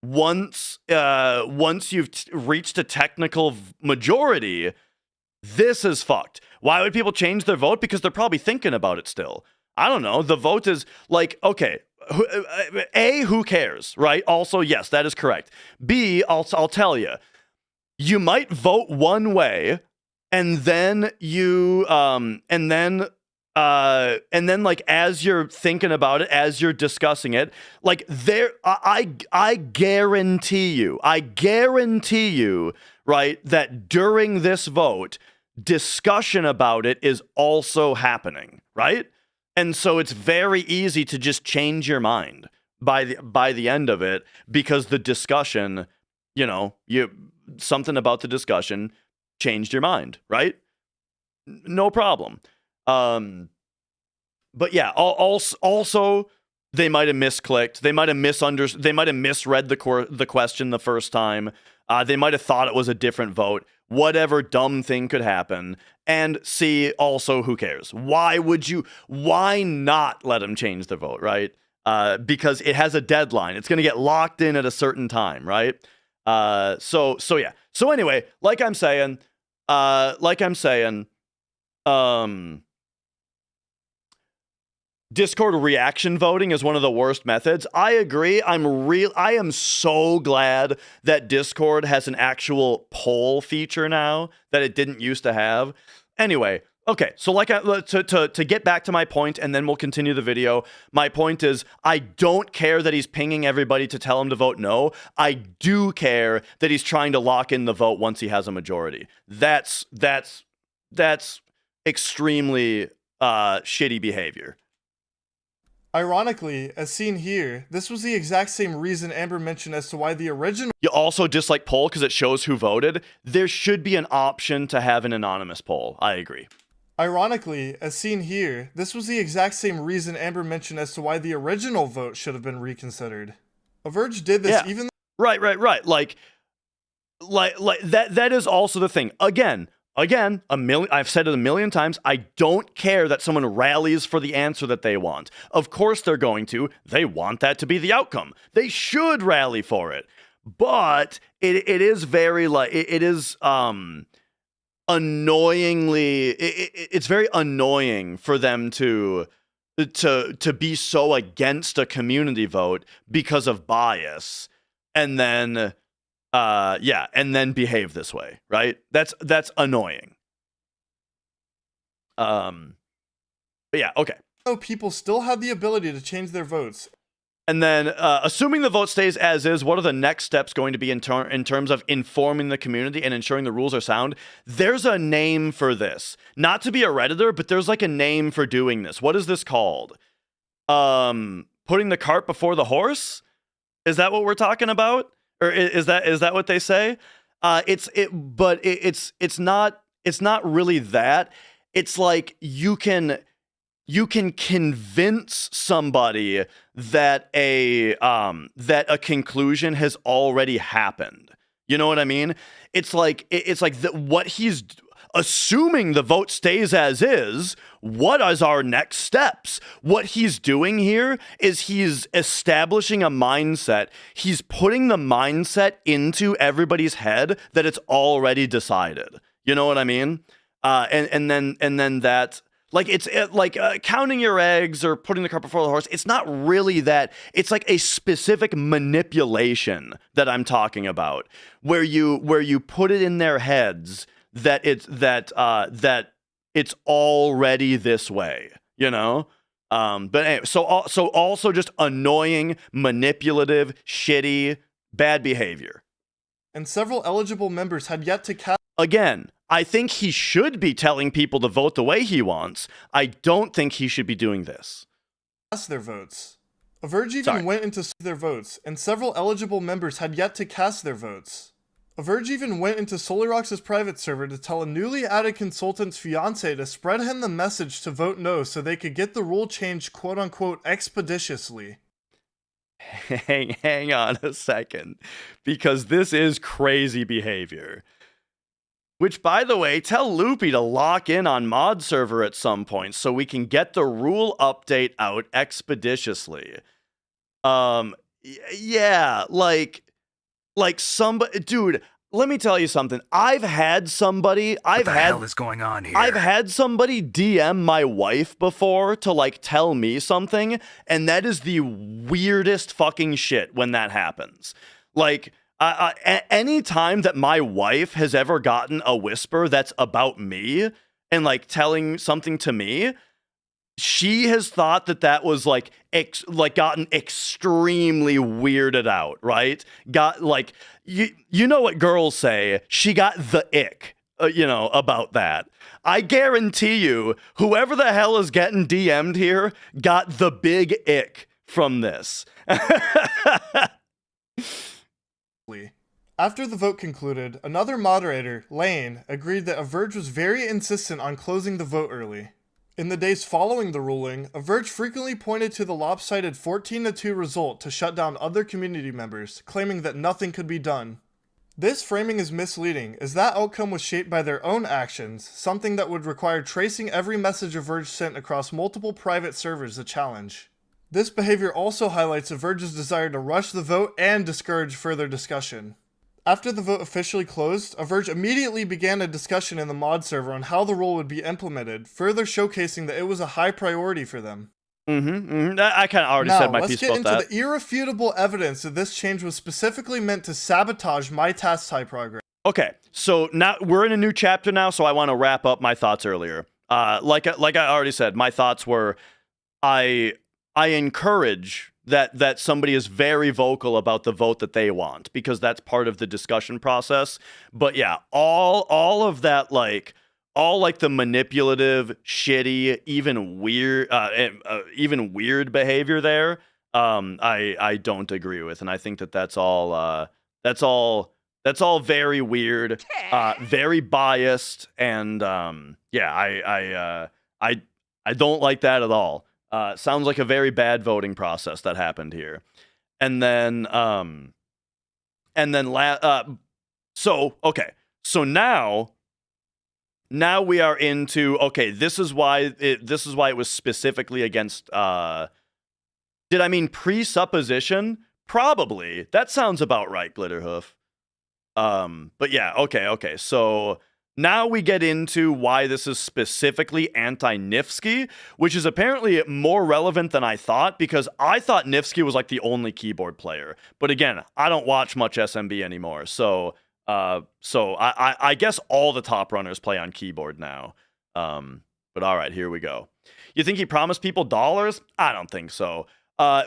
once you've reached a technical majority, this is fucked. Why would people change their vote? Because they're probably thinking about it still. I don't know. The vote is like, okay, who cares, right? Also, yes, that is correct. B, I'll tell you, you might vote one way, and then you and then like as you're thinking about it, as you're discussing it, like I guarantee you, right, that during this vote, discussion about it is also happening, right? And so it's very easy to just change your mind by the end of it, because the discussion, something about the discussion changed your mind, right? No problem. But yeah, also they might have misclicked. They might have They might have misread the question the first time. They might have thought it was a different vote. Whatever dumb thing could happen. And C, also, who cares? Why not let them change their vote, right? Because it has a deadline. It's going to get locked in at a certain time, right? So yeah. So anyway, like I'm saying, Discord reaction voting is one of the worst methods. I agree. I am so glad that Discord has an actual poll feature now that it didn't used to have. Anyway, okay, so to get back to my point, and then we'll continue the video. My point is, I don't care that he's pinging everybody to tell him to vote no. I do care that he's trying to lock in the vote once he has a majority. That's extremely shitty behavior. Ironically, as seen here, this was the exact same reason Amber mentioned as to why the original You also dislike poll because it shows who voted. There should be an option to have an anonymous poll. I agree. Ironically, as seen here, this was the exact same reason Amber mentioned as to why the original vote should have been reconsidered. Averge did this even Right. Like that is also the thing. Again, I've said it a million times, I don't care that someone rallies for the answer that they want. Of course they're going to. They want that to be the outcome. They should rally for it. But it is very annoyingly it's very annoying for them to be so against a community vote because of bias, and then and then behave this way, right? That's annoying. But yeah, okay. though people still have the ability to change their votes. And then, assuming the vote stays as is, what are the next steps going to be in terms of informing the community and ensuring the rules are sound? There's a name for this. Not to be a Redditor, but there's like a name for doing this. What is this called? Putting the cart before the horse? Is that what we're talking about? Or is that what they say? It's not really that. It's like you can convince somebody that a conclusion has already happened. You know what I mean? It's like what he's assuming the vote stays as is. What is our next steps? What he's doing here is he's establishing a mindset. He's putting the mindset into everybody's head that it's already decided. You know what I mean? And then that. Like, it's like counting your eggs or putting the cart before the horse. It's not really that. It's like a specific manipulation that I'm talking about, where you put it in their heads that it's already this way, you know. But anyway, so also just annoying, manipulative, shitty, bad behavior. And several eligible members had yet to cast. Again, I think he should be telling people to vote the way he wants. I don't think he should be doing this. Their votes. Averge even went into their votes, and several eligible members had yet to cast their votes. Averge even went into SolarRox's private server to tell a newly added consultant's fiance to spread him the message to vote no so they could get the rule changed quote-unquote expeditiously. Hang on a second, because this is crazy behavior. Which, by the way, tell Loopy to lock in on mod server at some point so we can get the rule update out expeditiously. Yeah, like somebody, dude. Let me tell you something. I've had somebody hell is going on here? I've had somebody DM my wife before to like tell me something, and that is the weirdest fucking shit when that happens. Like, any time that my wife has ever gotten a whisper that's about me and like telling something to me, she has thought that was like gotten extremely weirded out, right? Got like you know what girls say? She got the ick, about that. I guarantee you, whoever the hell is getting DM'd here got the big ick from this. After the vote concluded, another moderator, Lane, agreed that Averge was very insistent on closing the vote early. In the days following the ruling, Averge frequently pointed to the lopsided 14-2 result to shut down other community members, claiming that nothing could be done. This framing is misleading, as that outcome was shaped by their own actions, something that would require tracing every message Averge sent across multiple private servers a challenge. This behavior also highlights Averge's desire to rush the vote and discourage further discussion. After the vote officially closed, Averge immediately began a discussion in the mod server on how the rule would be implemented, further showcasing that it was a high priority for them. I kind of already said my piece about that. Now, let's get into the irrefutable evidence that this change was specifically meant to sabotage my task type progress. Okay, so now we're in a new chapter now, so I want to wrap up my thoughts earlier. Like I already said, my thoughts were, I encourage that somebody is very vocal about the vote that they want, because that's part of the discussion process. But yeah, all of that, all the manipulative, shitty, even weird behavior there, I don't agree with, and I think that's all very weird, very biased, and I don't like that at all. Sounds like a very bad voting process that happened here. And then so now we are into, this is why it was specifically against, did I mean presupposition? Probably. That sounds about right, Glitterhoof. But yeah, okay. So now we get into why this is specifically anti-Niftski, which is apparently more relevant than I thought, because I thought Niftski was like the only keyboard player. But again, I don't watch much SMB anymore, so I guess all the top runners play on keyboard now. But all right, here we go. You think he promised people dollars? I don't think so.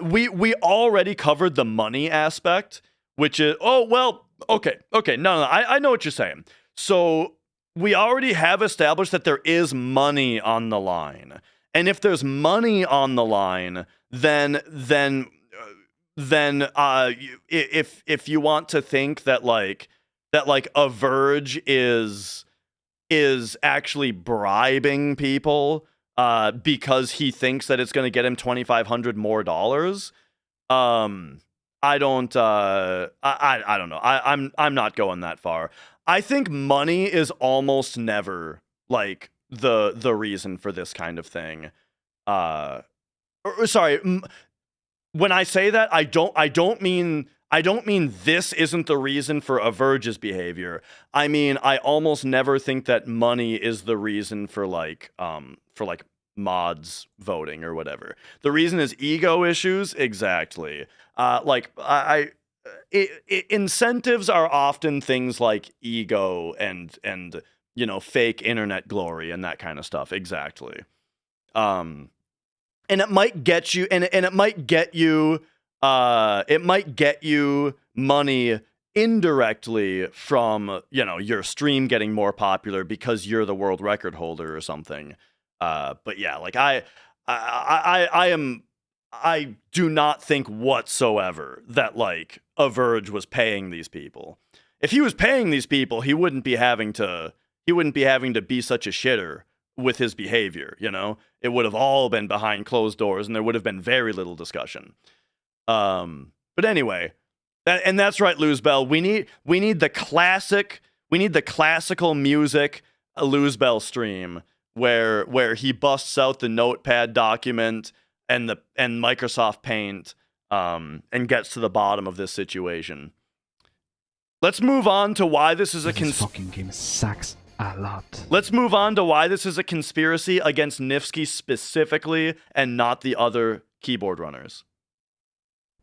We already covered the money aspect, which is, okay, no, I know what you're saying. So we already have established that there is money on the line. And if there's money on the line, then if you want to think that Averge is actually bribing people because he thinks that it's going to get him $2,500 more dollars, I don't know. I'm not going that far. I think money is almost never the reason for this kind of thing. Sorry, when I say that, I don't mean this isn't the reason for Averge's behavior. I mean, I almost never think that money is the reason for mods voting or whatever. The reason is ego issues. Exactly. Incentives are often things like ego and fake internet glory and that kind of stuff. Exactly. And it might get you, and it might get you money indirectly from your stream getting more popular because you're the world record holder or something. But yeah, I do not think whatsoever that Averge was paying these people. If he was paying these people, he wouldn't be having to be such a shitter with his behavior, It would have all been behind closed doors and there would have been very little discussion. But anyway, that's right, Luzbel. We need the classic We need the classical music Lose Bell stream where he busts out the Notepad document and Microsoft Paint and gets to the bottom of this situation. Let's move on to why this is a fucking game sucks a lot. Let's move on to why this is a conspiracy against Niftski specifically and not the other keyboard runners.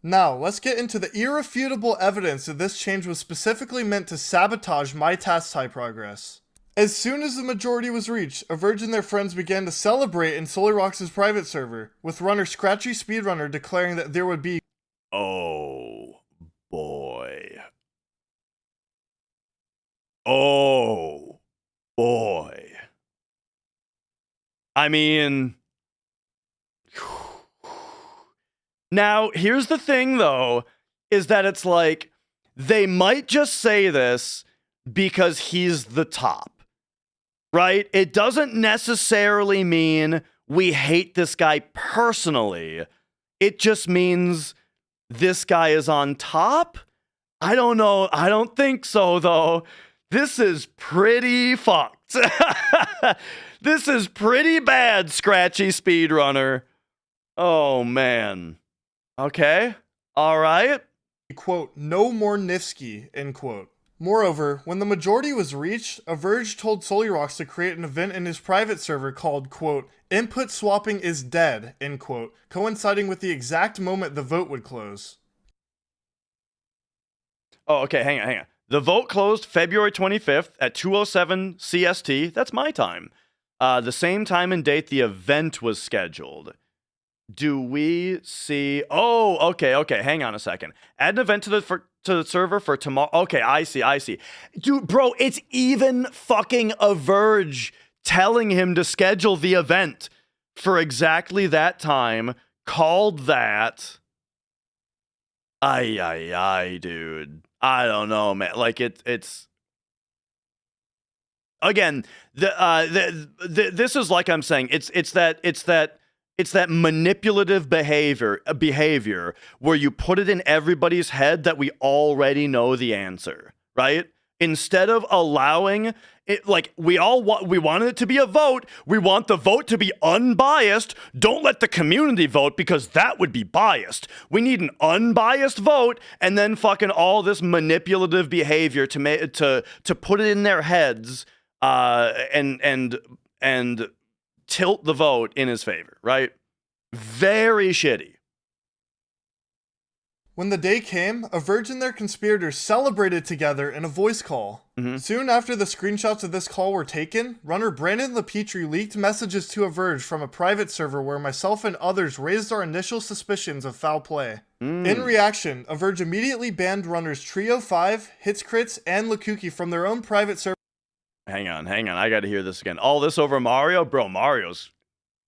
Now, let's get into the irrefutable evidence that this change was specifically meant to sabotage my task type progress. As soon as the majority was reached, Averge and their friends began to celebrate in SolarRox's private server, with runner Scratchy Speedrunner declaring that there would be Oh boy. Oh boy. I mean, now here's the thing though, is that it's like they might just say this because he's the top, right? It doesn't necessarily mean we hate this guy personally. It just means this guy is on top. I don't know. I don't think so though. This is pretty fucked. This is pretty bad, Scratchy Speedrunner. Oh, man. Okay. All right. quote, no more Niftski, end quote. Moreover, when the majority was reached, Averge told SolarRox to create an event in his private server called, quote, input swapping is dead, end quote, coinciding with the exact moment the vote would close. Oh, okay, hang on. The vote closed February 25th at 2:07 CST. That's my time. The same time and date the event was scheduled. Do we see... Oh, okay. Hang on a second. Add an event to the server for tomorrow. Okay, I see. Dude, bro, it's even fucking Averge telling him to schedule the event for exactly that time. Called that. Ay, dude. I don't know, man. Like it's again. This is like I'm saying. It's that manipulative behavior where you put it in everybody's head that we already know the answer, right? Instead of allowing it, like we wanted it to be a vote. We want the vote to be unbiased. Don't let the community vote because that would be biased. We need an unbiased vote, and then fucking all this manipulative behavior to put it in their heads, and tilt the vote in his favor, right? Very shitty. When the day came, Averge and their conspirators celebrated together in a voice call. Mm-hmm. Soon after the screenshots of this call were taken, runner Brandon LePetri leaked messages to Averge from a private server where myself and others raised our initial suspicions of foul play. In reaction, Averge immediately banned runners Trio 5, Hits Crits, and Lakuki from their own private server. Hang on. I gotta hear this again. All this over Mario? Bro,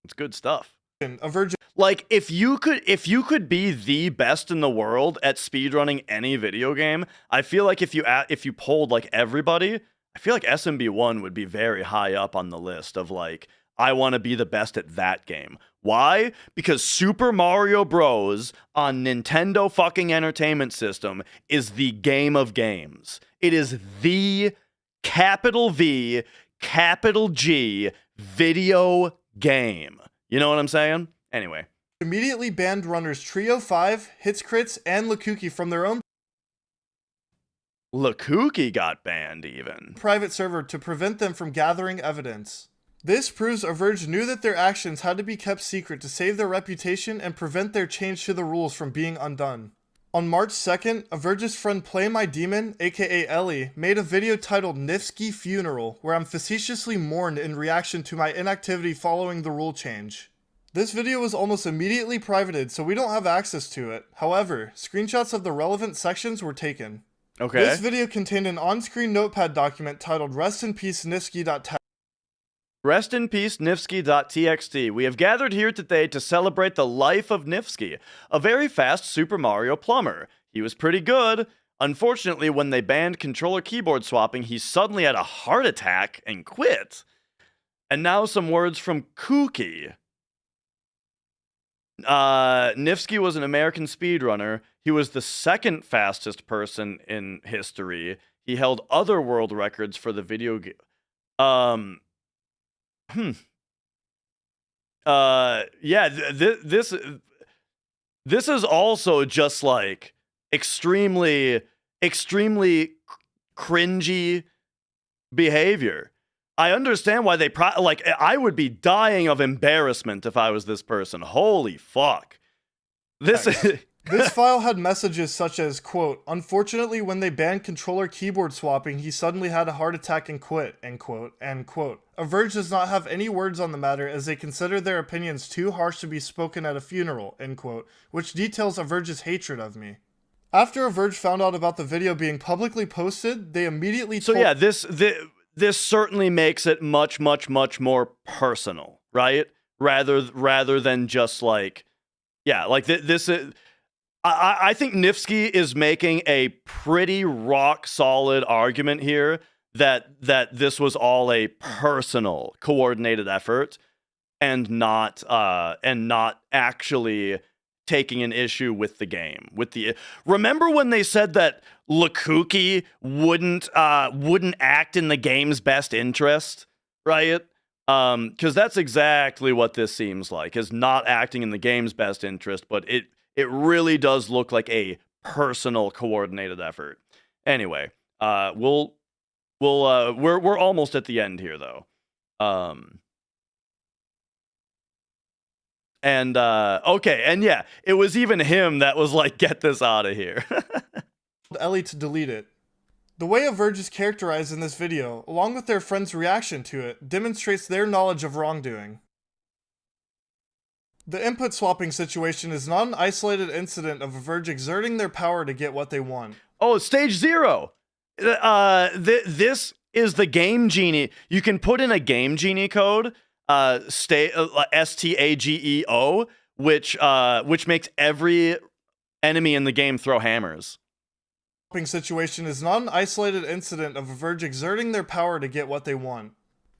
it's good stuff. Averge Like, if you could be the best in the world at speedrunning any video game, I feel like if you polled, like, everybody, I feel like SMB1 would be very high up on the list of, like, I want to be the best at that game. Why? Because Super Mario Bros. On Nintendo fucking Entertainment System is the game of games. It is the capital V, capital G video game. You know what I'm saying? Anyway. immediately banned runners Trio 5, Hits Crits, and Lakuki from their own Lakuki got banned even. private server to prevent them from gathering evidence. This proves Averge knew that their actions had to be kept secret to save their reputation and prevent their change to the rules from being undone. On March 2nd, Averge's friend Play My Demon, aka Ellie, made a video titled Niftski Funeral, where I'm facetiously mourned in reaction to my inactivity following the rule change. This video was almost immediately privated, so we don't have access to it. However, screenshots of the relevant sections were taken. Okay. This video contained an on-screen notepad document titled Rest in Peace Niftski.txt. Rest in peace, Niftski.txt. We have gathered here today to celebrate the life of Niftski, a very fast Super Mario plumber. He was pretty good. Unfortunately, when they banned controller keyboard swapping, he suddenly had a heart attack and quit. And now some words from Kooky. Niftski was an American speedrunner. He was the second fastest person in history. He held other world records for the video game. Yeah, this is also just like extremely cringy behavior. I understand why they like. I would be dying of embarrassment if I was this person. Holy fuck! This This file had messages such as, quote, "Unfortunately, when they banned controller keyboard swapping, he suddenly had a heart attack and quit," end quote, end quote. Averge does not have any words on the matter as they consider their opinions too harsh to be spoken at a funeral, end quote, which details Averge's hatred of me. After Averge found out about the video being publicly posted, they immediately So yeah, this certainly makes it much more personal, right? Rather than just like, yeah, like this is. I think Niftski is making a pretty rock solid argument here that this was all a personal coordinated effort and not actually taking an issue with the game. Remember when they said that Lakuki wouldn't act in the game's best interest, right? Because that's exactly what this seems like, is not acting in the game's best interest, but it really does look like a personal coordinated effort. Anyway, we're almost at the end here though. Okay, and yeah, it was even him that was like, "Get this out of here." Ellie to delete it. The way Averge is characterized in this video, along with their friend's reaction to it, demonstrates their knowledge of wrongdoing. The input swapping situation is not an isolated incident of Averge exerting their power to get what they want. Oh, stage 0. This is the Game Genie. You can put in a Game Genie code, STAGEO, which makes every enemy in the game throw hammers. The situation is not an isolated incident of Averge exerting their power to get what they want.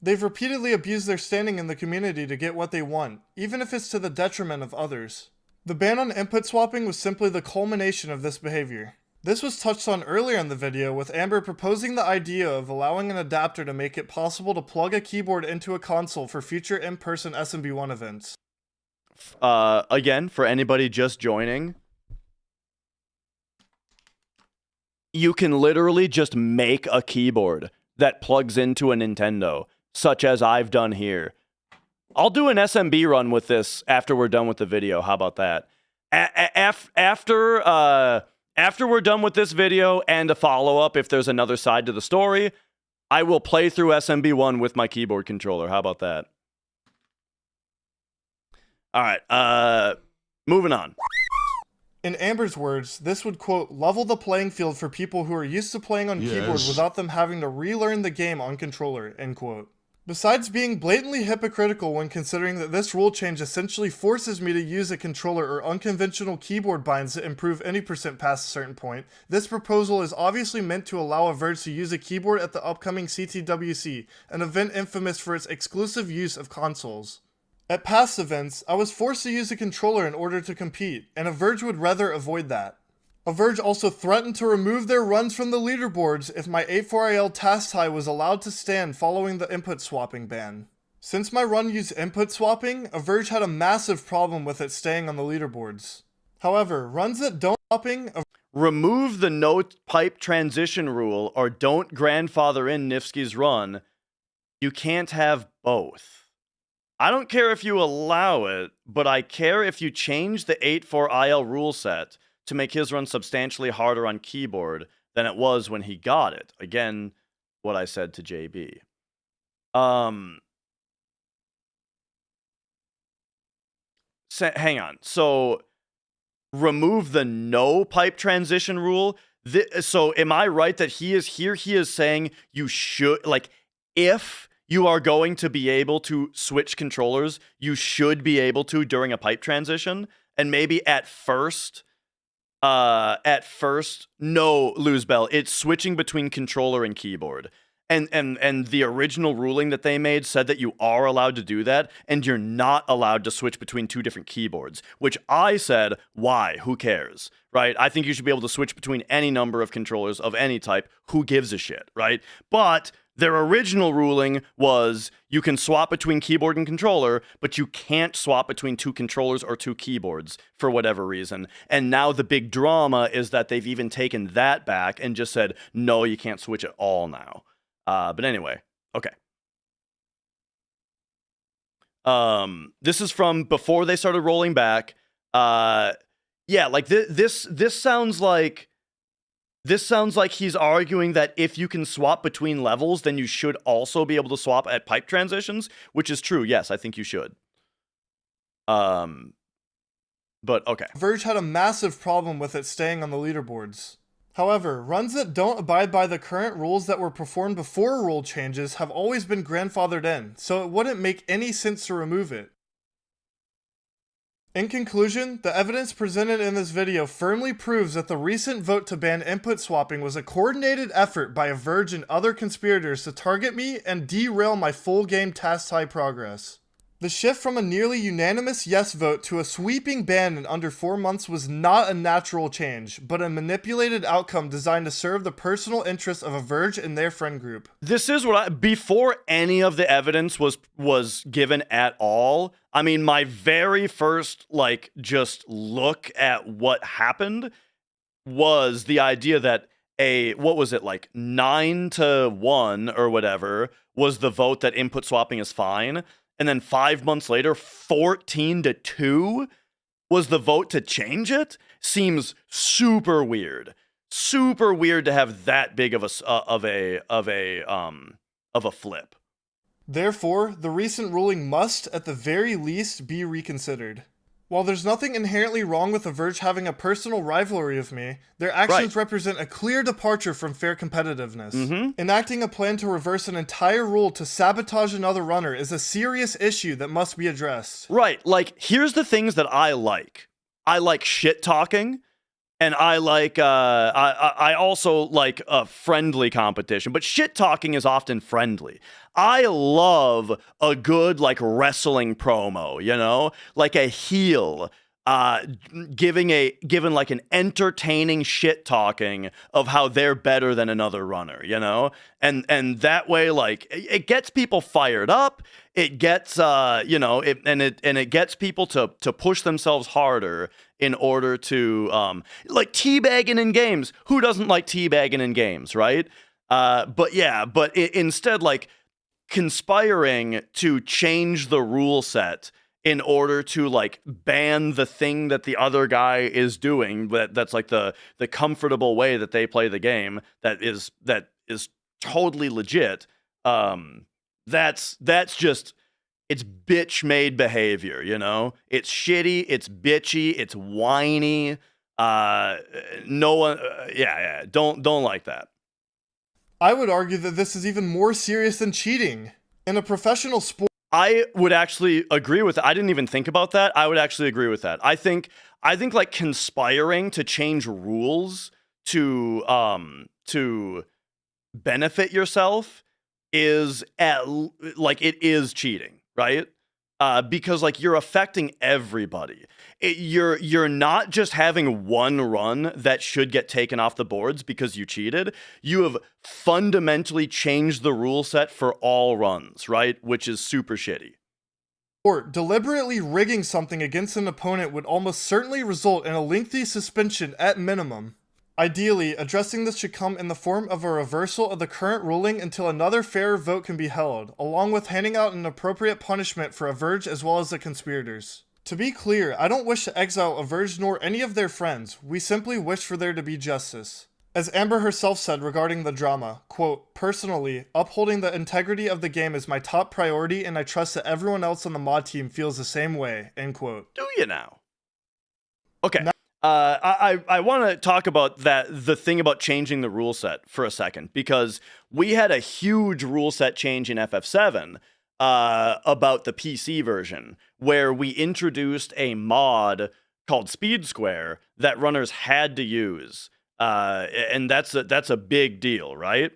They've repeatedly abused their standing in the community to get what they want, even if it's to the detriment of others. The ban on input swapping was simply the culmination of this behavior. This was touched on earlier in the video, with Amber proposing the idea of allowing an adapter to make it possible to plug a keyboard into a console for future in-person SMB1 events. Again, for anybody just joining, you can literally just make a keyboard that plugs into a Nintendo, such as I've done here. I'll do an SMB run with this after we're done with the video. How about that? After we're done with this video and a follow-up, if there's another side to the story, I will play through SMB1 with my keyboard controller. How about that? All right, moving on. In Amber's words, this would, quote, "level the playing field for people who are used to playing on keyboard without them having to relearn the game on controller," end quote. Besides being blatantly hypocritical when considering that this rule change essentially forces me to use a controller or unconventional keyboard binds to improve any percent past a certain point, this proposal is obviously meant to allow Averge to use a keyboard at the upcoming CTWC, an event infamous for its exclusive use of consoles. At past events, I was forced to use a controller in order to compete, and Averge would rather avoid that. Averge also threatened to remove their runs from the leaderboards if my 8-4IL task tie was allowed to stand following the input swapping ban. Since my run used input swapping, Averge had a massive problem with it staying on the leaderboards. However, runs that don't swapping... Remove the no pipe transition rule or don't grandfather in Niftski's run. You can't have both. I don't care if you allow it, but I care if you change the 8-4IL rule set to make his run substantially harder on keyboard than it was when he got it. Again, what I said to JB. Hang on. So, remove the no pipe transition rule. So, am I right that he is saying you should, like, if you are going to be able to switch controllers, you should be able to during a pipe transition, and maybe at first, no, Lose Bell, it's switching between controller and keyboard. And the original ruling that they made said that you are allowed to do that, and you're not allowed to switch between 2 different keyboards, which I said, why? Who cares, right? I think you should be able to switch between any number of controllers of any type. Who gives a shit, right? But their original ruling was you can swap between keyboard and controller, but you can't swap between 2 controllers or 2 keyboards for whatever reason. And now the big drama is that they've even taken that back and just said, no, you can't switch at all now. But anyway, okay. This is from before they started rolling back. Yeah, like this sounds like he's arguing that if you can swap between levels, then you should also be able to swap at pipe transitions, which is true. Yes, I think you should. But okay. Averge had a massive problem with it staying on the leaderboards. However, runs that don't abide by the current rules that were performed before rule changes have always been grandfathered in, so it wouldn't make any sense to remove it. In conclusion, the evidence presented in this video firmly proves that the recent vote to ban input swapping was a coordinated effort by Averge and other conspirators to target me and derail my full game task tie progress. The shift from a nearly unanimous yes vote to a sweeping ban in under 4 months was not a natural change, but a manipulated outcome designed to serve the personal interests of Averge and their friend group. This is what before any of the evidence was given at all, I mean, my very first, like, just look at what happened was the idea that what was it, like 9-1 or whatever was the vote that input swapping is fine. And then 5 months later, 14-2 was the vote to change it. Seems super weird. Super weird to have that big of a flip. Therefore, the recent ruling must, at the very least, be reconsidered. While there's nothing inherently wrong with Averge having a personal rivalry with me, their actions represent a clear departure from fair competitiveness. Enacting a plan to reverse an entire rule to sabotage another runner is a serious issue that must be addressed. Right, like, here's the things that I like. I like shit talking, and I like, I also like a friendly competition, but shit talking is often friendly. I love a good, like, wrestling promo, you know? Like a heel, giving like an entertaining shit talking of how they're better than another runner, you know? And that way, like, it gets people fired up. It gets, you know, it gets people to push themselves harder in order to, like, teabagging in games. Who doesn't like teabagging in games, right? But yeah, but instead, like, conspiring to change the rule set in order to, like, ban the thing that the other guy is doing, that's like the comfortable way that they play the game, that is totally legit. That's just, it's bitch made behavior, you know? It's shitty, it's bitchy, it's whiny. No one, don't like that. I would argue that this is even more serious than cheating. In a professional sport, I would actually agree with that. I didn't even think about that. I would actually agree with that. I think like conspiring to change rules to benefit yourself is it is cheating, right? Because, like, you're affecting everybody. You're not just having one run that should get taken off the boards because you cheated. You have fundamentally changed the rule set for all runs, right? Which is super shitty. Or deliberately rigging something against an opponent would almost certainly result in a lengthy suspension at minimum. Ideally, addressing this should come in the form of a reversal of the current ruling until another fair vote can be held, along with handing out an appropriate punishment for Averge as well as the conspirators. To be clear, I don't wish to exile Averge nor any of their friends, we simply wish for there to be justice. As Amber herself said regarding the drama, quote, "Personally, upholding the integrity of the game is my top priority and I trust that everyone else on the mod team feels the same way," end quote. Do you now? Okay. I want to talk about the thing about changing the rule set for a second, because we had a huge rule set change in FF7 about the PC version, where we introduced a mod called Speed Square that runners had to use, and that's a big deal, right?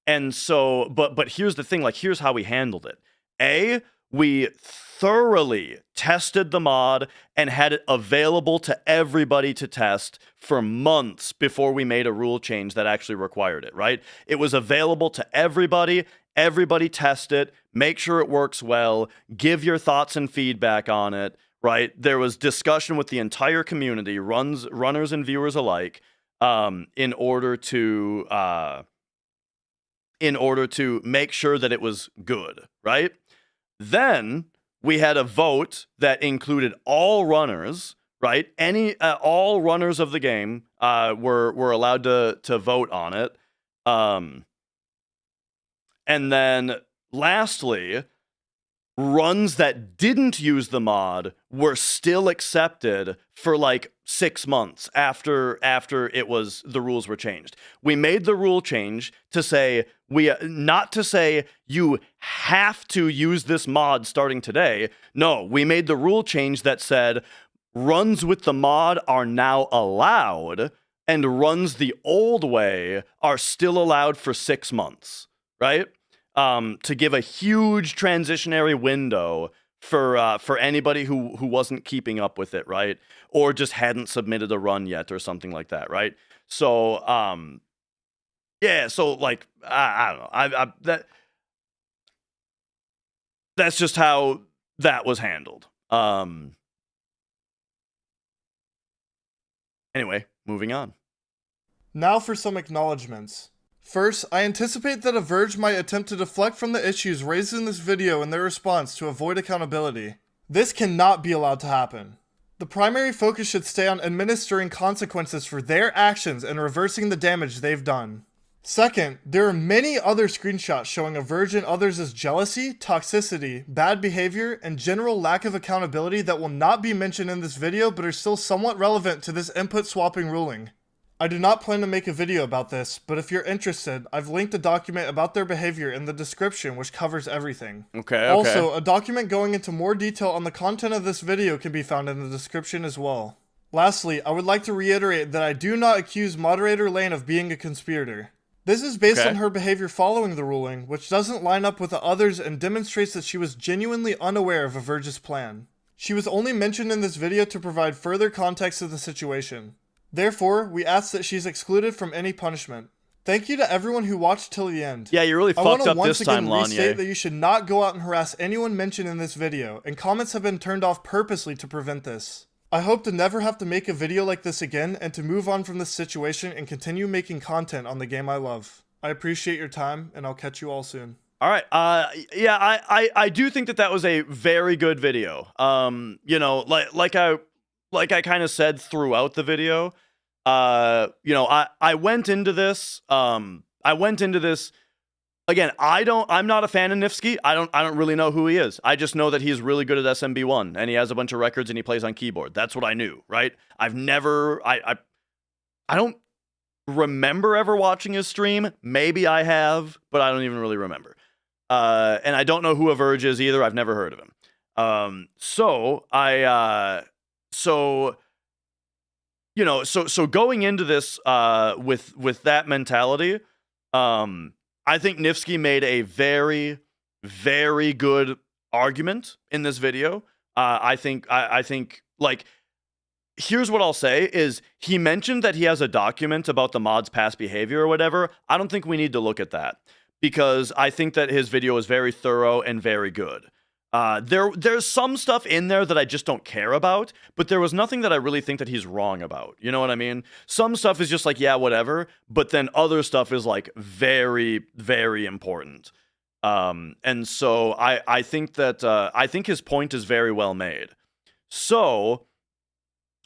And so, but here's the thing, like, here's how we handled it. We thoroughly tested the mod and had it available to everybody to test for months before we made a rule change that actually required it, right? It was available to everybody. Everybody test it, make sure it works well, give your thoughts and feedback on it, right? There was discussion with the entire community, runners and viewers alike, in order to make sure that it was good, right? Then we had a vote that included all runners, right? All runners of the game were allowed to vote on it. And then lastly, runs that didn't use the mod were still accepted for like 6 months after the rules were changed. We made the rule change to say not to say you have to use this mod starting today. No, we made the rule change that said runs with the mod are now allowed and runs the old way are still allowed for 6 months, right? To give a huge transitionary window for anybody who wasn't keeping up with it, right? Or just hadn't submitted a run yet or something like that, right? So, yeah, so like, I don't know. That's just how that was handled. Anyway, moving on. Now for some acknowledgements. First, I anticipate that Averge might attempt to deflect from the issues raised in this video in their response to avoid accountability. This cannot be allowed to happen. The primary focus should stay on administering consequences for their actions and reversing the damage they've done. Second, there are many other screenshots showing Averge and others' jealousy, toxicity, bad behavior, and general lack of accountability that will not be mentioned in this video but are still somewhat relevant to this input swapping ruling. I do not plan to make a video about this, but if you're interested, I've linked a document about their behavior in the description which covers everything. Okay. Also, a document going into more detail on the content of this video can be found in the description as well. Lastly, I would like to reiterate that I do not accuse Moderator Lane of being a conspirator. This is based on her behavior following the ruling, which doesn't line up with the others and demonstrates that she was genuinely unaware of Averge's plan. She was only mentioned in this video to provide further context to the situation. Therefore, we ask that she's excluded from any punishment. Thank you to everyone who watched till the end. Yeah, you really fucked up this time, I want to once again restate that you should not go out and harass anyone mentioned in this video, and comments have been turned off purposely to prevent this. I hope to never have to make a video like this again and to move on from this situation and continue making content on the game I love. I appreciate your time, and I'll catch you all soon. All right. Yeah, I do think that was a very good video. You know, like I kind of said throughout the video, you know, I went into this, again, I'm not a fan of Niftski. I don't really know who he is. I just know that he's really good at SMB1 and he has a bunch of records and he plays on keyboard. That's what I knew, right? I don't remember ever watching his stream. Maybe I have, but I don't even really remember. And I don't know who Averge is either. I've never heard of him. So you know, so going into this with that mentality, I think Niftski made a very, very good argument in this video. I think like, here's what I'll say is he mentioned that he has a document about the mod's past behavior or whatever. I don't think we need to look at that because I think that his video is very thorough and very good. There's some stuff in there that I just don't care about, but there was nothing that I really think that he's wrong about. You know what I mean? Some stuff is just like, yeah, whatever, but then other stuff is like very, very important. And so I think that I think his point is very well made. So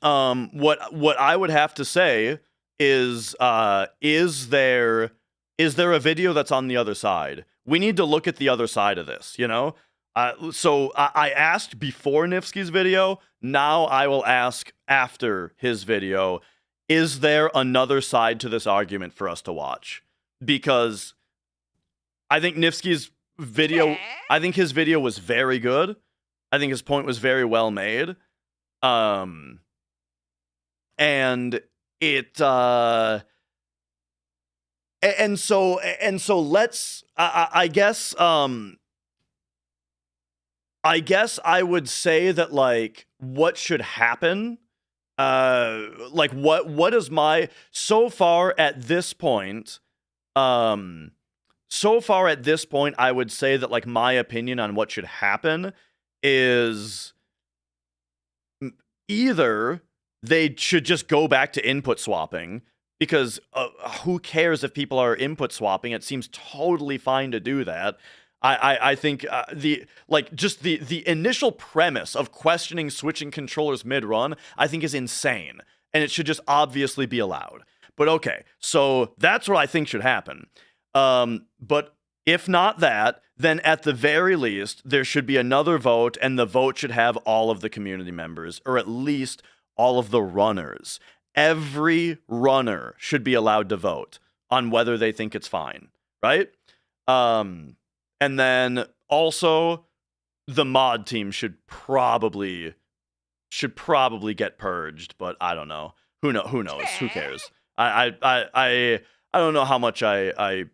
what I would have to say is there a video that's on the other side? We need to look at the other side of this, you know? So I asked before Niftski's video, now I will ask after his video, is there another side to this argument for us to watch? Because I think Niftski's video, I think his video was very good. I think his point was very well made. And it, and so let's I guess I would say that like what should happen, like what is my so far at this point, I would say that like my opinion on what should happen is either they should just go back to input swapping, because who cares if people are input swapping? It seems totally fine to do that. I think the initial premise of questioning switching controllers mid-run, I think is insane, and it should just obviously be allowed. But okay, so that's what I think should happen. But if not that, then at the very least, there should be another vote, and the vote should have all of the community members, or at least all of the runners. Every runner should be allowed to vote on whether they think it's fine, right? And then also the mod team should probably get purged, but I don't know. Who knows? Who cares? I don't know how much I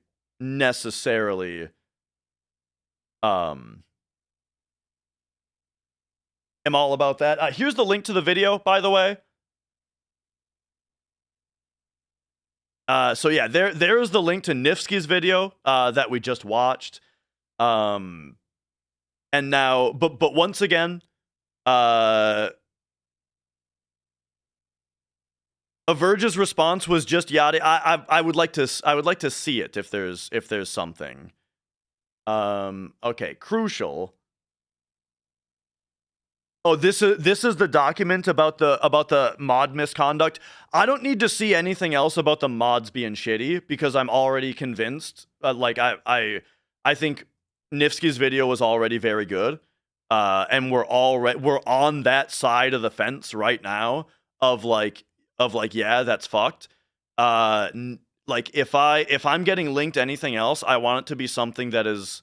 necessarily am all about that. Here's the link to the video, by the way. So yeah, there's the link to Niftski's video that we just watched. And now, but once again, Averge's response was just yada. I would like to see it if there's something. Okay, crucial. Oh, this is the document about the mod misconduct. I don't need to see anything else about the mods being shitty, because I'm already convinced. Like I think Niftski's video was already very good, and we're on that side of the fence right now of like yeah, that's fucked. Like if I'm getting linked anything else, I want it to be something that is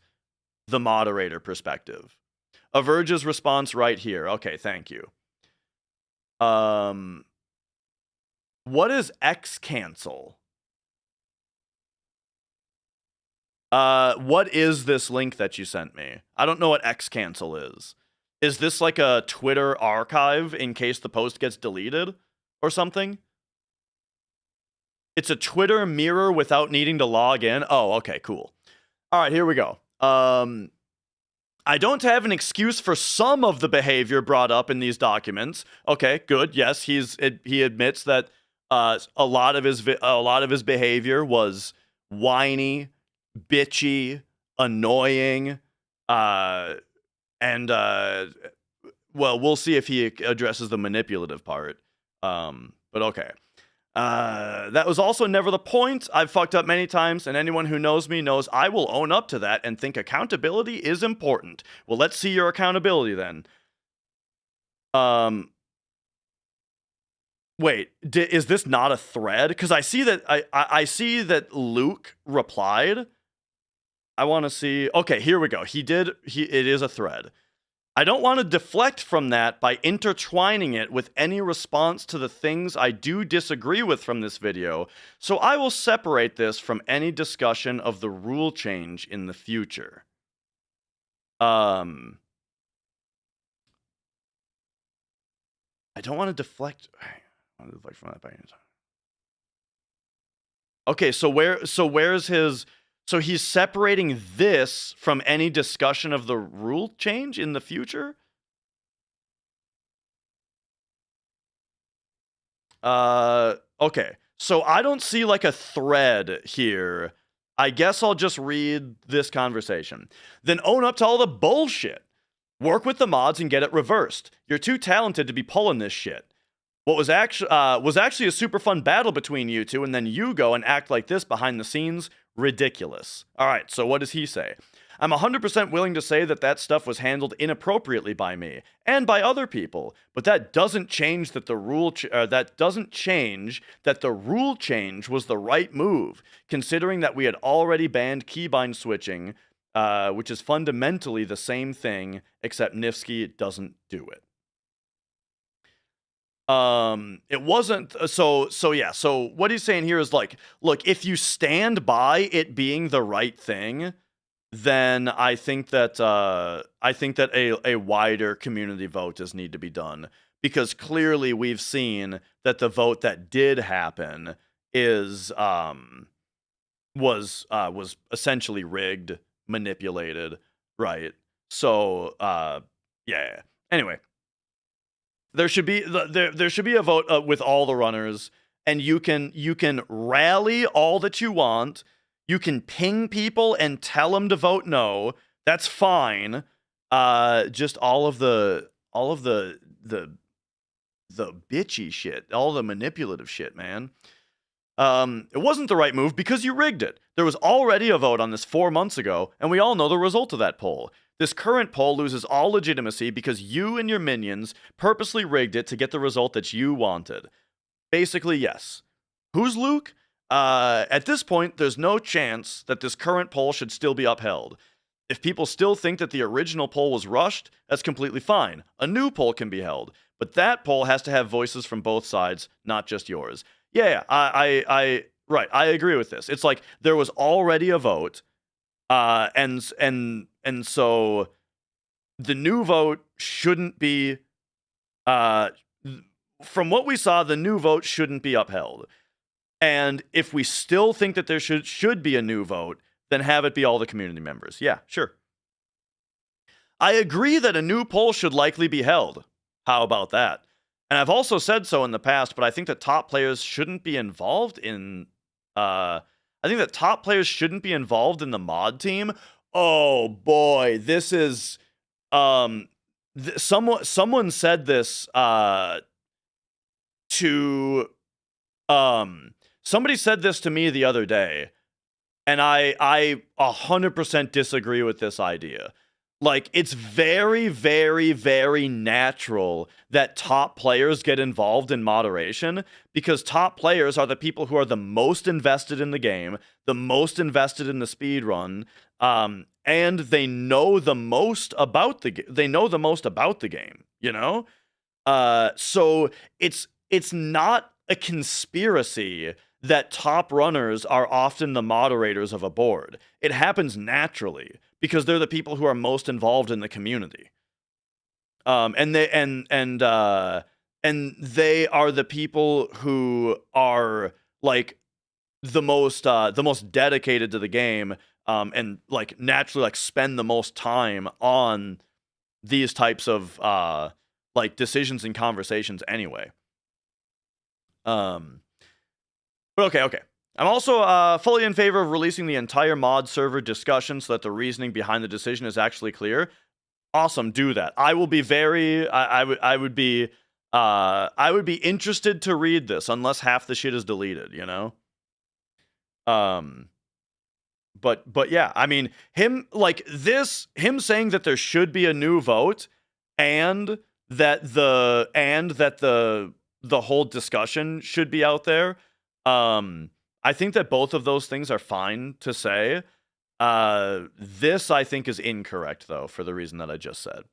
the moderator perspective. Averge's response right here. Okay, thank you. What is X cancel? What is this link that you sent me? I don't know what X cancel is. Is this like a Twitter archive in case the post gets deleted or something? It's a Twitter mirror without needing to log in. Oh, okay, cool. All right, here we go. I don't have an excuse for some of the behavior brought up in these documents. Okay, good. Yes, he admits that a lot of his behavior was whiny, bitchy, annoying, and well, we'll see if he addresses the manipulative part. But okay. That was also never the point. I've fucked up many times, and anyone who knows me knows I will own up to that and think accountability is important. Well, let's see your accountability then. Wait, is this not a thread? Because I see that I see that Luke replied. I want to see. Okay, here we go. It is a thread. I don't want to deflect from that by intertwining it with any response to the things I do disagree with from this video, so I will separate this from any discussion of the rule change in the future. I don't want to deflect. I want to deflect from that by any time. Okay, so where's his? So he's separating this from any discussion of the rule change in the future? Okay. So I don't see like a thread here. I guess I'll just read this conversation. Then own up to all the bullshit. Work with the mods and get it reversed. You're too talented to be pulling this shit. What was actually a super fun battle between you two, and then you go and act like this behind the scenes. Ridiculous. All right, so what does he say? I'm 100% willing to say that stuff was handled inappropriately by me and by other people, but that doesn't change that the rule change was the right move, considering that we had already banned keybind switching, which is fundamentally the same thing, except Niftski doesn't do it. It wasn't so yeah, so what he's saying here is like, look, if you stand by it being the right thing, then I think that a wider community vote does need to be done, because clearly we've seen that the vote that did happen is was essentially rigged, manipulated, right? So yeah. Anyway, there should be there should be a vote with all the runners, and you can rally all that you want. You can ping people and tell them to vote no. That's fine. Just all of the bitchy shit, all the manipulative shit, man. It wasn't the right move because you rigged it. There was already a vote on this 4 months ago, and we all know the result of that poll. This current poll loses all legitimacy because you and your minions purposely rigged it to get the result that you wanted. Basically, yes. Who's Luke? At this point, there's no chance that this current poll should still be upheld. If people still think that the original poll was rushed, that's completely fine. A new poll can be held, but that poll has to have voices from both sides, not just yours. Yeah, I agree with this. It's like there was already a vote, and so the new vote shouldn't be. From what we saw, the new vote shouldn't be upheld. And if we still think that there should be a new vote, then have it be all the community members. Yeah, sure. I agree that a new poll should likely be held. How about that? And I've also said so in the past, but I think that top players shouldn't be involved in. I think that top players shouldn't be involved in the mod team. Oh boy, this is. Someone said this to. Somebody said this to me the other day, and I 100% disagree with this idea. Like, it's very, very, very natural that top players get involved in moderation, because top players are the people who are the most invested in the game, the most invested in the speed run, and they know the most about the game, you know? So it's not a conspiracy that top runners are often the moderators of a board. It happens naturally because they're the people who are most involved in the community. And they are the people who are like the most dedicated to the game, and like naturally like spend the most time on these types of like decisions and conversations anyway. But okay. I'm also fully in favor of releasing the entire mod server discussion so that the reasoning behind the decision is actually clear. Awesome, do that. I will be very. I would be interested to read this, unless half the shit is deleted, you know. But yeah, I mean, him saying that there should be a new vote, and that the whole discussion should be out there. I think that both of those things are fine to say. This, I think, is incorrect, though, for the reason that I just said.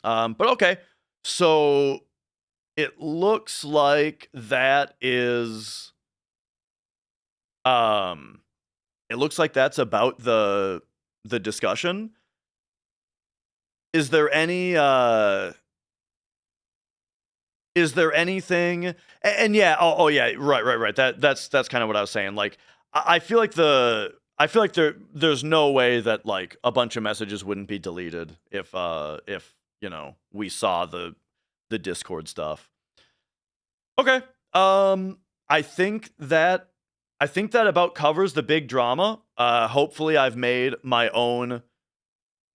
But okay, so it looks like that is... it looks like that's about the discussion. Is there any... Is there anything? And yeah, oh yeah, right. That's kind of what I was saying. Like, I feel like there's no way that like a bunch of messages wouldn't be deleted if you know, we saw the Discord stuff. Okay. I think that about covers the big drama. Hopefully I've made my own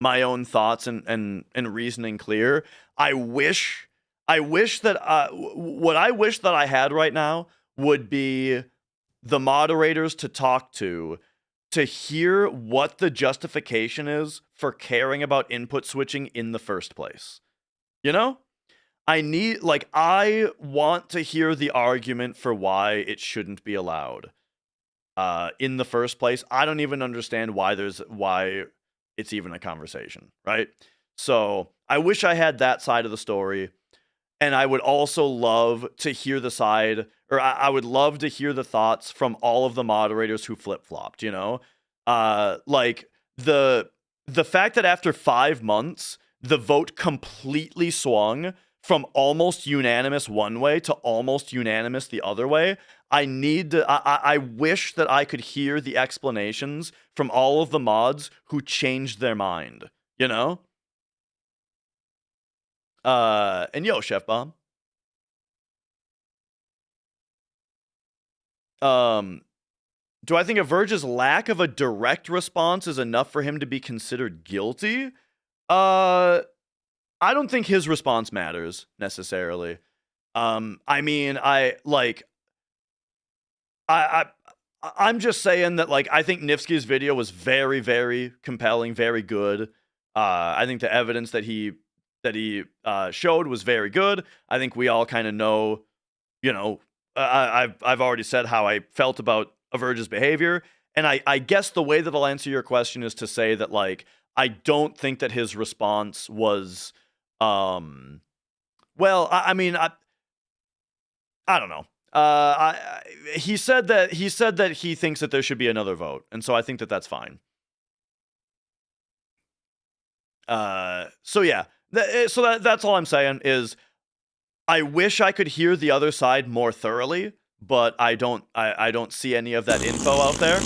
thoughts and reasoning clear. I wish that what I wish that I had right now would be the moderators to talk to hear what the justification is for caring about input switching in the first place. You know? I want to hear the argument for why it shouldn't be allowed in the first place. I don't even understand why it's even a conversation, right? So I wish I had that side of the story. and I would also love to hear the side, or I would love to hear the thoughts from all of the moderators who flip-flopped, you know? Like, the fact that after 5 months, the vote completely swung from almost unanimous one way to almost unanimous the other way, I wish that I could hear the explanations from all of the mods who changed their mind, you know? And yo, Chef Bomb. Do I think Averge's lack of a direct response is enough for him to be considered guilty? I don't think his response matters necessarily. I mean, I'm just saying that, like, I think Niftski's video was very, very compelling, very good. I think the evidence that he showed was very good. I think we all kind of know, you know, I've already said how I felt about Averge's behavior, and I guess the way that I'll answer your question is to say that, like, I don't think that his response was, well, I mean, I don't know. He said that he thinks that there should be another vote, and so I think that that's fine. So yeah, that's all I'm saying is I wish I could hear the other side more thoroughly, but I don't see any of that info out there.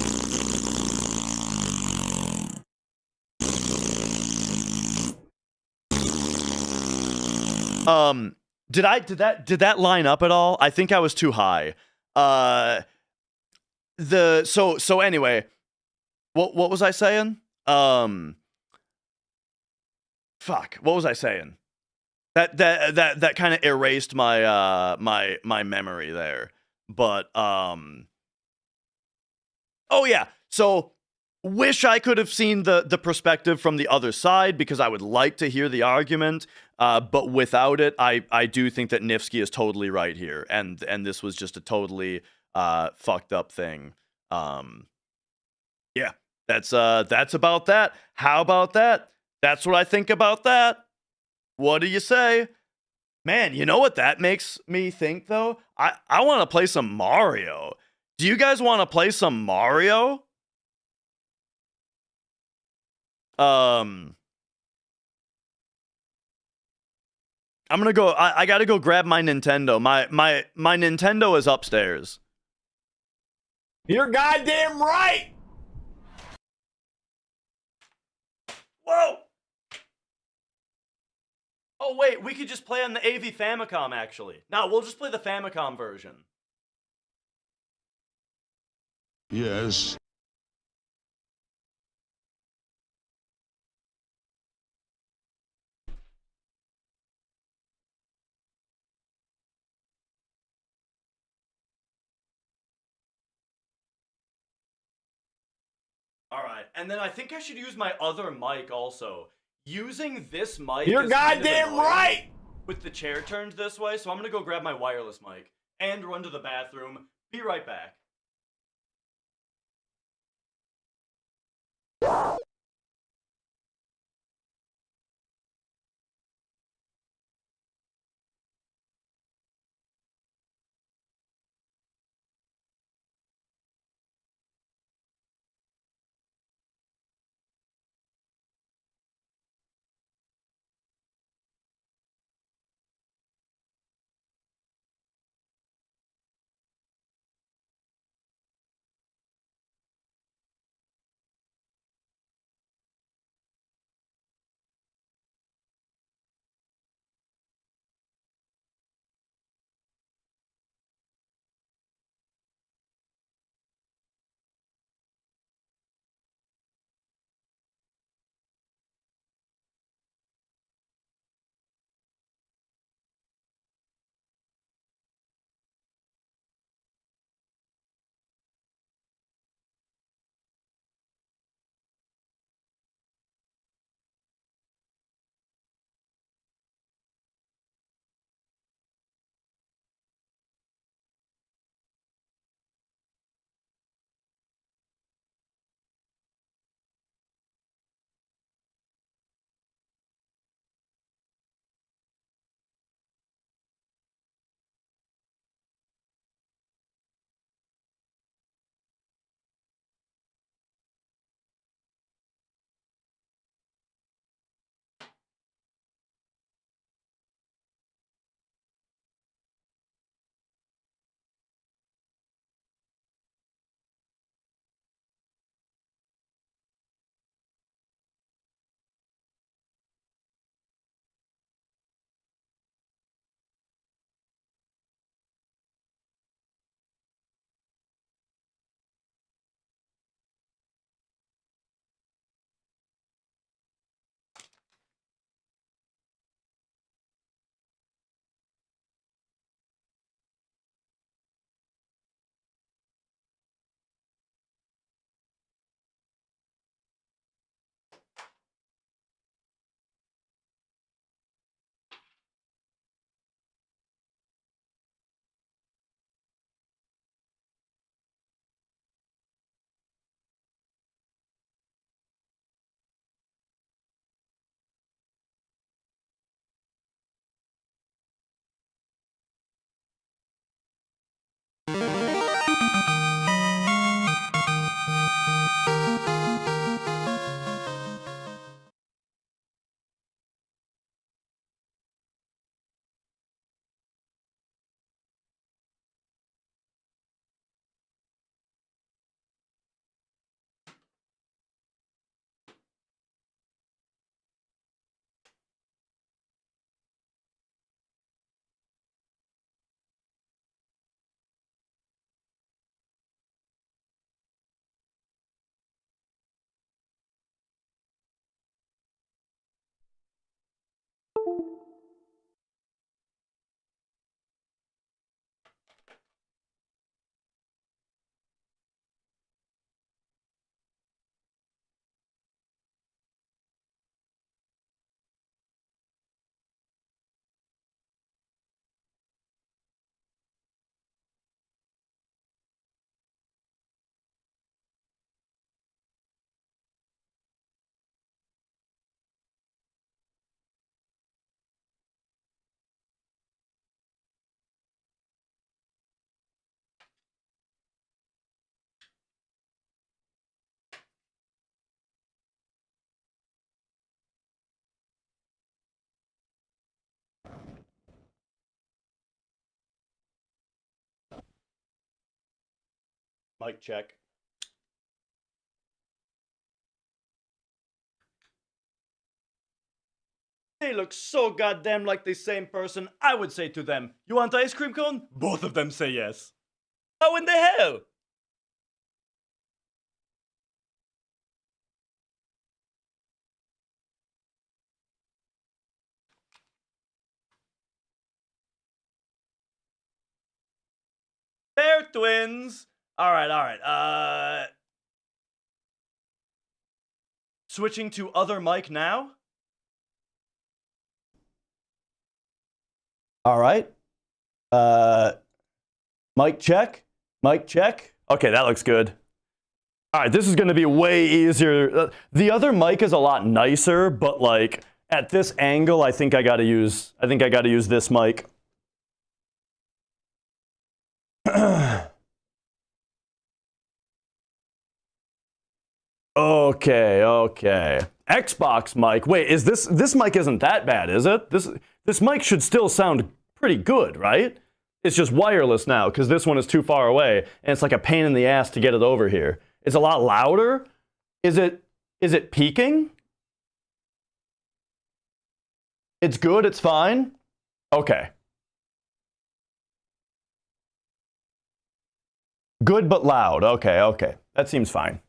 Did that line up at all? I think I was too high. So anyway, what was I saying? Fuck, what was I saying? That kind of erased my my memory there. But oh yeah, so wish I could have seen the perspective from the other side because I would like to hear the argument. But without it, I do think that Niftski is totally right here, and this was just a totally fucked up thing. Yeah, that's about that. How about that? That's what I think about that. What do you say? Man, you know what that makes me think though? I want to play some Mario. Do you guys want to play some Mario? I'm gonna go. I gotta go grab my Nintendo. My Nintendo is upstairs. You're goddamn right. Whoa. Oh wait, we could just play on the AV Famicom actually. No, we'll just play the Famicom version. Yes. All right, and then I think I should use my other mic also. Using this mic You're is kind of goddamn annoying right. with the chair turned this way, so I'm gonna go grab my wireless mic and run to the bathroom. Be right back. Mic check. They look so goddamn like the same person. I would say to them, "You want ice cream cone?" Both of them say yes. How in the hell? They're twins. All right, all right. Switching to other mic now. All right. Mic check. Mic check. Okay, that looks good. All right, this is going to be way easier. The other mic is a lot nicer, but like at this angle, I think I got to use this mic. Okay. Xbox mic. Wait, is this mic isn't that bad, is it? This mic should still sound pretty good, right? It's just wireless now because this one is too far away and it's like a pain in the ass to get it over here. It's a lot louder. Is it peaking? It's good, it's fine. Okay. Good but loud. Okay. That seems fine.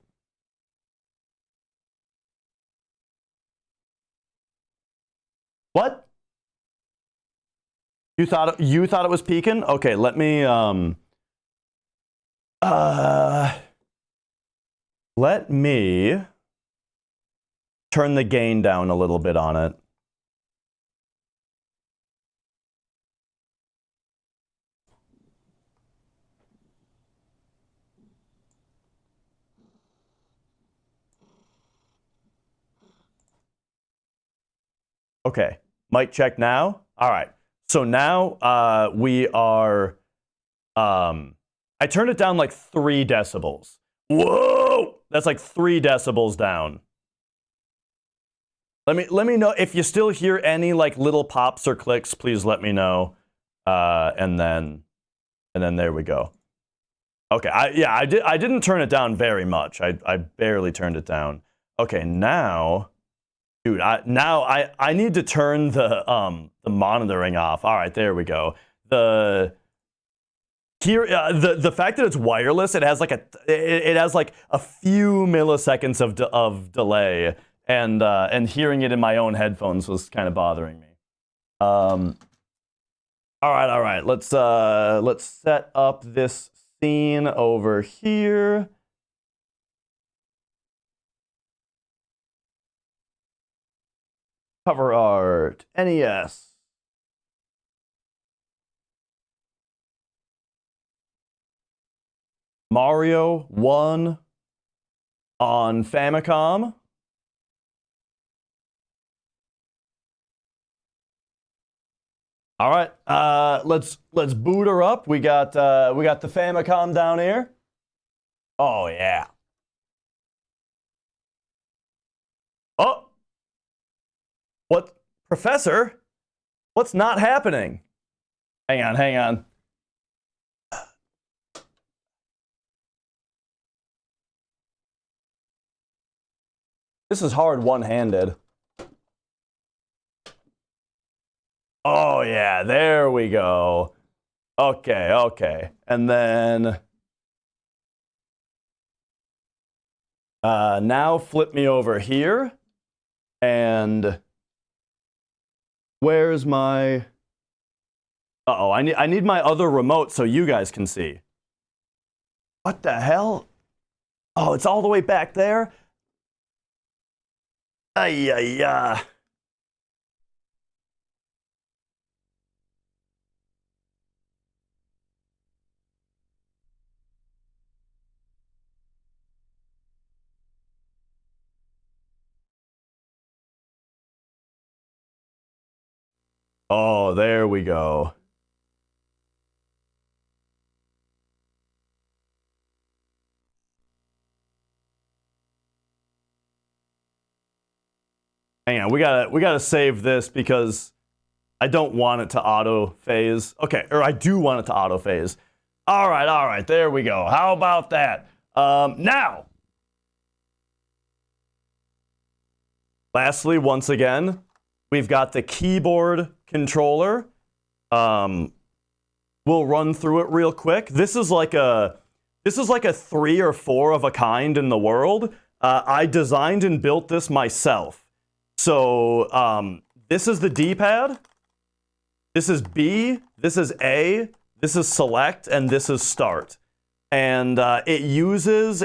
What? You thought it was peaking? Okay, let me turn the gain down a little bit on it. Okay, mic check now. All right. So now we are, I turned it down like 3 decibels. Whoa! That's like 3 decibels down. Let me know if you still hear any like little pops or clicks, please let me know. And then there we go. Okay, I didn't turn it down very much. I barely turned it down. Okay, now, dude, I need to turn the monitoring off. All right, there we go. The fact that it's wireless, it has like a few milliseconds of delay, and hearing it in my own headphones was kind of bothering me. All right. Let's set up this scene over here. Cover art, NES. Mario 1 on Famicom. All right, let's boot her up. We got the Famicom down here. Oh yeah. Oh. What, Professor? What's not happening? Hang on. This is hard one-handed. Oh yeah, there we go. Okay. And then now flip me over here and Where's my... Uh-oh, I need my other remote so you guys can see. What the hell? Oh, it's all the way back there? Ay, ay, ay. Oh, there we go. Hang on, we gotta save this because I don't want it to auto phase. Okay, or I do want it to auto phase. All right, there we go. How about that? Now, lastly, once again, we've got the keyboard controller. We'll run through it real quick. This is like a 3 or 4 of a kind in the world. I designed and built this myself. So this is the D-pad. This is B. This is A. This is select, and this is start. And it uses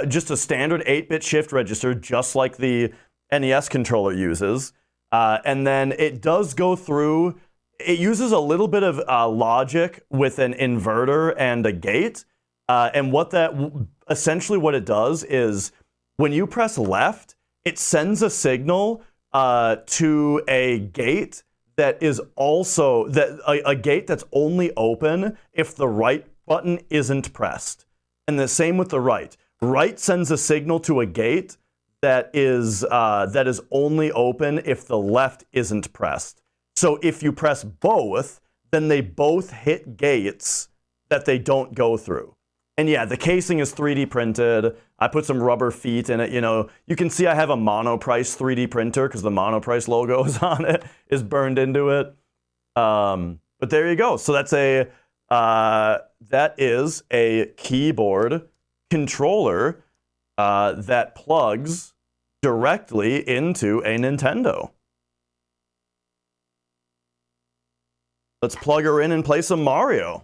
just a standard 8-bit shift register, just like the NES controller uses. And then it does go through. It uses a little bit of logic with an inverter and a gate. And essentially what it does is when you press left, it sends a signal to a gate that is also a gate that's only open if the right button isn't pressed. And the same with the right. Right sends a signal to a gate that is only open if the left isn't pressed. So if you press both, then they both hit gates that they don't go through. And yeah, the casing is 3D printed. I put some rubber feet in it. You know, you can see I have a Monoprice 3D printer because the Monoprice logo is on it, is burned into it. But there you go. So that is a keyboard controller that plugs directly into a Nintendo. Let's plug her in and play some Mario.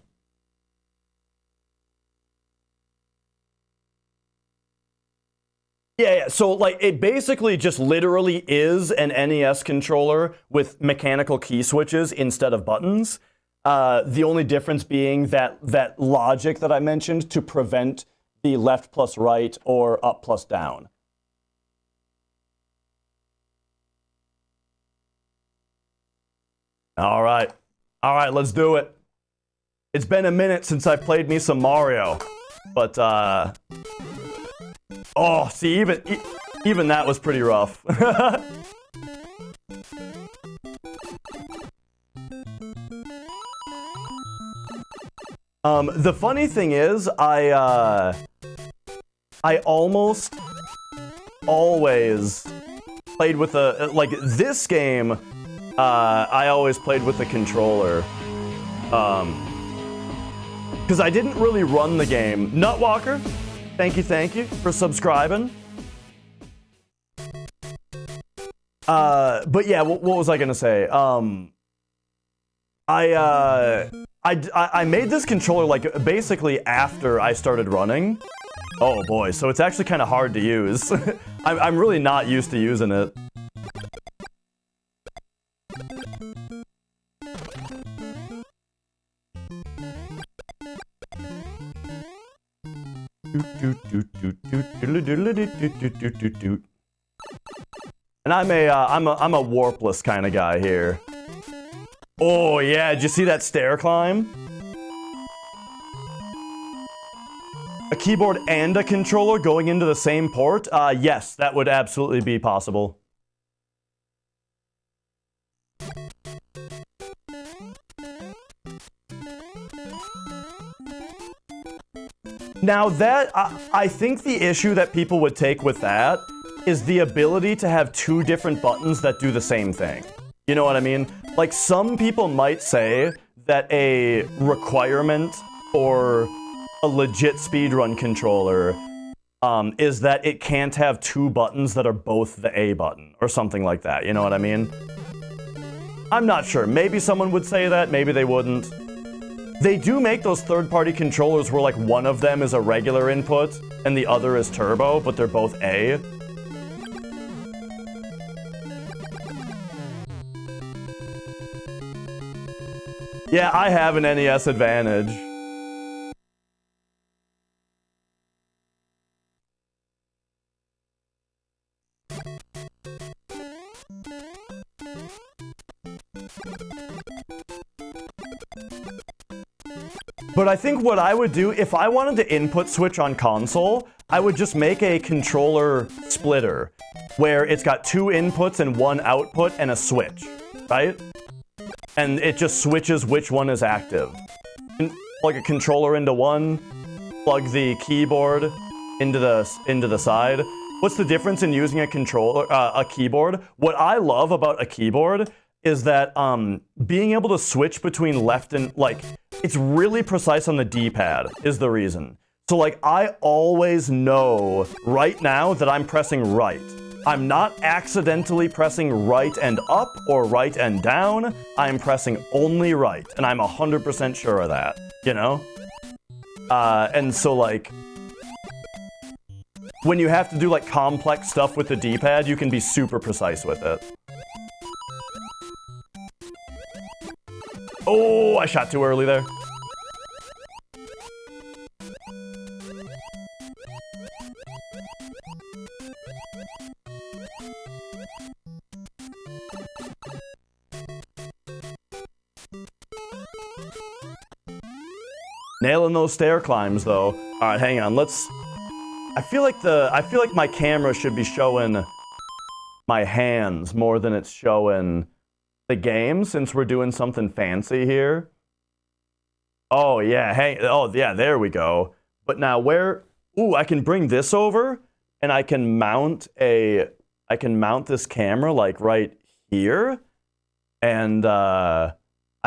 Yeah, so like it basically just literally is an NES controller with mechanical key switches instead of buttons. The only difference being that logic that I mentioned to prevent the left plus right or up plus down. All right, let's do it. It's been a minute since I played me some Mario, but oh, see, even that was pretty rough. The funny thing is, I almost always played with like this game. I always played with the controller. Because I didn't really run the game. Nutwalker, thank you for subscribing. But yeah, what was I gonna say? I made this controller like basically after I started running. Oh boy, so it's actually kind of hard to use. I'm really not used to using it. And I'm a warpless kind of guy here. Oh yeah, did you see that stair climb? A keyboard and a controller going into the same port? Yes, that would absolutely be possible. Now that, I think the issue that people would take with that is the ability to have two different buttons that do the same thing. You know what I mean? Like, some people might say that a requirement for a legit speedrun controller is that it can't have two buttons that are both the A button, or something like that. You know what I mean? I'm not sure. Maybe someone would say that, maybe they wouldn't. They do make those third-party controllers where like one of them is a regular input and the other is turbo, but they're both A. Yeah, I have an NES Advantage. But I think what I would do, if I wanted to input switch on console, I would just make a controller splitter, where it's got 2 inputs and 1 output and a switch, right? And it just switches which one is active. Plug a controller into one, plug the keyboard into the side. What's the difference in using a controller, a keyboard? What I love about a keyboard is that being able to switch between left and like, it's really precise on the D-pad is the reason. So like, I always know right now that I'm pressing right. I'm not accidentally pressing right and up or right and down. I'm pressing only right, and I'm 100% sure of that, you know? And so like, when you have to do like complex stuff with the D-pad, you can be super precise with it. Oh, I shot too early there. Nailing those stair climbs though. All right, hang on. I feel like my camera should be showing my hands more than it's showing the game, since we're doing something fancy here. Oh yeah, oh yeah, there we go. But now where? Ooh, I can bring this over, and I can mount this camera like right here, and I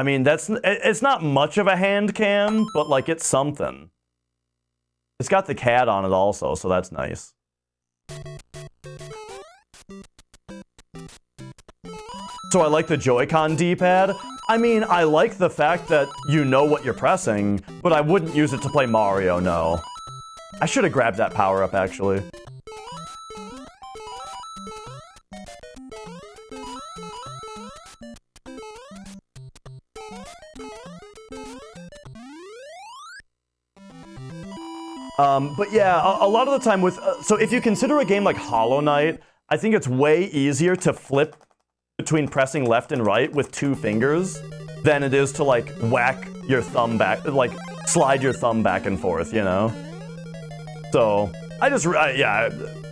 mean it's not much of a hand cam, but like it's something. It's got the cat on it also, so that's nice. So I like the Joy-Con D-pad. I mean, I like the fact that you know what you're pressing, but I wouldn't use it to play Mario, no. I should have grabbed that power-up, actually. But yeah, a lot of the time with... so if you consider a game like Hollow Knight, I think it's way easier to flip between pressing left and right with 2 fingers than it is to like whack your thumb back, like slide your thumb back and forth, you know? So, yeah,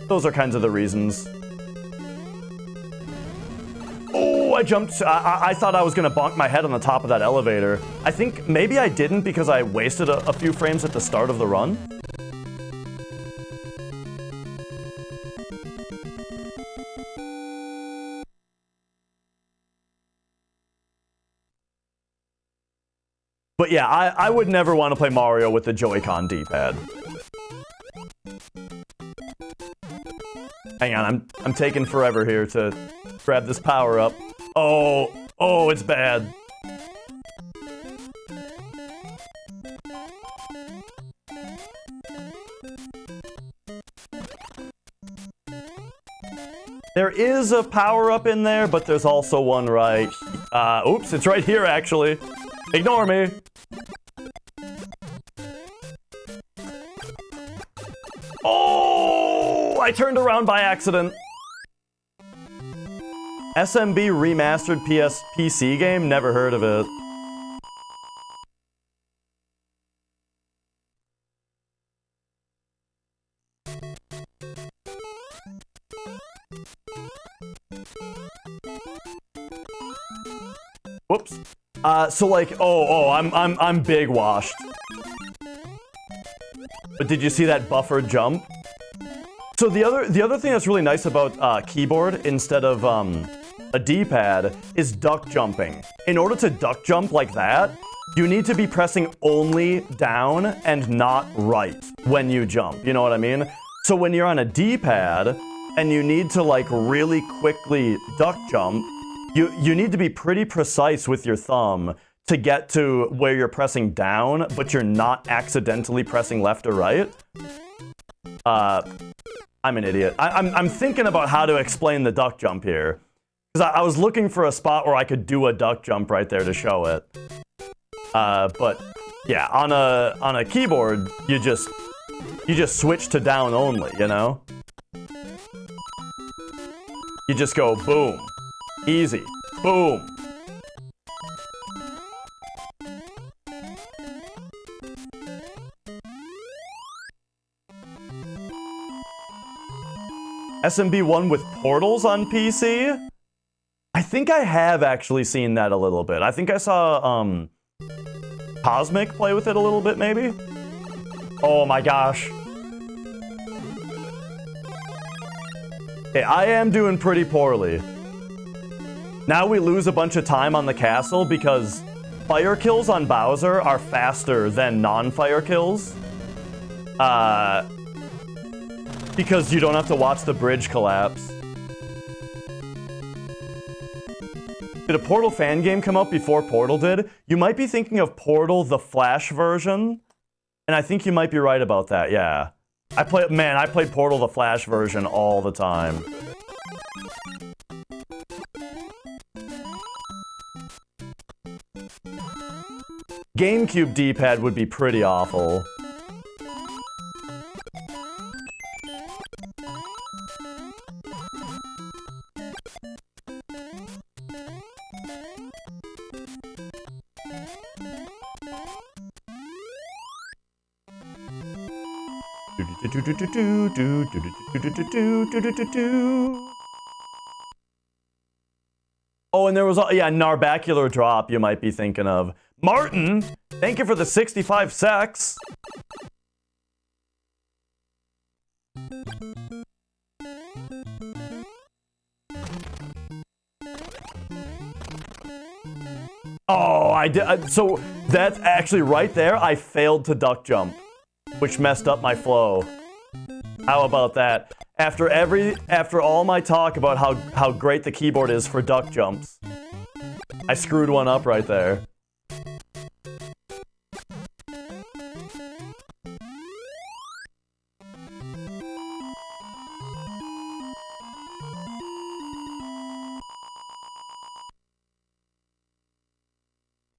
those are kinds of the reasons. Oh, I jumped, I thought I was gonna bonk my head on the top of that elevator. I think maybe I didn't because I wasted a few frames at the start of the run. But yeah, I would never want to play Mario with the Joy-Con D-pad. Hang on, I'm taking forever here to grab this power up. Oh, it's bad. There is a power up in there, but there's also one right. Oops, it's right here actually. Ignore me. Oh, I turned around by accident. SMB remastered PC game? Never heard of it. Whoops. So like, I'm big washed. But did you see that buffer jump? So the other thing that's really nice about keyboard instead of a D-pad is duck jumping. In order to duck jump like that, you need to be pressing only down and not right when you jump. You know what I mean? So when you're on a D-pad and you need to like really quickly duck jump, you need to be pretty precise with your thumb to get to where you're pressing down, but you're not accidentally pressing left or right. I'm an idiot. I'm thinking about how to explain the duck jump here. Because I was looking for a spot where I could do a duck jump right there to show it. But yeah, on a keyboard, you just switch to down only, you know? You just go boom. Easy. Boom. SMB 1 with portals on PC? I think I have actually seen that a little bit. I think I saw Cosmic play with it a little bit, maybe? Oh my gosh. Okay, I am doing pretty poorly. Now we lose a bunch of time on the castle because fire kills on Bowser are faster than non-fire kills. Because you don't have to watch the bridge collapse. Did a Portal fan game come out before Portal did? You might be thinking of Portal, the Flash version. And I think you might be right about that, yeah. I played Portal, the Flash version all the time. GameCube D-pad would be pretty awful. Oh, and there was, yeah, Narbacular Drop you might be thinking of. Martin, thank you for the 65 secs. Oh, I did. So that's actually right there. I failed to duck jump, which messed up my flow. How about that? After all my talk about how great the keyboard is for duck jumps, I screwed one up right there.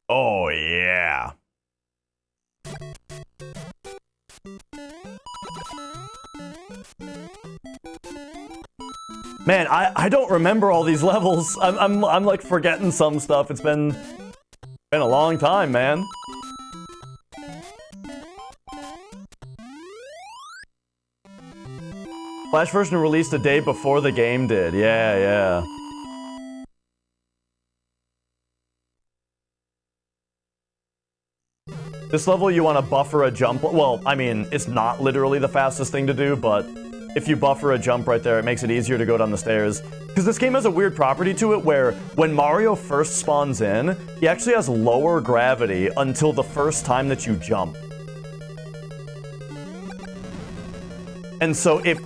Oh yeah. Man, I don't remember all these levels. I'm like forgetting some stuff. It's been a long time, man. Flash version released a day before the game did. Yeah, yeah. This level you want to buffer a jump. Well, I mean, it's not literally the fastest thing to do, but if you buffer a jump right there, it makes it easier to go down the stairs. Because this game has a weird property to it where when Mario first spawns in, he actually has lower gravity until the first time that you jump. And so if...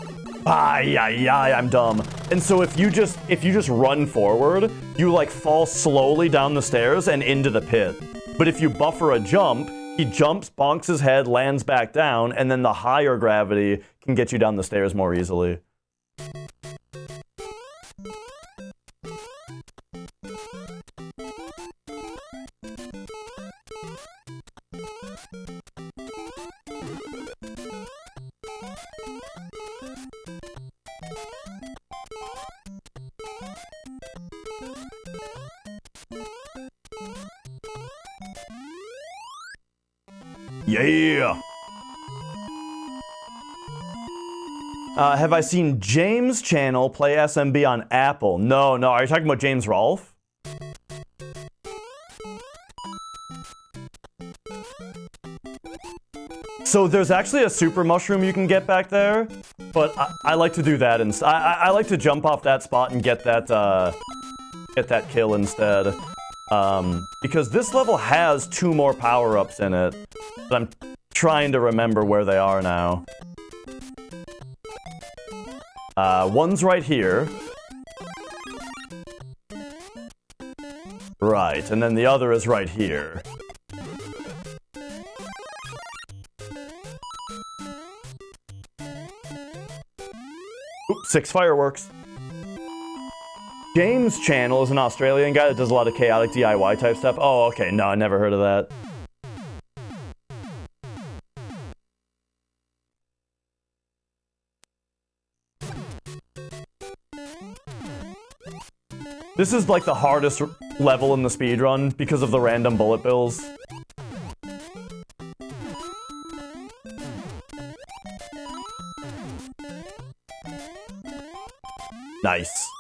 I'm dumb. And so if you just run forward, you like fall slowly down the stairs and into the pit. But if you buffer a jump, he jumps, bonks his head, lands back down, and then the higher gravity can get you down the stairs more easily. Yeah! Have I seen James' channel play SMB on Apple? No. Are you talking about James Rolfe? So there's actually a super mushroom you can get back there, but I like to do that instead. I like to jump off that spot and get that kill instead. Because this level has 2 more power-ups in it, but I'm trying to remember where they are now. One's right here. Right, and then the other is right here. Oops, 6 fireworks. James' channel is an Australian guy that does a lot of chaotic DIY type stuff. Oh, okay. No, I never heard of that. This is like the hardest level in the speedrun because of the random bullet bills. Nice.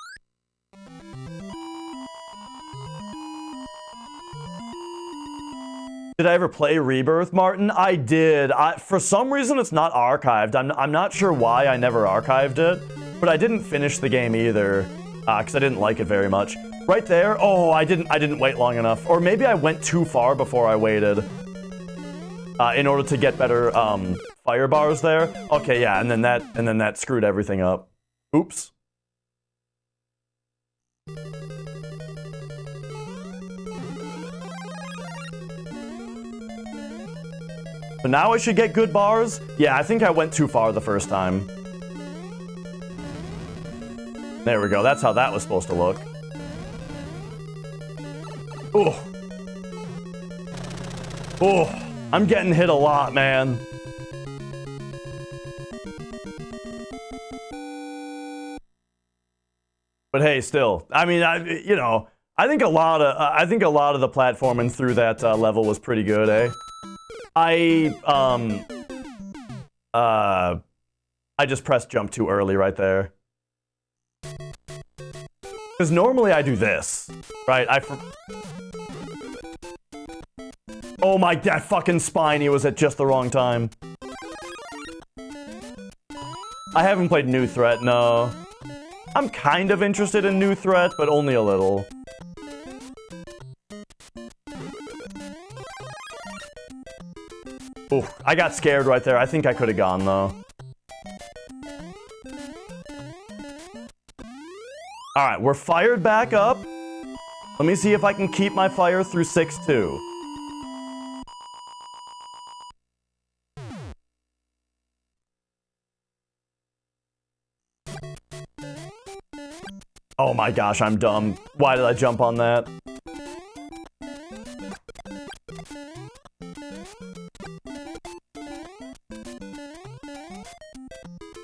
Did I ever play Rebirth, Martin? I did. For some reason, it's not archived. I'm not sure why I never archived it, but I didn't finish the game either, because I didn't like it very much. Right there. Oh, I didn't wait long enough, or maybe I went too far before I waited in order to get better fire bars there. Okay, yeah, and then that screwed everything up. Oops. So now I should get good bars? Yeah, I think I went too far the first time. There we go, that's how that was supposed to look. Oh. Oh, I'm getting hit a lot, man. But hey, still, I mean, I think a lot of the platforming through that level was pretty good, eh? I just pressed jump too early right there. Because normally I do this, right? Oh my, that fucking spiny was at just the wrong time. I haven't played New Threat, no. I'm kind of interested in New Threat, but only a little. Ooh, I got scared right there. I think I could have gone, though. Alright, we're fired back up. Let me see if I can keep my fire through 6-2. Oh my gosh, I'm dumb. Why did I jump on that?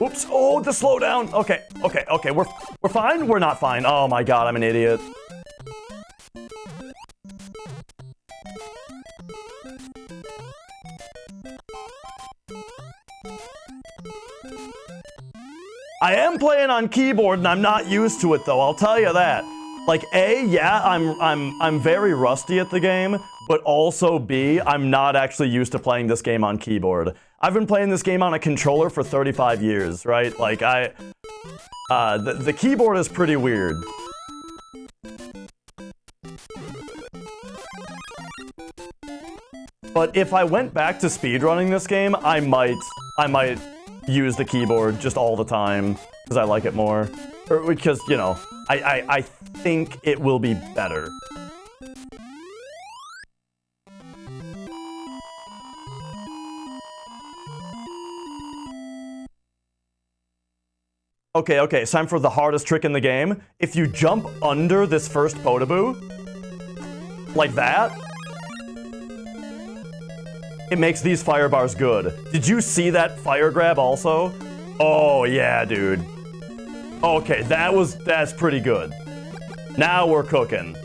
Oops. Oh, the slowdown. Okay, okay, okay. We're fine? We're not fine. Oh my god, I'm an idiot. I am playing on keyboard and I'm not used to it though, I'll tell you that. Like A, yeah, I'm very rusty at the game, but also B, I'm not actually used to playing this game on keyboard. I've been playing this game on a controller for 35 years, right? Like the keyboard is pretty weird. But if I went back to speedrunning this game, I might use the keyboard just all the time because I like it more, or because, you know, I think it will be better. Okay, okay, it's time for the hardest trick in the game. If you jump under this first Potaboo, like that, it makes these fire bars good. Did you see that fire grab also? Oh yeah, dude. Okay, that's pretty good. Now we're cooking.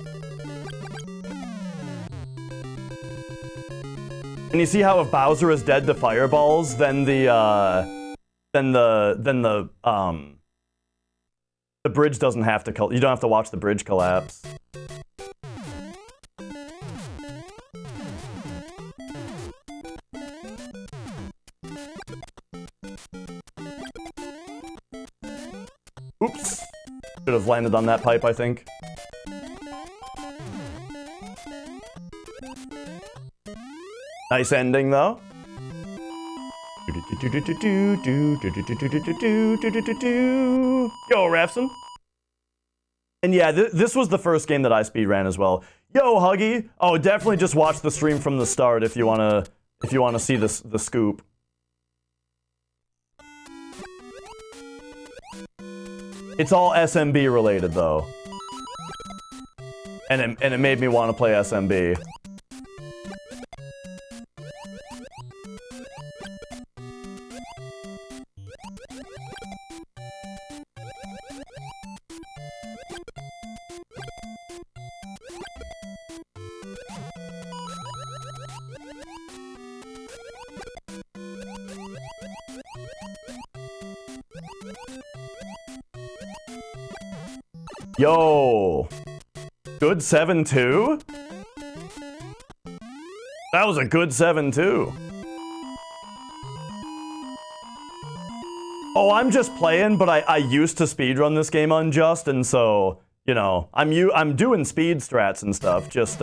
And you see how if Bowser is dead to fireballs, then the bridge doesn't have to you don't have to watch the bridge collapse. Oops. Should have landed on that pipe, I think. Nice ending, though. Yo, Rafson. And yeah, this was the first game that I speedran as well. Yo, Huggy. Oh, definitely just watch the stream from the start if you wanna see the scoop. It's all SMB related though, and it made me want to play SMB. Yo, good 7-2? That was a good 7-2. Oh, I'm just playing, but I used to speedrun this game unjust, and so, you know, I'm doing speed strats and stuff, just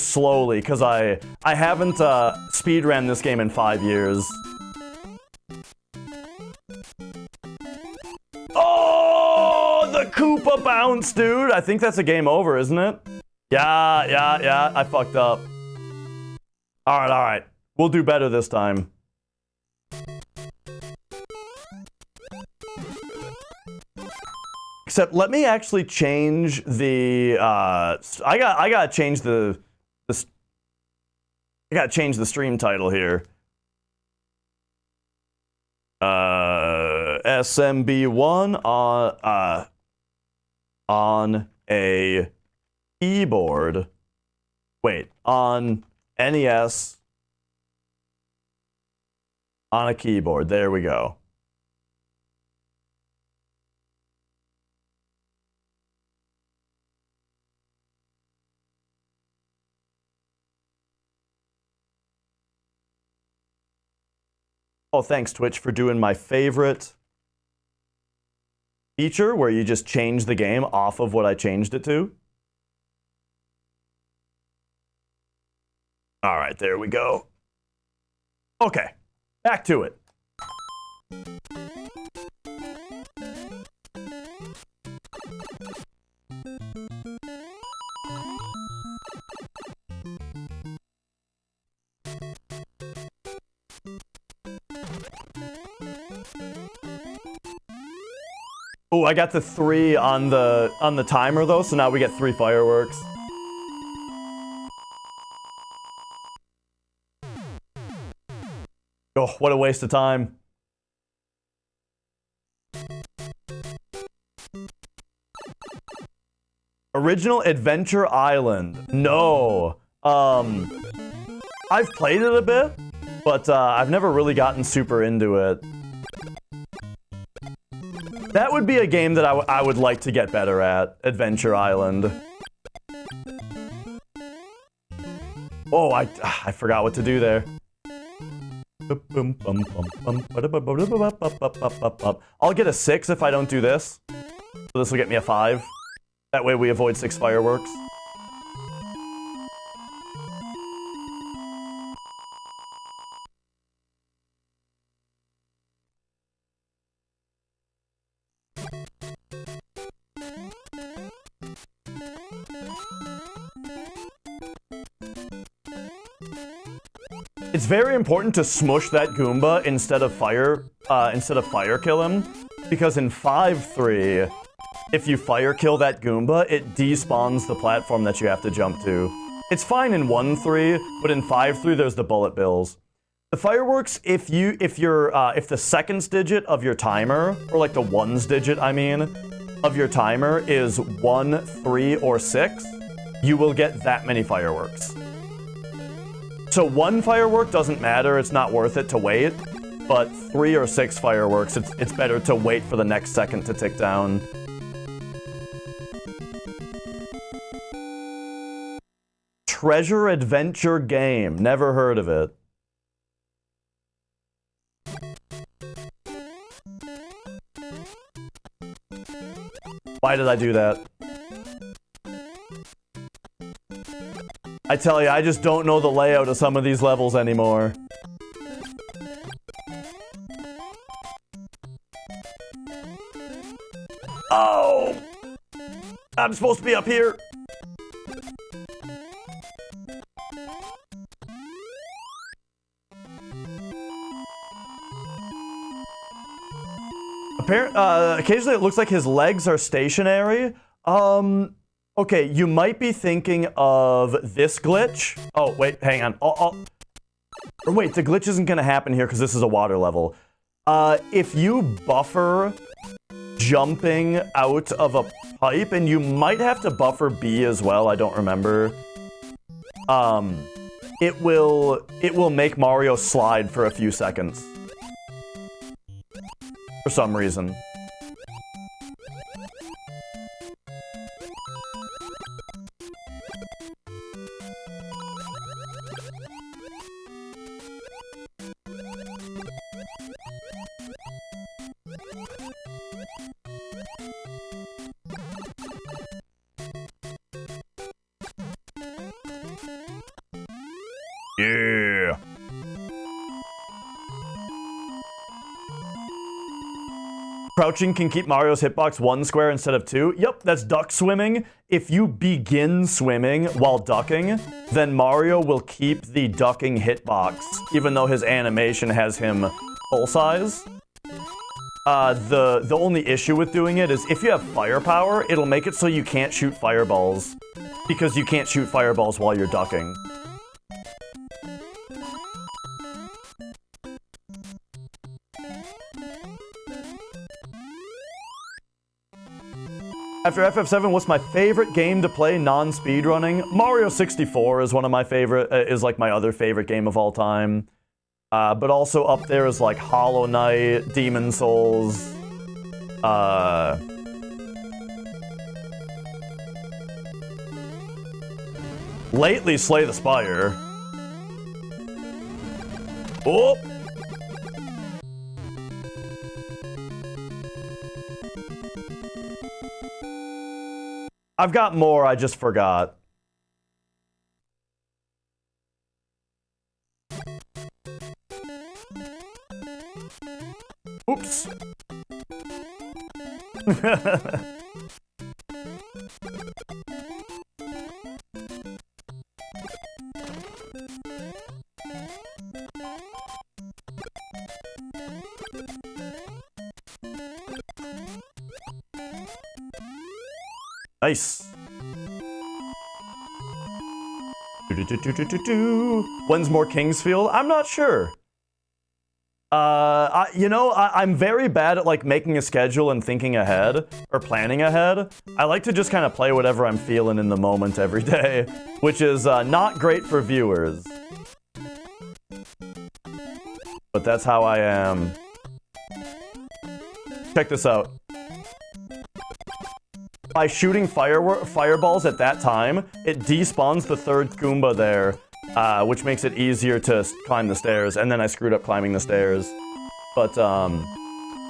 slowly, because I haven't speedran this game in 5 years. The Koopa bounce, dude. I think that's a game over, isn't it? Yeah. I fucked up. All right. We'll do better this time. Except, let me actually change the. I gotta change the stream title here. SMB1 on a keyboard. Wait, on NES on a keyboard. There we go. Oh, thanks, Twitch, for doing my favorite feature where you just change the game off of what I changed it to. All right, there we go. Okay, back to it. Oh, I got the 3 on the timer though, so now we get 3 fireworks. Oh, what a waste of time. Original Adventure Island. No. I've played it a bit, but I've never really gotten super into it. That would be a game that I would like to get better at, Adventure Island. Oh, I forgot what to do there. I'll get a 6 if I don't do this. So this will get me a 5. That way we avoid 6 fireworks. It's very important to smush that Goomba instead of fire kill him, because in 5-3, if you fire kill that Goomba, it despawns the platform that you have to jump to. It's fine in 1-3, but in 5-3 there's the bullet bills. The fireworks, if the seconds digit of your timer, or like the ones digit, I mean, of your timer is 1, 3, or 6, you will get that many fireworks. So 1 firework doesn't matter, it's not worth it to wait, but 3 or 6 fireworks, it's better to wait for the next second to tick down. Treasure Adventure Game, never heard of it. Why did I do that? I tell you, I just don't know the layout of some of these levels anymore. Oh! I'm supposed to be up here. Occasionally it looks like his legs are stationary. Okay, you might be thinking of this glitch. Oh, wait, hang on. Or wait, the glitch isn't gonna happen here because this is a water level. If you buffer jumping out of a pipe, and you might have to buffer B as well, I don't remember. It will make Mario slide for a few seconds. For some reason. Yeah. Crouching can keep Mario's hitbox 1 square instead of 2. Yep, that's duck swimming. If you begin swimming while ducking, then Mario will keep the ducking hitbox, even though his animation has him full size. The only issue with doing it is if you have firepower, it'll make it so you can't shoot fireballs, because you can't shoot fireballs while you're ducking. After FF7, what's my favorite game to play non-speedrunning? Mario 64 is one of my favorite, is like my other favorite game of all time. But also up there is like Hollow Knight, Demon Souls. Lately, Slay the Spire. Oh! I've got more, I just forgot. Oops. Nice. When's more Kingsfield? I'm not sure. I'm very bad at like making a schedule and thinking ahead or planning ahead. I like to just kind of play whatever I'm feeling in the moment every day, which is not great for viewers. But that's how I am. Check this out. By shooting fireballs at that time, it despawns the third Goomba there, which makes it easier to climb the stairs, and then I screwed up climbing the stairs. But,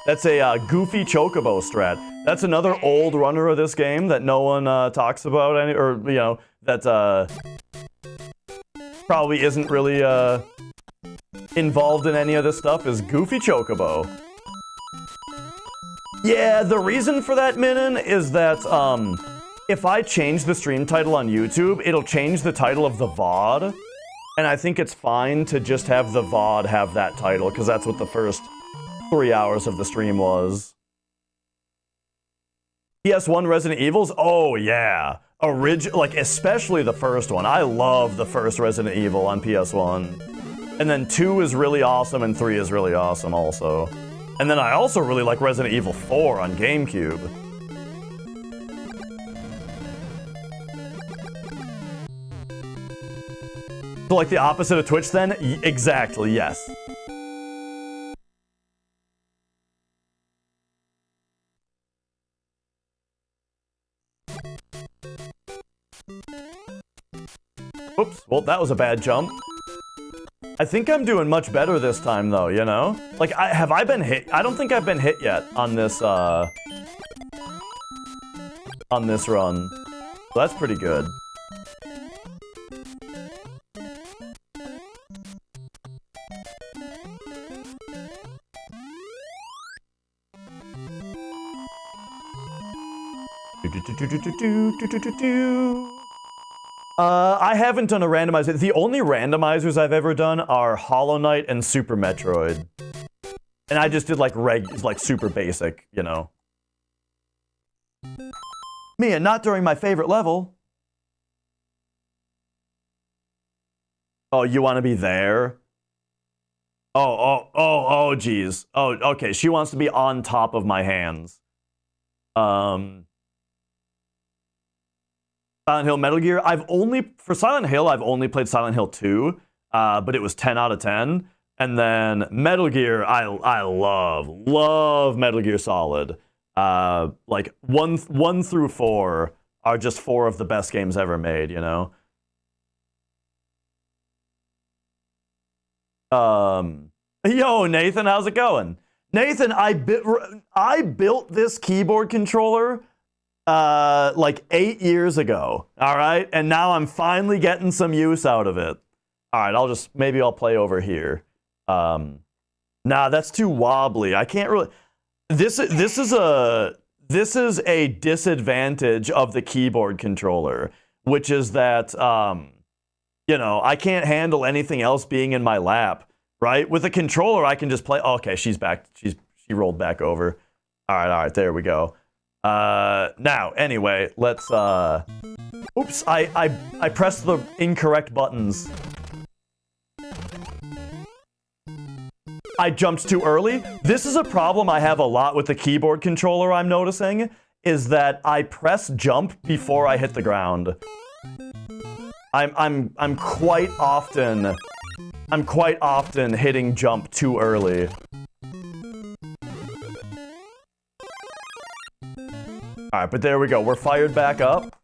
that's a goofy chocobo strat. That's another old runner of this game that no one talks about, that probably isn't really involved in any of this stuff, is Goofy Chocobo. Yeah, the reason for that, Minin, is that, if I change the stream title on YouTube, it'll change the title of the VOD. And I think it's fine to just have the VOD have that title, because that's what the first 3 hours of the stream was. PS1 Resident Evils? Oh, yeah. Especially the first one. I love the first Resident Evil on PS1. And then 2 is really awesome, and 3 is really awesome also. And then I also really like Resident Evil 4 on GameCube. So like the opposite of Twitch then? Exactly, yes. Oops, well that was a bad jump. I think I'm doing much better this time, though, you know? Like, have I been hit? I don't think I've been hit yet on this run. So that's pretty good. I haven't done a randomizer. The only randomizers I've ever done are Hollow Knight and Super Metroid. And I just did like super basic, you know. Mia, not during my favorite level. Oh, you want to be there? Oh, geez. Oh, okay. She wants to be on top of my hands. Silent Hill, Metal Gear. For Silent Hill, I've only played Silent Hill 2, but it was 10 out of 10. And then Metal Gear, I love Metal Gear Solid. Like 1 through 4 are just 4 of the best games ever made, you know? Yo, Nathan, how's it going? Nathan, I built this keyboard controller like 8 years ago, all right? And now I'm finally getting some use out of it. All right, maybe I'll play over here. Nah, that's too wobbly. I can't really. This is a disadvantage of the keyboard controller, which is that you know, I can't handle anything else being in my lap, right? With a controller, I can just play. Oh, okay, she's back. She rolled back over. All right, there we go. Now, anyway, let's. Oops, I pressed the incorrect buttons. I jumped too early. This is a problem I have a lot with the keyboard controller, I'm noticing, is that I press jump before I hit the ground. I'm quite often hitting jump too early. Alright, but there we go. We're fired back up.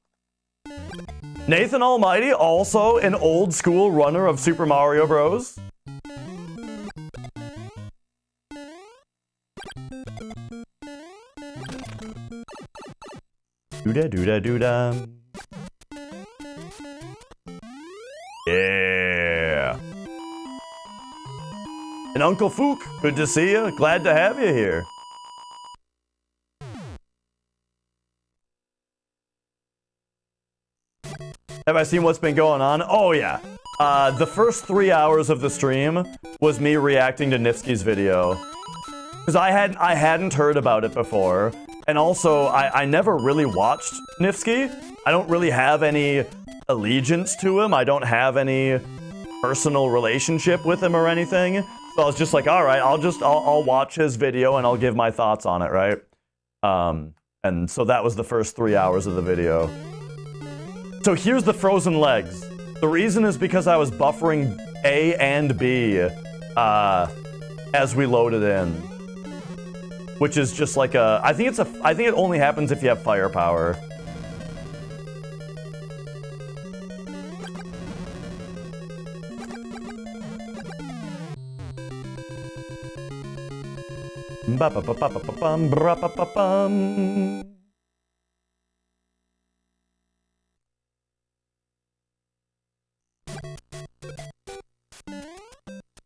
Nathan Almighty, also an old school runner of Super Mario Bros. Doo-da. Yeah. And Uncle Fook, good to see you. Glad to have you here. Have I seen what's been going on? Oh, yeah. The first 3 hours of the stream was me reacting to Niftski's video. Because I hadn't heard about it before. And also, I never really watched Niftski. I don't really have any allegiance to him. I don't have any personal relationship with him or anything. So I was just like, all right, I'll watch his video and I'll give my thoughts on it, right? And so that was the first 3 hours of the video. So here's the frozen legs. The reason is because I was buffering A and B as we loaded in. Which is just like I think it only happens if you have firepower.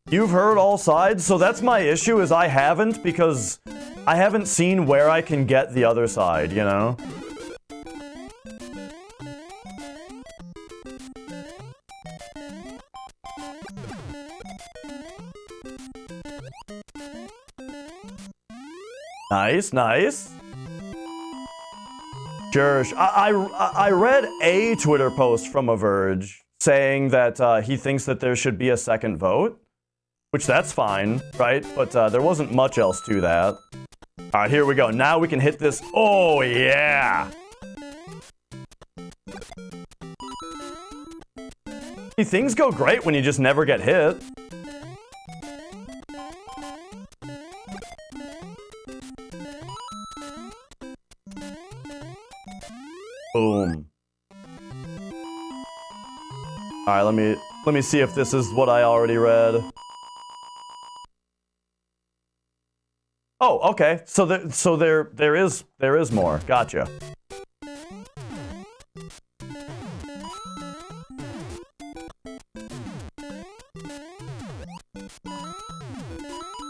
You've heard all sides, so that's my issue, is I haven't, because I haven't seen where I can get the other side, you know? Nice. Sure. I read a Twitter post from Averge saying that he thinks that there should be a second vote, which that's fine, right? But there wasn't much else to that. All right, here we go. Now we can hit this. Oh, yeah. Things go great when you just never get hit. Boom. All right, let me see if this is what I already read. Oh, okay. So there is more. Gotcha.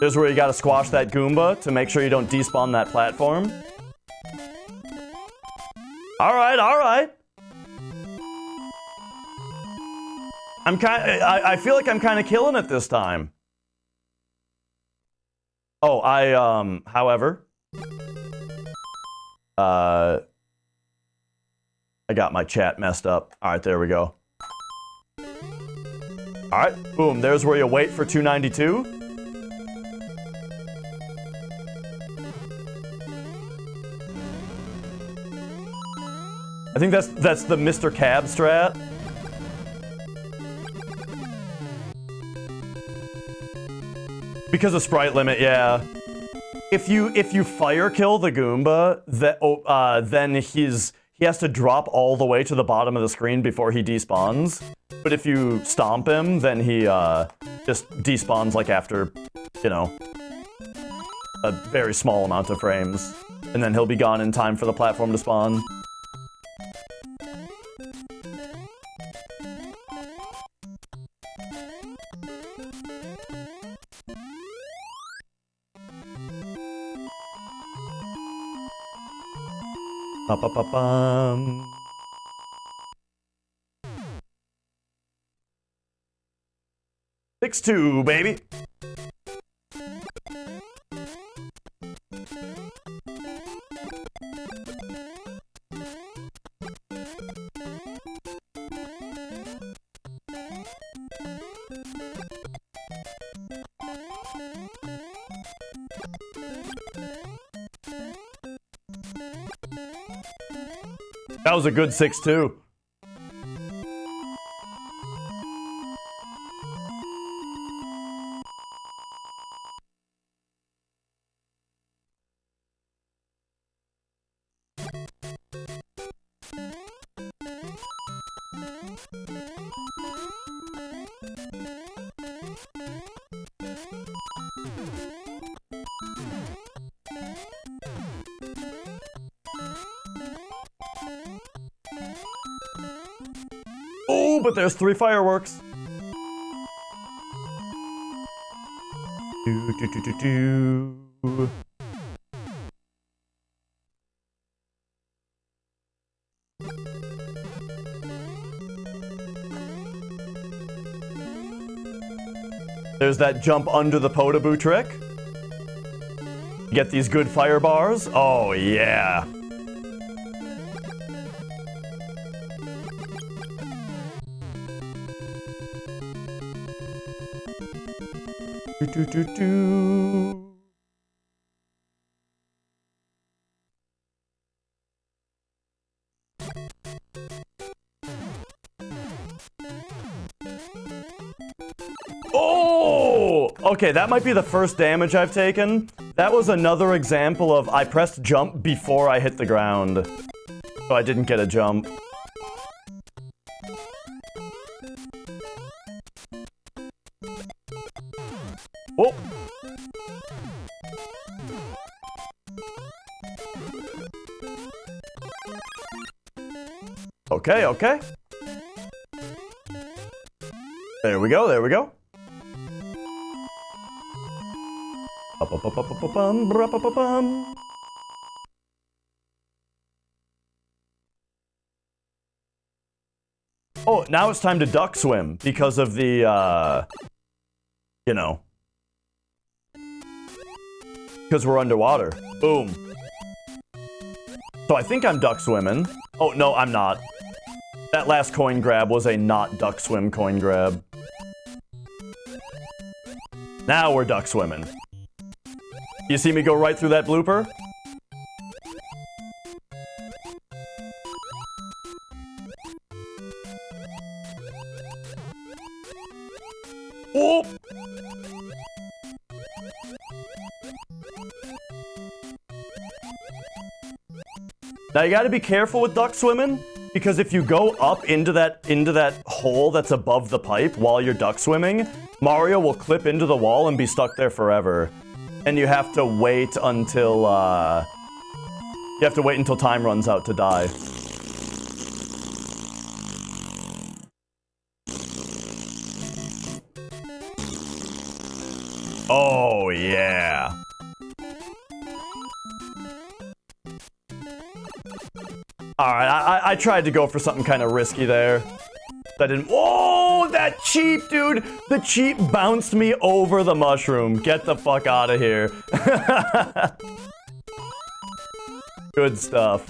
There's where you gotta squash that Goomba to make sure you don't despawn that platform. All right. I feel like I'm kind of killing it this time. Oh, however, I got my chat messed up. All right, there we go. All right, boom. There's where you wait for 292. I think that's the Mr. Cab strat. Because of sprite limit, yeah. If you fire kill the Goomba, then he has to drop all the way to the bottom of the screen before he despawns. But if you stomp him, then he just despawns like after, you know, a very small amount of frames. And then he'll be gone in time for the platform to spawn. Ba-ba-ba-bum. Six two, baby. That was a good 6-2. Oh, but there's 3 fireworks. Do, do, do, do, do. There's that jump under the Podoboo trick. Get these good fire bars. Oh, yeah. Do, do, do. Oh! Okay, that might be the first damage I've taken. That was another example of I pressed jump before I hit the ground. So I didn't get a jump. Oh! Okay, okay. There we go, there we go. Oh, now it's time to duck swim because of the, you know. Because we're underwater. Boom. So I think I'm duck swimming. Oh, no, I'm not. That last coin grab was a not duck swim coin grab. Now we're duck swimming. You see me go right through that blooper? Oh! Now you gotta be careful with duck swimming, because if you go up into that hole that's above the pipe while you're duck swimming, Mario will clip into the wall and be stuck there forever. And you have to wait until time runs out to die. Oh yeah. Alright, I tried to go for something kind of risky there. That didn't. Oh, that cheap, dude! The cheap bounced me over the mushroom. Get the fuck out of here. Good stuff.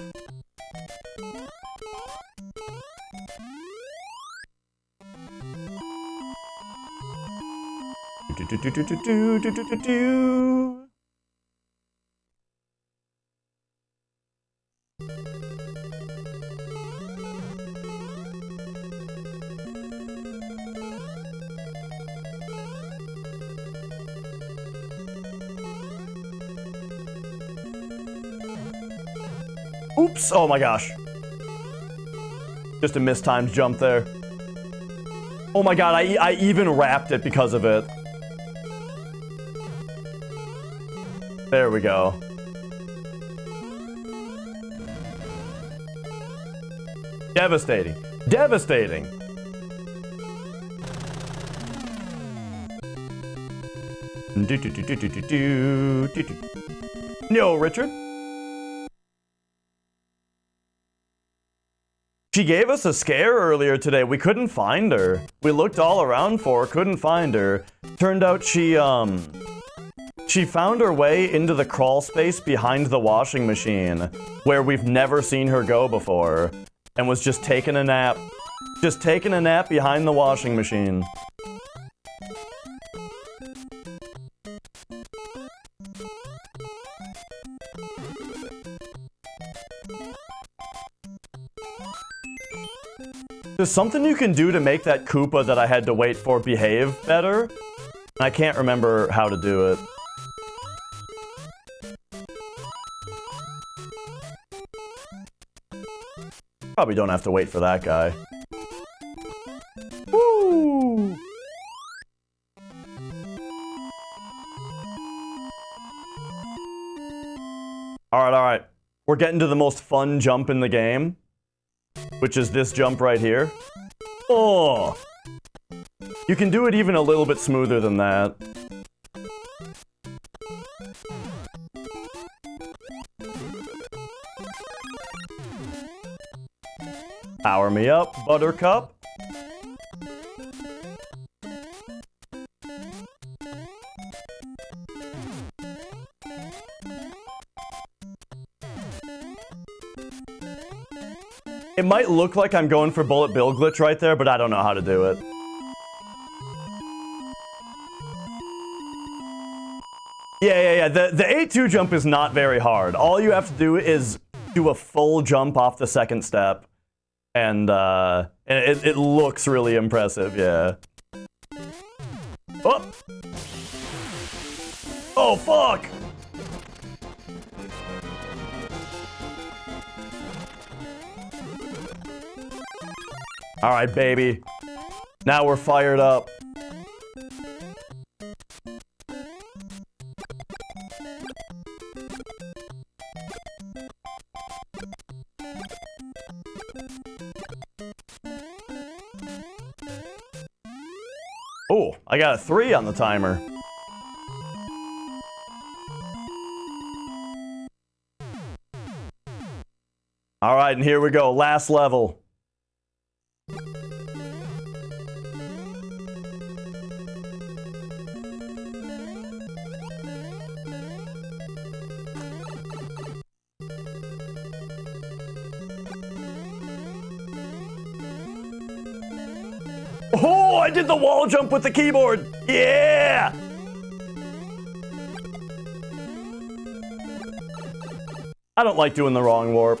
Oops, oh my gosh. Just a mistimed jump there. Oh my god, I even wrapped it because of it. There we go. Devastating. Devastating. No, Richard. She gave us a scare earlier today. We couldn't find her. We looked all around for her, couldn't find her. Turned out she found her way into the crawl space behind the washing machine, where we've never seen her go before, and was just taking a nap. Just taking a nap behind the washing machine. There's something you can do to make that Koopa that I had to wait for behave better. I can't remember how to do it. Probably don't have to wait for that guy. Woo! Alright. We're getting to the most fun jump in the game, which is this jump right here. Oh! You can do it even a little bit smoother than that. Power me up, Buttercup. It might look like I'm going for Bullet Bill glitch right there, but I don't know how to do it. Yeah. The A2 jump is not very hard. All you have to do is do a full jump off the second step. And it looks really impressive, yeah. Oh! Oh, fuck! Alright, baby. Now we're fired up. Oh, I got a 3 on the timer. Alright, and here we go. Last level. Oh, I did the wall jump with the keyboard! Yeah! I don't like doing the wrong warp.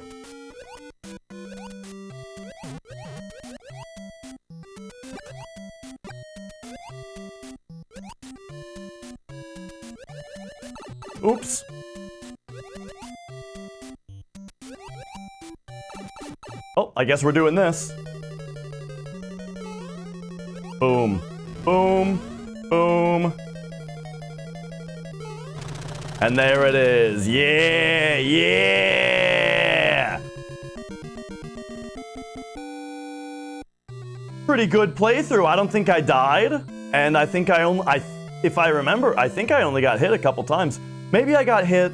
Oops. Oh, I guess we're doing this. Boom. Boom. Boom. And there it is. Yeah! Yeah! Pretty good playthrough. I don't think I died. And I think I only... if I remember, I think I only got hit a couple times. Maybe I got hit...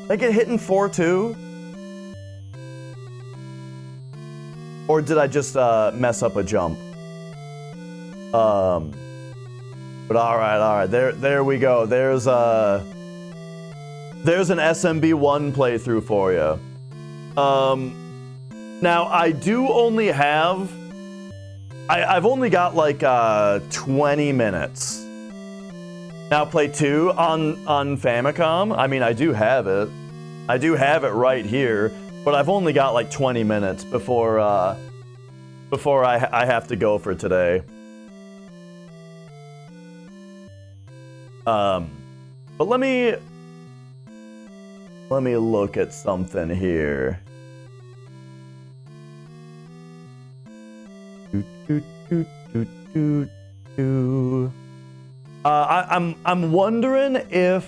I get hit in 4-2? Or did I just mess up a jump? But all right. There we go. There's an SMB1 playthrough for you. Now I do only have. I've only got like 20 minutes. Now play 2 on Famicom. I mean, I do have it. I do have it right here, but I've only got like 20 minutes before I have to go for today. But let me look at something here. I'm wondering if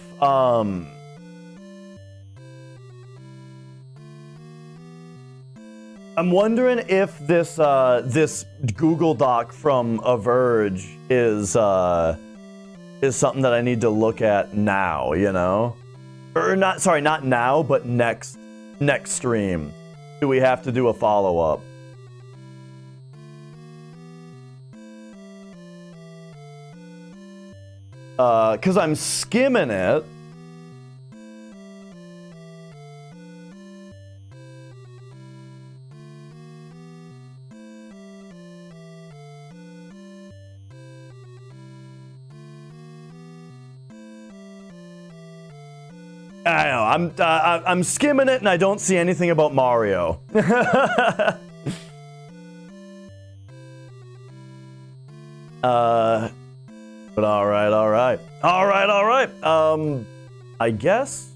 this Google Doc from Averge is something that I need to look at now, you know? Or not, sorry, not now, but next stream. Do we have to do a follow-up? Because I'm skimming it. I know, I'm skimming it and I don't see anything about Mario. But all right. I guess.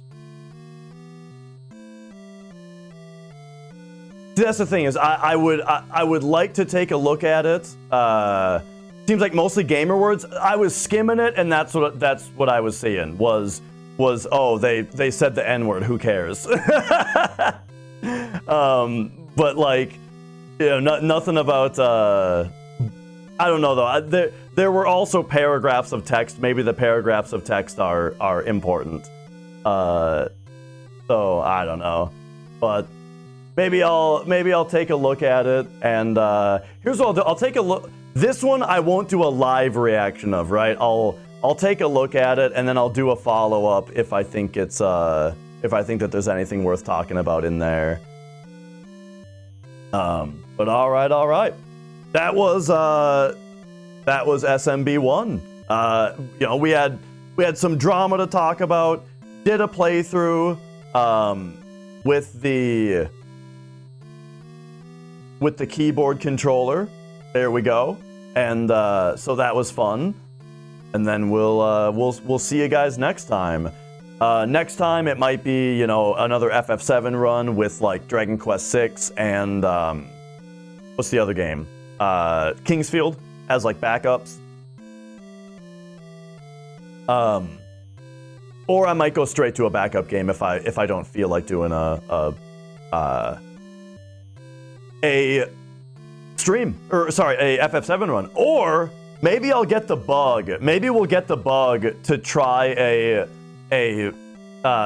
See, that's the thing is, I would like to take a look at it. Seems like mostly gamer words. I was skimming it, and that's what I was seeing was oh, they said the N-word. Who cares? But like, you know, nothing about. I don't know though. There were also paragraphs of text. Maybe the paragraphs of text are important. So I don't know, but maybe I'll take a look at it. And here's what I'll do. I'll take a look. This one I won't do a live reaction of. Right? I'll take a look at it and then I'll do a follow up if I think it's if I think that there's anything worth talking about in there. But all right. That was SMB1. You know, we had some drama to talk about. Did a playthrough with the keyboard controller. There we go. And so that was fun. And then we'll see you guys next time. Next time it might be, you know, another FF7 run with like Dragon Quest 6 and what's the other game? Kingsfield as like backups. Or I might go straight to a backup game if I don't feel like doing a stream, or sorry, a FF7 run. Or maybe I'll get the bug. Maybe we'll get the bug to try a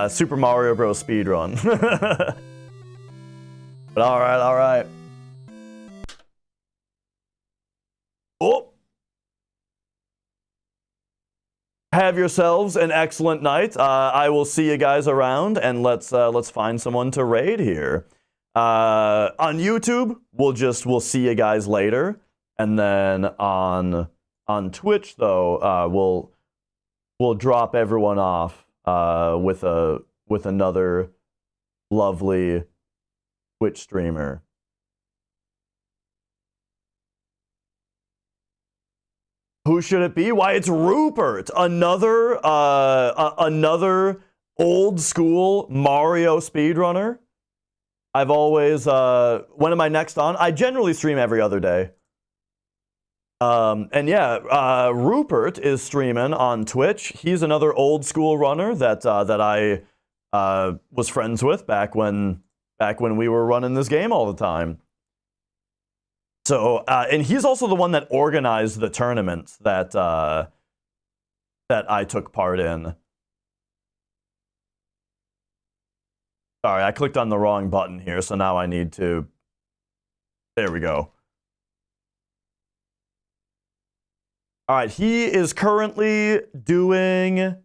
Super Mario Bros. Speedrun. But all right. Oh. Have yourselves an excellent night. I will see you guys around, and let's find someone to raid here. On YouTube, we'll see you guys later, and then on Twitch though, we'll drop everyone off with another lovely Twitch streamer. Who should it be? Why, it's Rupert, another old school Mario speedrunner. I've always when am I next on? I generally stream every other day. And yeah, Rupert is streaming on Twitch. He's another old school runner that I was friends with back when we were running this game all the time. So, and he's also the one that organized the tournaments that I took part in. Sorry, I clicked on the wrong button here, so now I need to. There we go. All right, he is currently doing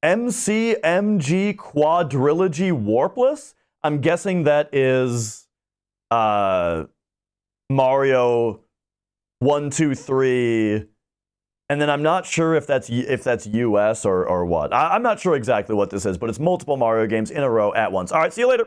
MCMG Quadrilogy Warpless. I'm guessing that is Mario 1, 2, 3, and then I'm not sure if that's US or what. I'm not sure exactly what this is, but it's multiple Mario games in a row at once. All right, see you later.